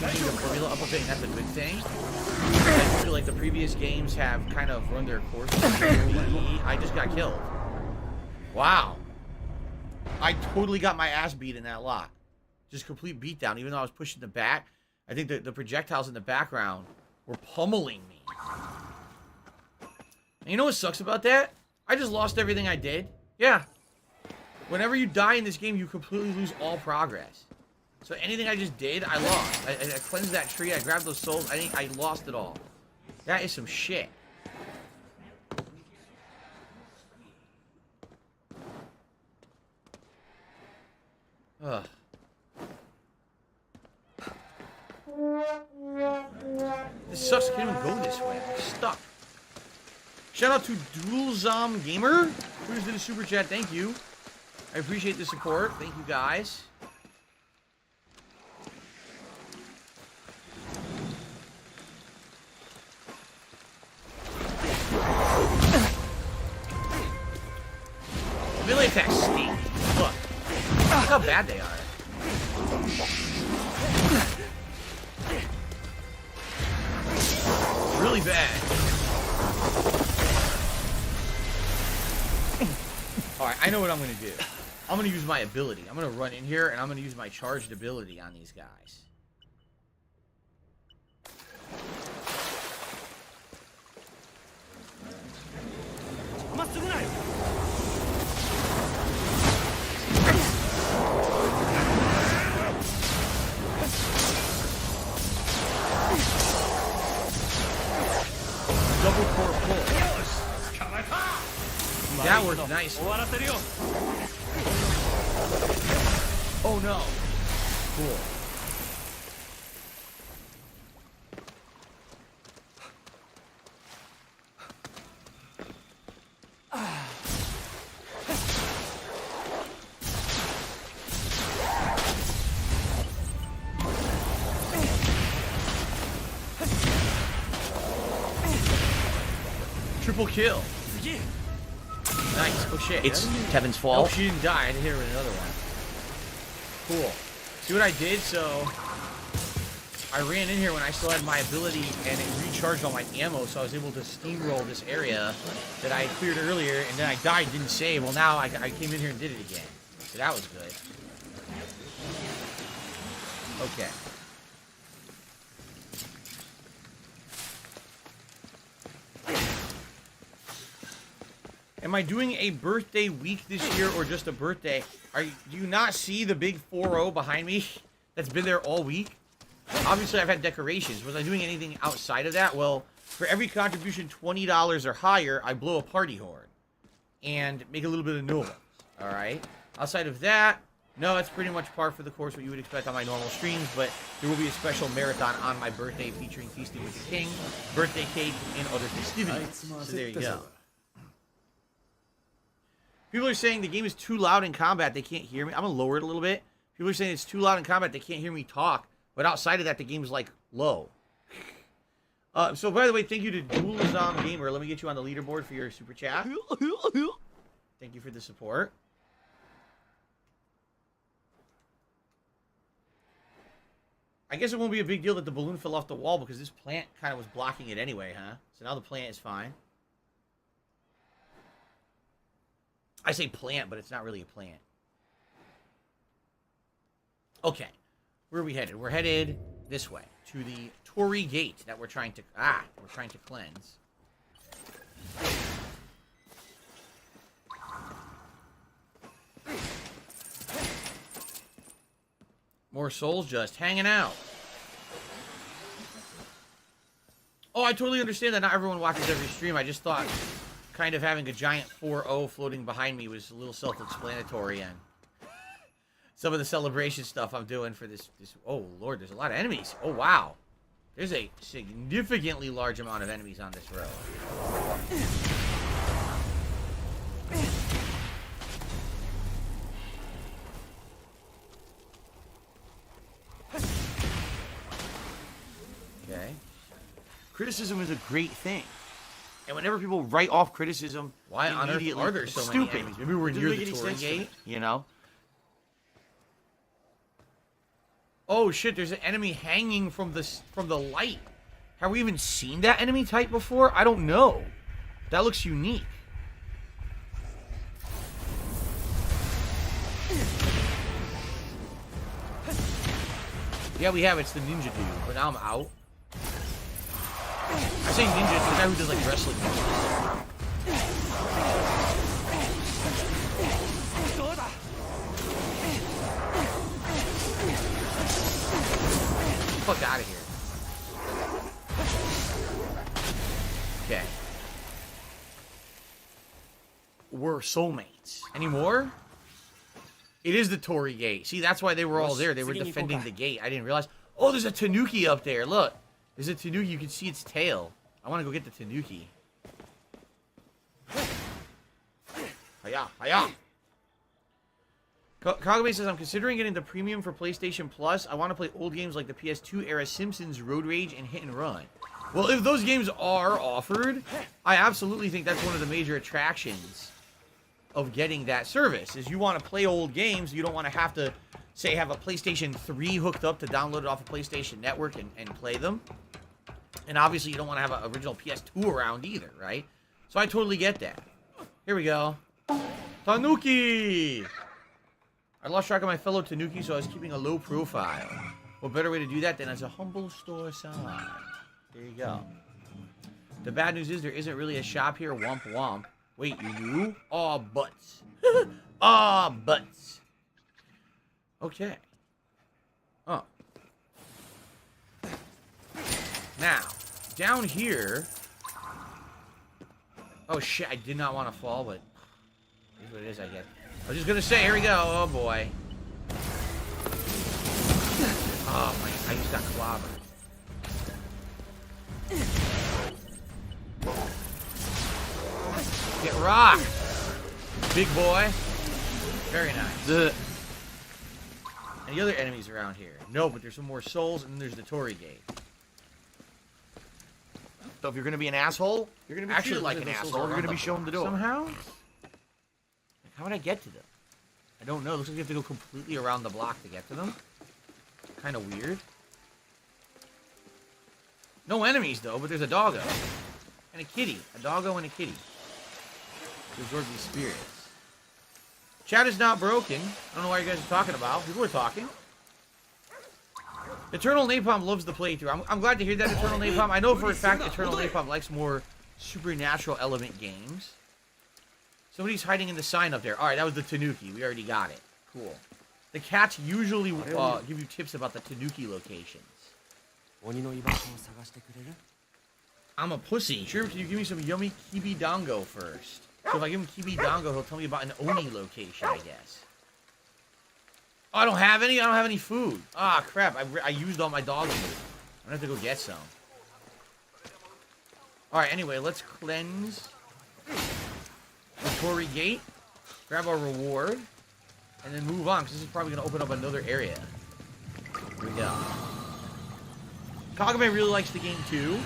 Changing the formula up a bit, and that's a good thing. I feel like the previous games have kind of run their course. I just got killed. Wow. I totally got my ass beat in that lot. Just complete beatdown, even though I was pushing the back. I think the projectiles in the background were pummeling me. And you know what sucks about that? I just lost everything I did. Yeah. Whenever you die in this game, you completely lose all progress. So anything I just did, I lost. I cleansed that tree. I grabbed those souls. I lost it all. That is some shit. Ugh. This sucks. I can't even go this way. I'm stuck. Shout out to Dualzom Gamer. Who's in the super chat? Thank you. I appreciate the support. Thank you guys. Melee attacks stink. Look. Look how bad they are. Really bad. Alright, I know what I'm going to do. I'm going to use my ability. I'm going to run in here, and I'm going to use my charged ability on these guys. Double core pull. That worked nice. Oh no. Cool. Triple kill. Nice. Oh shit. It's Kevin's fault. Oh, she didn't die. I had to hit her with another one. Cool. See what I did? So I ran in here when I still had my ability and it recharged all my ammo, so I was able to steamroll this area that I cleared earlier, and then I died, didn't save. Well, now I came in here and did it again. So that was good. Okay. Am I doing a birthday week this year or just a birthday? Do you not see the big 4-0 behind me that's been there all week? Obviously, I've had decorations. Was I doing anything outside of that? Well, for every contribution $20 or higher, I blow a party horn and make a little bit of noise. All right? Outside of that, no, it's pretty much par for the course what you would expect on my normal streams, but there will be a special marathon on my birthday featuring Feasting with the King, birthday cake, and other festivities. So there you go. People are saying the game is too loud in combat. They can't hear me. I'm going to lower it a little bit. People are saying it's too loud in combat. They can't hear me talk. But outside of that, the game's, like, low. So, by the way, thank you to Dualzom Gamer. Let me get you on the leaderboard for your super chat. Thank you for the support. I guess it won't be a big deal that the balloon fell off the wall because this plant kind of was blocking it anyway, huh? So now the plant is fine. I say plant, but it's not really a plant. Okay. Where are we headed? We're headed this way to the Torii Gate that we're trying to cleanse. More souls just hanging out. Oh, I totally understand that not everyone watches every stream. I just thought kind of having a giant 4-0 floating behind me was a little self-explanatory, and some of the celebration stuff I'm doing for this. Oh, Lord, there's a lot of enemies. Oh, wow. There's a significantly large amount of enemies on this road. Okay. Criticism is a great thing. And whenever people write off criticism, why on earth are there so many enemies? Maybe we're near the Torii Gate, you know? Oh shit, there's an enemy hanging from the light. Have we even seen that enemy type before? I don't know. That looks unique. Yeah, we have. It's the ninja dude, but now I'm out. I say ninja, it's the guy who does like wrestling moves. fuck out of here. Okay. We're soulmates. Any more? It is the Torii Gate. See, that's why they were all there. They were defending the gate. I didn't realize. Oh, there's a Tanuki up there. Look. There's a Tanuki. You can see its tail. I want to go get the Tanuki. Hiya, hiya. Kagame says, I'm considering getting the premium for PlayStation Plus. I want to play old games like the PS2 era Simpsons, Road Rage, and Hit and Run. Well, if those games are offered, I absolutely think that's one of the major attractions of getting that service. Is you want to play old games, you don't want to have to, say, have a PlayStation 3 hooked up to download it off a PlayStation Network and play them. And obviously you don't want to have an original PS2 around either, right? So I totally get that. Here we go. Tanuki! I lost track of my fellow Tanuki, so I was keeping a low profile. What better way to do that than as a humble store sign? There you go. The bad news is there isn't really a shop here. Womp womp. Wait, you knew? Aw, butts. Aw, butts. Okay. Oh. Now, down here... Oh, shit, I did not want to fall, but... Here's what it is, I guess. I was just gonna say, here we go. Oh, boy. Oh, my... I just got clobbered. Get rocked! Big boy. Very nice. Any other enemies around here? No, but there's some more souls, and then there's the Torii Gate. So if you're gonna be an asshole, you're gonna be actually like an asshole. You're gonna be shown the door somehow. Like, how would I get to them? I don't know. Looks like you have to go completely around the block to get to them. Kind of weird. No enemies though, but there's a doggo and a kitty. A doggo and a kitty to absorb these spirits. Chat is not broken. I don't know why you guys are talking about. People are talking. Eternal Napalm loves the playthrough. I'm glad to hear that, Eternal Napalm. I know for a fact Eternal Napalm likes more supernatural element games. Somebody's hiding in the sign up there. Alright, that was the Tanuki. We already got it. Cool. The cats usually give you tips about the Tanuki locations. I'm a pussy. Sure, can you give me some yummy Kibidongo first? So if I give him Kibidongo, he'll tell me about an Oni location, I guess. Oh, I don't have any? I don't have any food. Ah, crap. I used all my dog food. I'm gonna have to go get some. Alright, anyway, let's cleanse the Torii Gate. Grab our reward. And then move on, because this is probably gonna open up another area. Here we go. Kagame really likes the game, too.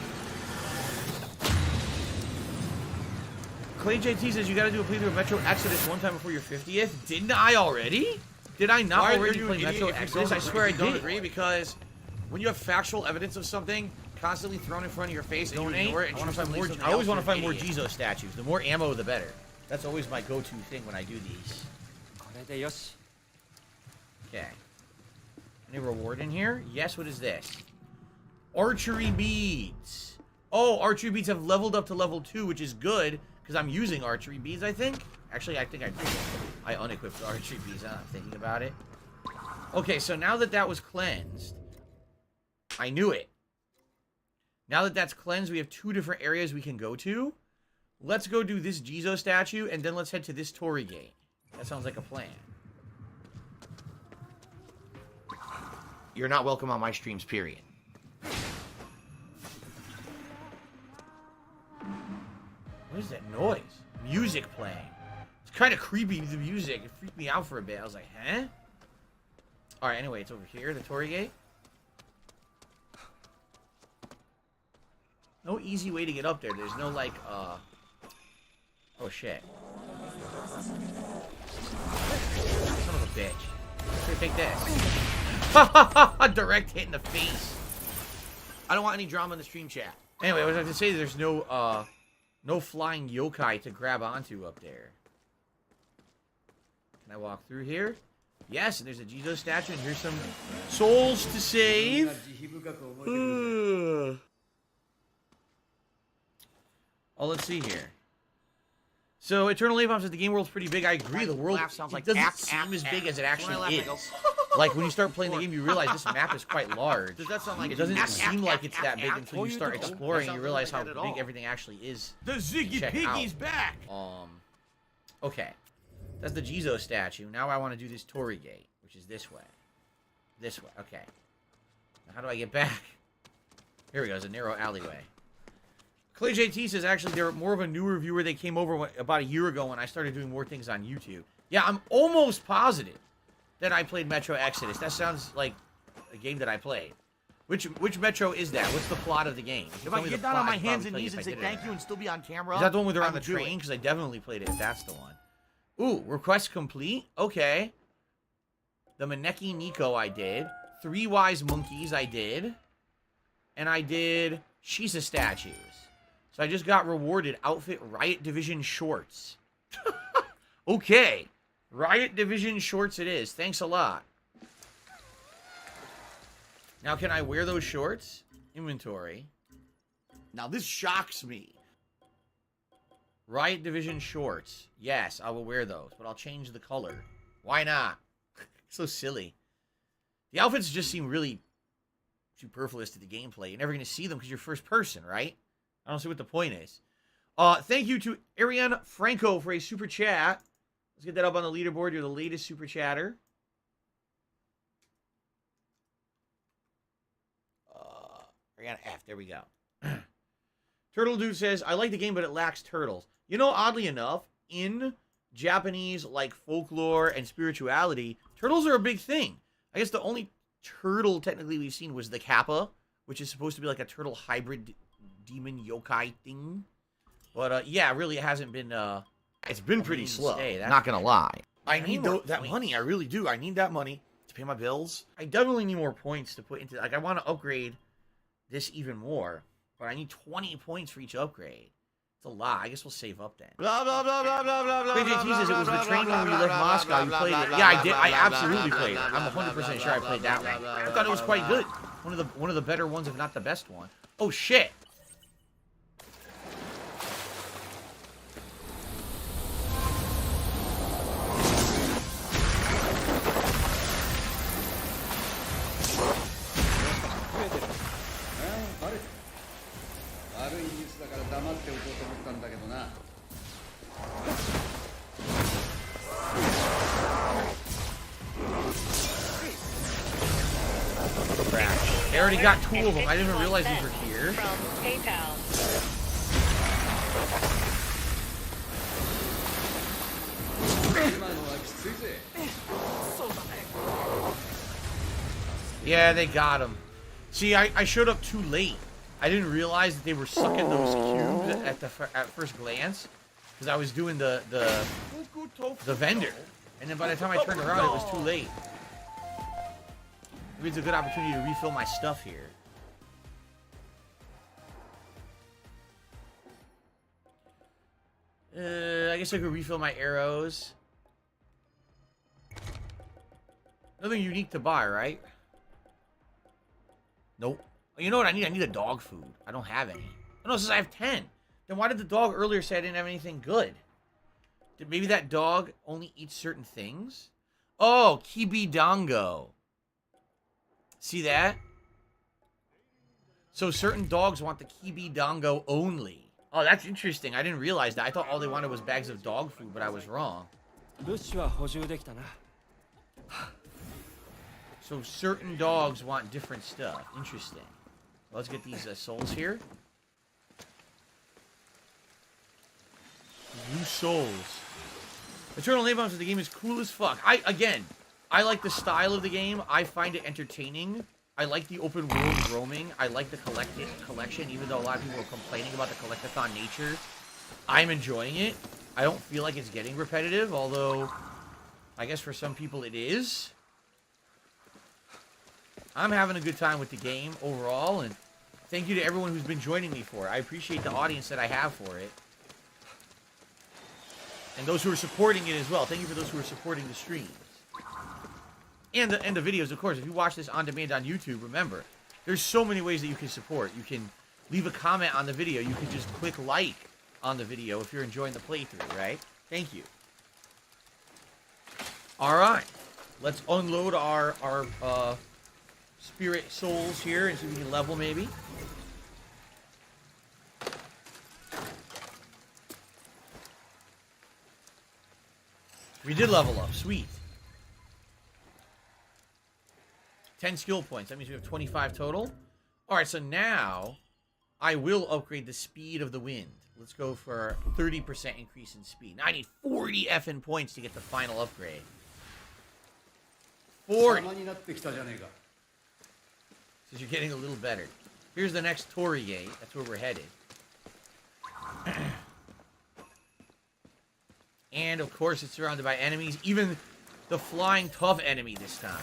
Clay JT says you gotta do a playthrough of Metro Exodus one time before your 50th. Didn't I already? Did I not already play Metro Exodus? I swear I don't agree, because when you have factual evidence of something constantly thrown in front of your face and you ignore it, and I always want to find more Jizo statues. The more ammo, the better. That's always my go-to thing when I do these. Okay. Any reward in here? Yes, what is this? Archery beads. Oh, archery beads have leveled up to level 2, which is good, because I'm using archery beads, I think. Actually, I think I unequipped the archery beads. I'm thinking about it. Okay, so now that that was cleansed, I knew it. Now that that's cleansed, we have 2 different areas we can go to. Let's go do this Jizo statue, and then let's head to this Torii Gate. That sounds like a plan. You're not welcome on my streams, period. What is that noise? Music playing. It's kind of creepy, the music. It freaked me out for a bit. I was like, huh? Alright, anyway, it's over here, the Torii Gate. No easy way to get up there. There's no, like, Oh, shit. Son of a bitch. Here, take this. Direct hit in the face. I don't want any drama in the stream chat. Anyway, I was about to say there's no, no flying yokai to grab onto up there. Can I walk through here? Yes, and there's a Jizo statue, and here's some souls to save. Oh, let's see here. So, Eternal Napalm says the game world's pretty big. I agree. The world sounds like doesn't seem as big as it actually is. Like, when you start playing the game, you realize this map is quite large. Does that sound like It doesn't seem like it's that big until you start exploring and you realize how big everything actually is. The Ziggy Check Piggy's out. back! Okay. That's the Jizo statue. Now I want to do this Torii Gate, which is this way. This way. Okay. Now how do I get back? Here we go. It's a narrow alleyway. Clay JT says, actually, they're more of a newer viewer. They came over about a year ago when I started doing more things on YouTube. Yeah, I'm almost positive that I played Metro Exodus. That sounds like a game that I played. Which Metro is that? What's the plot of the game? If I get down on my hands and knees and say thank you and still be on camera... Is that the one where they're on the train? Because I definitely played it if that's the one. Ooh, request complete? Okay. The Maneki Nico I did. 3 Wise Monkeys I did. And I did Shisa statues. So I just got rewarded outfit Riot Division shorts. Okay. Riot Division shorts it is. Thanks a lot. Now, can I wear those shorts? Inventory. Now, this shocks me. Riot Division shorts. Yes, I will wear those, but I'll change the color. Why not? So silly. The outfits just seem really superfluous to the gameplay. You're never going to see them because you're first person, right? I don't see what the point is. Thank you to Ariane Franco for a super chat. Let's get that up on the leaderboard. You're the latest super chatter. Ariane F. There we go. Turtle Dude says, I like the game, but it lacks turtles. You know, oddly enough, in Japanese, like, folklore and spirituality, turtles are a big thing. I guess the only turtle technically we've seen was the Kappa, which is supposed to be like a turtle hybrid demon yokai thing. But, yeah, really it hasn't been, It's been pretty slow, That's not gonna lie. I need need that points. money, I really do. I need that money to pay my bills. I definitely need more points to put into, like, I want to upgrade this even more, but I need 20 points for each upgrade. It's a lot. I guess we'll save up then. Blah, blah, blah, blah, blah, blah, blah, JT says it was the train one where you left Moscow. You played it. Yeah, I did. I absolutely played it. I'm 100% sure I played that one. I thought it was quite good. One of the better ones, if not the best one. Oh shit! They already got 2 of them. I didn't even realize these were here. From PayPal. Yeah, they got him. See, I showed up too late. I didn't realize that they were sucking those cubes at first glance, because I was doing the vendor, and then by the time I turned around, it was too late. Maybe it's a good opportunity to refill my stuff here. I guess I could refill my arrows. Nothing unique to buy, right? Nope. You know what I need? I need a dog food. I don't have any. Oh, no, it says I have 10. Then why did the dog earlier say I didn't have anything good? Did maybe that dog only eats certain things? Oh, Kibidango. See that? So certain dogs want the Kibidango only. Oh, that's interesting. I didn't realize that. I thought all they wanted was bags of dog food, but I was wrong. So certain dogs want different stuff. Interesting. Well, let's get these souls here. New souls. Eternal Name Bombs of the game is cool as fuck. I like the style of the game. I find it entertaining. I like the open world roaming. I like the collection, even though a lot of people are complaining about the collectathon nature. I'm enjoying it. I don't feel like it's getting repetitive, although I guess for some people it is. I'm having a good time with the game overall, and thank you to everyone who's been joining me for it. I appreciate the audience that I have for it. And those who are supporting it as well. Thank you for those who are supporting the streams. And the videos, of course. If you watch this on demand on YouTube, remember, there's so many ways that you can support. You can leave a comment on the video. You can just click like on the video if you're enjoying the playthrough, right? Thank you. All right. Let's unload our spirit souls here and see if we can level maybe. We did level up. Sweet. 10 skill points. That means we have 25 total. Alright, so now I will upgrade the speed of the wind. Let's go for 30% increase in speed. Now I need 40 effing points to get the final upgrade. 40. So you're getting a little better. Here's the next Torii gate. That's where we're headed. And, of course, it's surrounded by enemies. Even the flying tough enemy this time.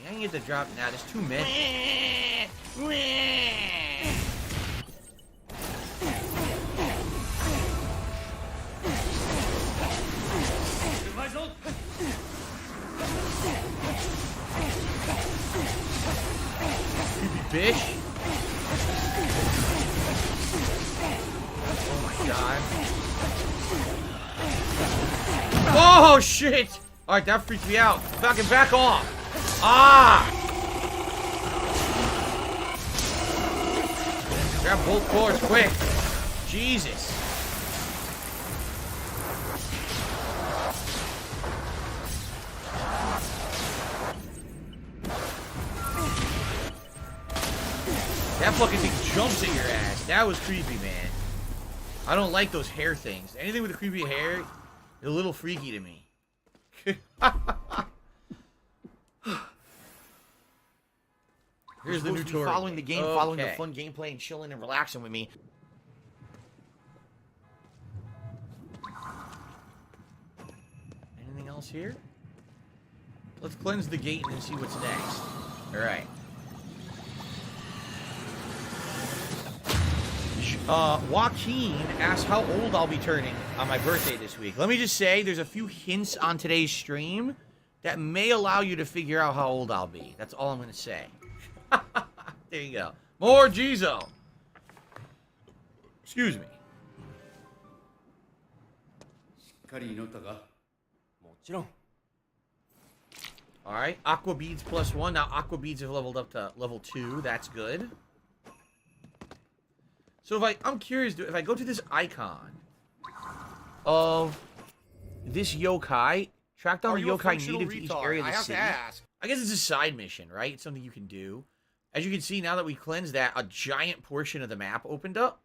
Yeah, I can get the drop now. There's too many. Bitch. Oh my god. Oh shit! Alright, that freaked me out. Fucking back off! Ah! Grab both cores quick. Jesus. That fucking thing jumps at your ass. That was creepy, man. I don't like those hair things. Anything with the creepy hair is a little freaky to me. Here's the new tour. Following the game, following the fun gameplay, and chilling and relaxing with me. Anything else here? Let's cleanse the gate and then see what's next. Alright. Joaquin asks how old I'll be turning on my birthday this week. Let me just say, there's a few hints on today's stream that may allow you to figure out how old I'll be. That's all I'm going to say. There you go. More Jizo. Excuse me. Alright, Aqua Beads +1. Now Aqua Beads have leveled up to level 2. That's good. So I'm curious, if I go to this icon of this yokai, track down the yokai native to each area of the city. I guess it's a side mission, right? It's something you can do. As you can see, now that we cleansed that, a giant portion of the map opened up.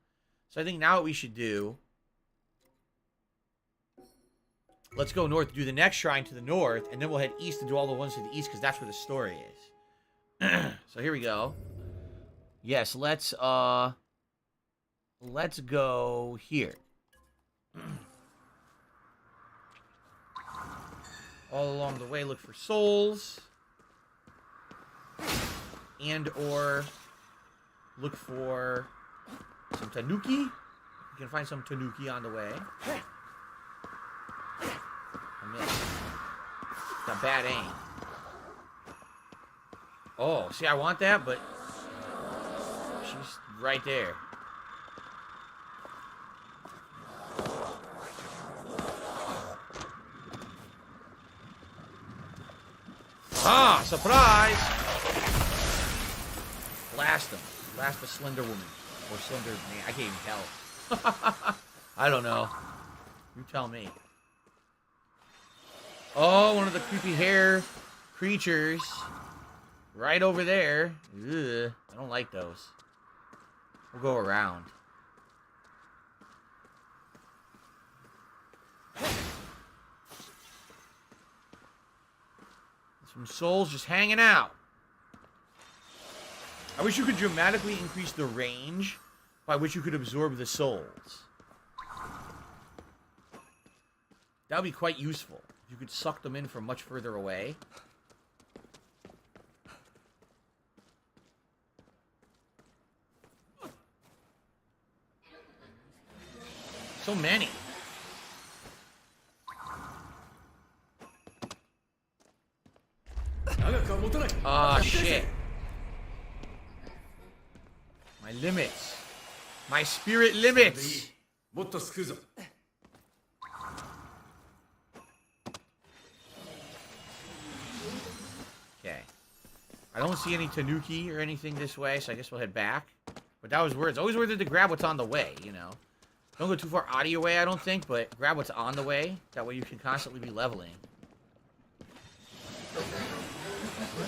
So I think now what we should do, let's go north, do the next shrine to the north, and then we'll head east and do all the ones to the east, because that's where the story is. So here we go. Yes, let's go here. All along the way, look for souls. And or look for some tanuki. You can find some tanuki on the way. I missed. Got bad aim. Oh, see, I want that, but she's right there. Ah, surprise! Blast him. Blast the Slender Woman. Or Slender Man. I can't even tell. I don't know. You tell me. Oh, one of the creepy hair creatures. Right over there. Ugh, I don't like those. We'll go around. Some souls just hanging out. I wish you could dramatically increase the range by which you could absorb the souls. That would be quite useful. You could suck them in from much further away. So many. Ah, shit. My limits. My spirit limits. I don't see any tanuki or anything this way, so I guess we'll head back. But that was worth. It's always worth it to grab what's on the way, you know. Don't go too far out of your way, I don't think, but grab what's on the way. That way you can constantly be leveling.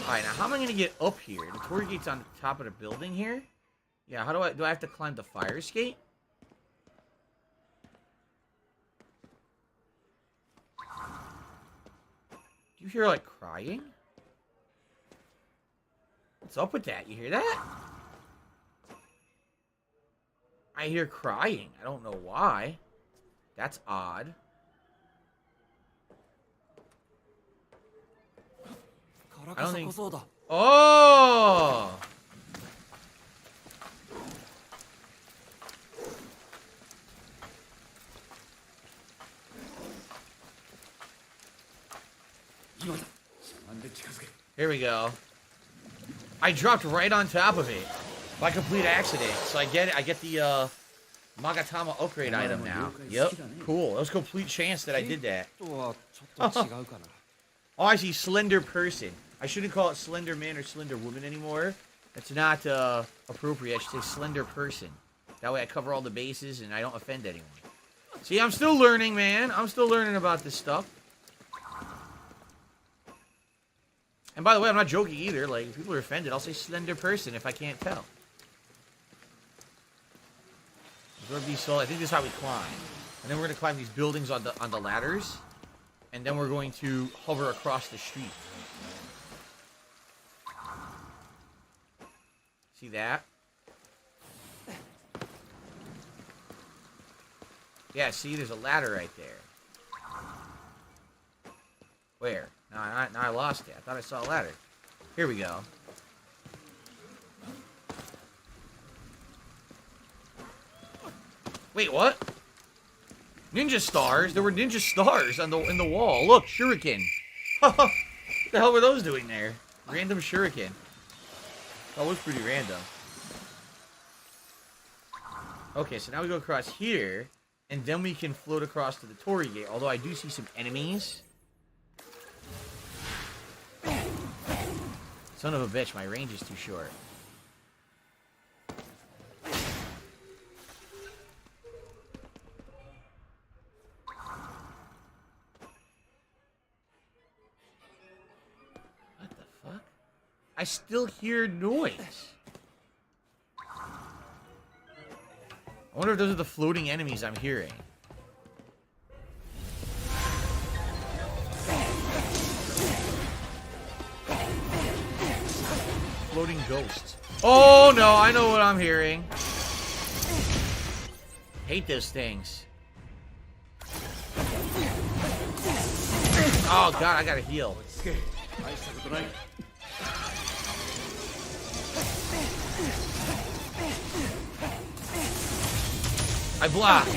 Alright, now how am I going to get up here? The tour gate's on the top of the building here? Yeah, how do I have to climb the fire escape? Do you hear, like, crying? What's up with that? You hear that? I hear crying. I don't know why. That's odd. I don't think... Oh! Here we go. I dropped right on top of it by complete accident. So I get the Magatama upgrade item now. Yep. Cool. That was a complete chance that I did that. Oh, I see Slender Person. I shouldn't call it Slender Man or Slender Woman anymore. That's not appropriate. I should say Slender Person. That way I cover all the bases and I don't offend anyone. See, I'm still learning, man. I'm still learning about this stuff. And by the way, I'm not joking either. Like, if people are offended, I'll say Slender Person if I can't tell. Absorb these souls. I think this is how we climb. And then we're going to climb these buildings on the ladders. And then we're going to hover across the street. See that? Yeah, see, there's a ladder right there. Where? No, I lost it. I thought I saw a ladder. Here we go. Wait, what? Ninja stars? There were ninja stars on in the wall. Look, shuriken. What the hell were those doing there? Random shuriken. That was pretty random. Okay, so now we go across here, and then we can float across to the Torii Gate. Although I do see some enemies. Son of a bitch, my range is too short. What the fuck? I still hear noise. I wonder if those are the floating enemies I'm hearing. Floating ghosts. Oh no, I know what I'm hearing. Hate those things. Oh god, I gotta heal. I block.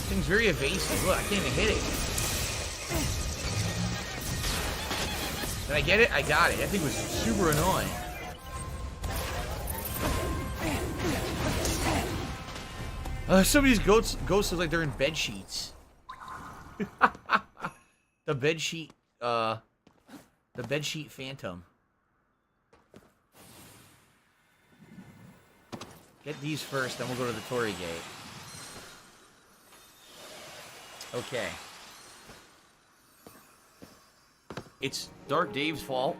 Thing's very evasive. Look, I can't even hit it. Did I get it? I got it. That thing was super annoying. Some of these ghosts look like they're in bed sheets. The bed sheet phantom. Get these first, then we'll go to the Torii Gate. Okay. It's Dark Dave's fault.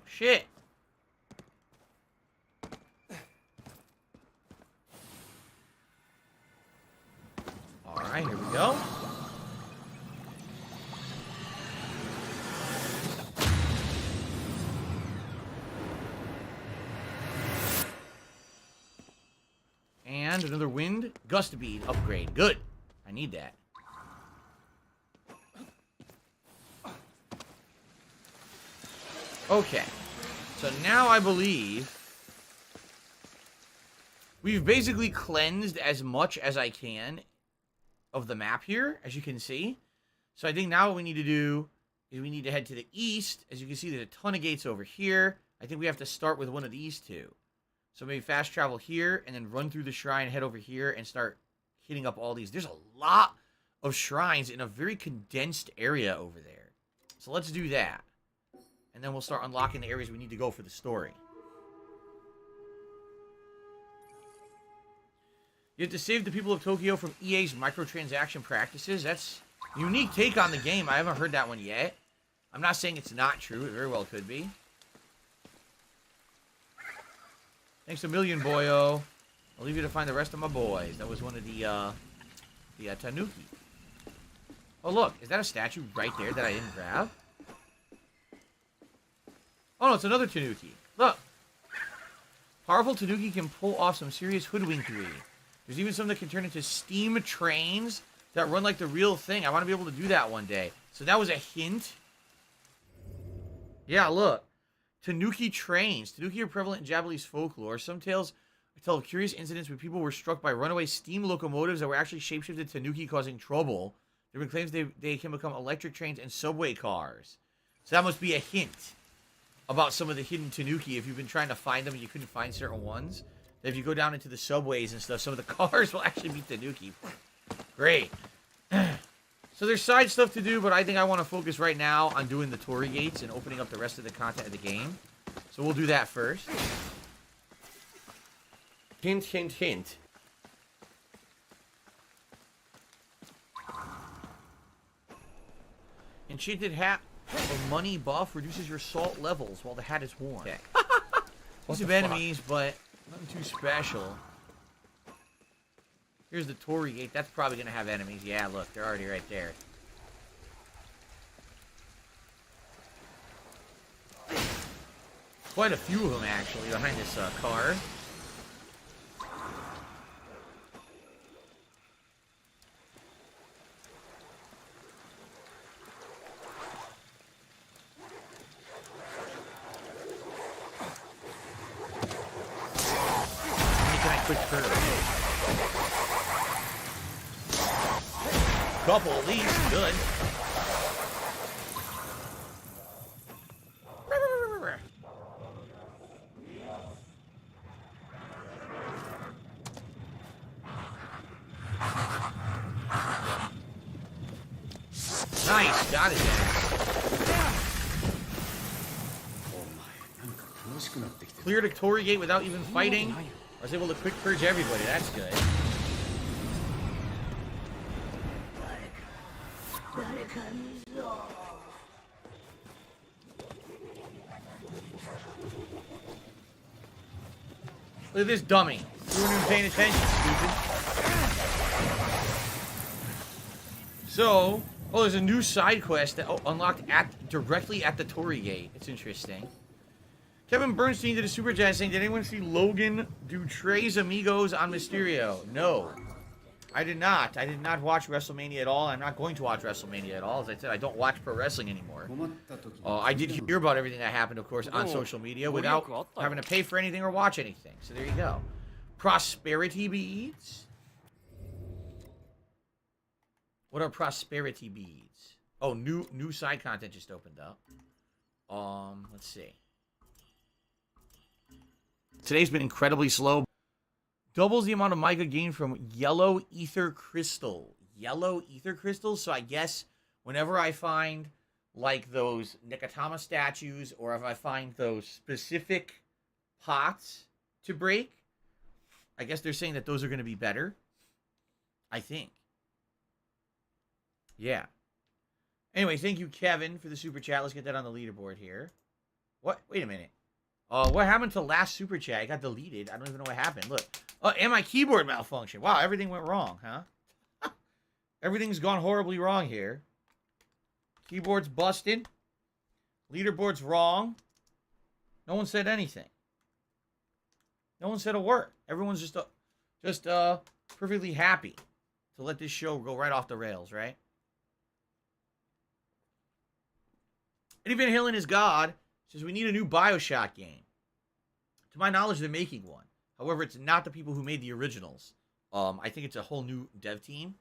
Shit. Alright, here we go. And another wind gust bead upgrade. Good. I need that. Okay. So now I believe we've basically cleansed as much as I can of the map here, as you can see. So I think now what we need to do is we need to head to the east. As you can see, there's a ton of gates over here. I think we have to start with one of these two. So maybe fast travel here and then run through the shrine, head over here, and start hitting up all these. There's a lot of shrines in a very condensed area over there. So let's do that. And then we'll start unlocking the areas we need to go for the story. You have to save the people of Tokyo from EA's microtransaction practices. That's a unique take on the game. I haven't heard that one yet. I'm not saying it's not true. It very well could be. Thanks a million, boyo. I'll leave you to find the rest of my boys. That was one of the Tanuki. Oh, look. Is that a statue right there that I didn't grab? Oh, no. It's another Tanuki. Look. Powerful Tanuki can pull off some serious hoodwinkery. There's even some that can turn into steam trains that run like the real thing. I want to be able to do that one day. So that was a hint. Yeah, look. Tanuki trains. Tanuki are prevalent in Japanese folklore. Some tales tell of curious incidents where people were struck by runaway steam locomotives that were actually shapeshifted Tanuki, causing trouble. There have been claims they can become electric trains and subway cars. So that must be a hint about some of the hidden Tanuki. If you've been trying to find them and you couldn't find certain ones, that if you go down into the subways and stuff, some of the cars will actually be Tanuki. Great. So there's side stuff to do, but I think I want to focus right now on doing the Torii Gates and opening up the rest of the content of the game. So we'll do that first. Hint, hint, hint. Enchanted hat or money buff reduces your salt levels while the hat is worn. Okay. Lots of enemies, but nothing too special. Here's the Torii Gate. That's probably going to have enemies. Yeah, look. They're already right there. Quite a few of them, actually, behind this car. Making a quick curve. Couple at least. Good. Nice. Got it, Cleared a Torii Gate without even fighting. I was able to quick purge everybody. That's good. Look at this dummy. You weren't even paying attention, stupid. So, oh, there's a new side quest that unlocked directly at the Torii Gate. It's interesting. Kevin Bernstein did a super chat saying, did anyone see Logan do Tres Amigos on Mysterio? No. I did not. I did not watch WrestleMania at all. I'm not going to watch WrestleMania at all. As I said, I don't watch pro wrestling anymore. I did hear about everything that happened, of course, on social media without having to pay for anything or watch anything. So there you go. Prosperity beads? What are prosperity beads? Oh, new side content just opened up. Let's see. Today's been incredibly slow. Doubles the amount of mica gained from yellow ether crystal. Yellow ether crystals? So I guess whenever I find, like, those Nikatama statues, or if I find those specific pots to break, I guess they're saying that those are going to be better. I think. Yeah. Anyway, thank you, Kevin, for the super chat. Let's get that on the leaderboard here. What? Wait a minute. What happened to last super chat? It got deleted. I don't even know what happened. Look. Oh, and my keyboard malfunction. Wow, everything went wrong, huh? Everything's gone horribly wrong here. Keyboard's busted. Leaderboard's wrong. No one said anything. No one said a word. Everyone's just perfectly happy to let this show go right off the rails, right? Eddie Van Halen is God. Says we need a new BioShock game. To my knowledge, they're making one. However, it's not the people who made the originals. I think it's a whole new dev team.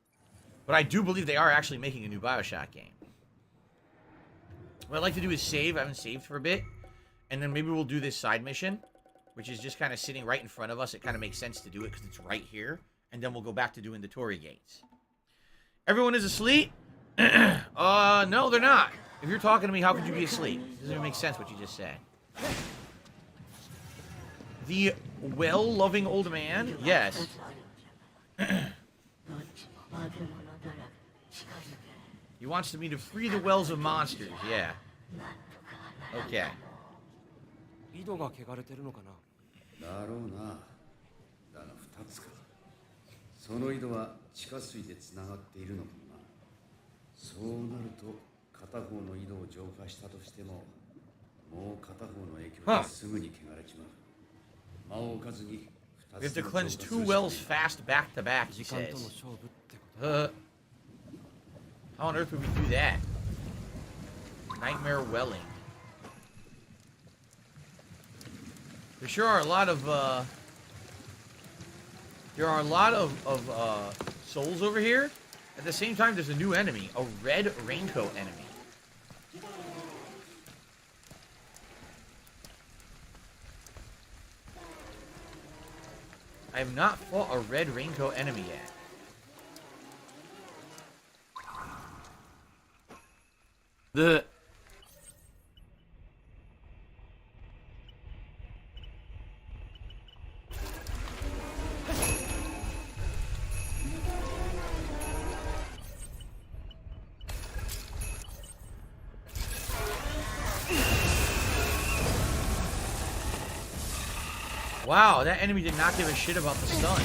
But I do believe they are actually making a new BioShock game. What I'd like to do is save. I haven't saved for a bit. And then maybe we'll do this side mission, which is just kind of sitting right in front of us. It kind of makes sense to do it because it's right here. And then we'll go back to doing the Torii gates. Everyone is asleep? No, they're not. If you're talking to me, how could you be asleep? It doesn't even make sense what you just said. The well-loving old man? Yes. He wants me to free the wells of monsters. Yeah. Okay. 井戸が汚れてるのかな。だろうな。だが2つか。その井戸は地下水でつながっているのかもな。そうなると片方の井戸を浄化したとしても、もう片方の影響ですぐに汚れちまう。間を置かずに We have to cleanse 2 wells fast back to back, he says. How on earth would we do that? Nightmare welling. There sure are a lot of, souls over here. At the same time, there's a new enemy. A red raincoat enemy. I have not fought a red raincoat enemy yet. Wow, that enemy did not give a shit about the stun.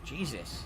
Jesus.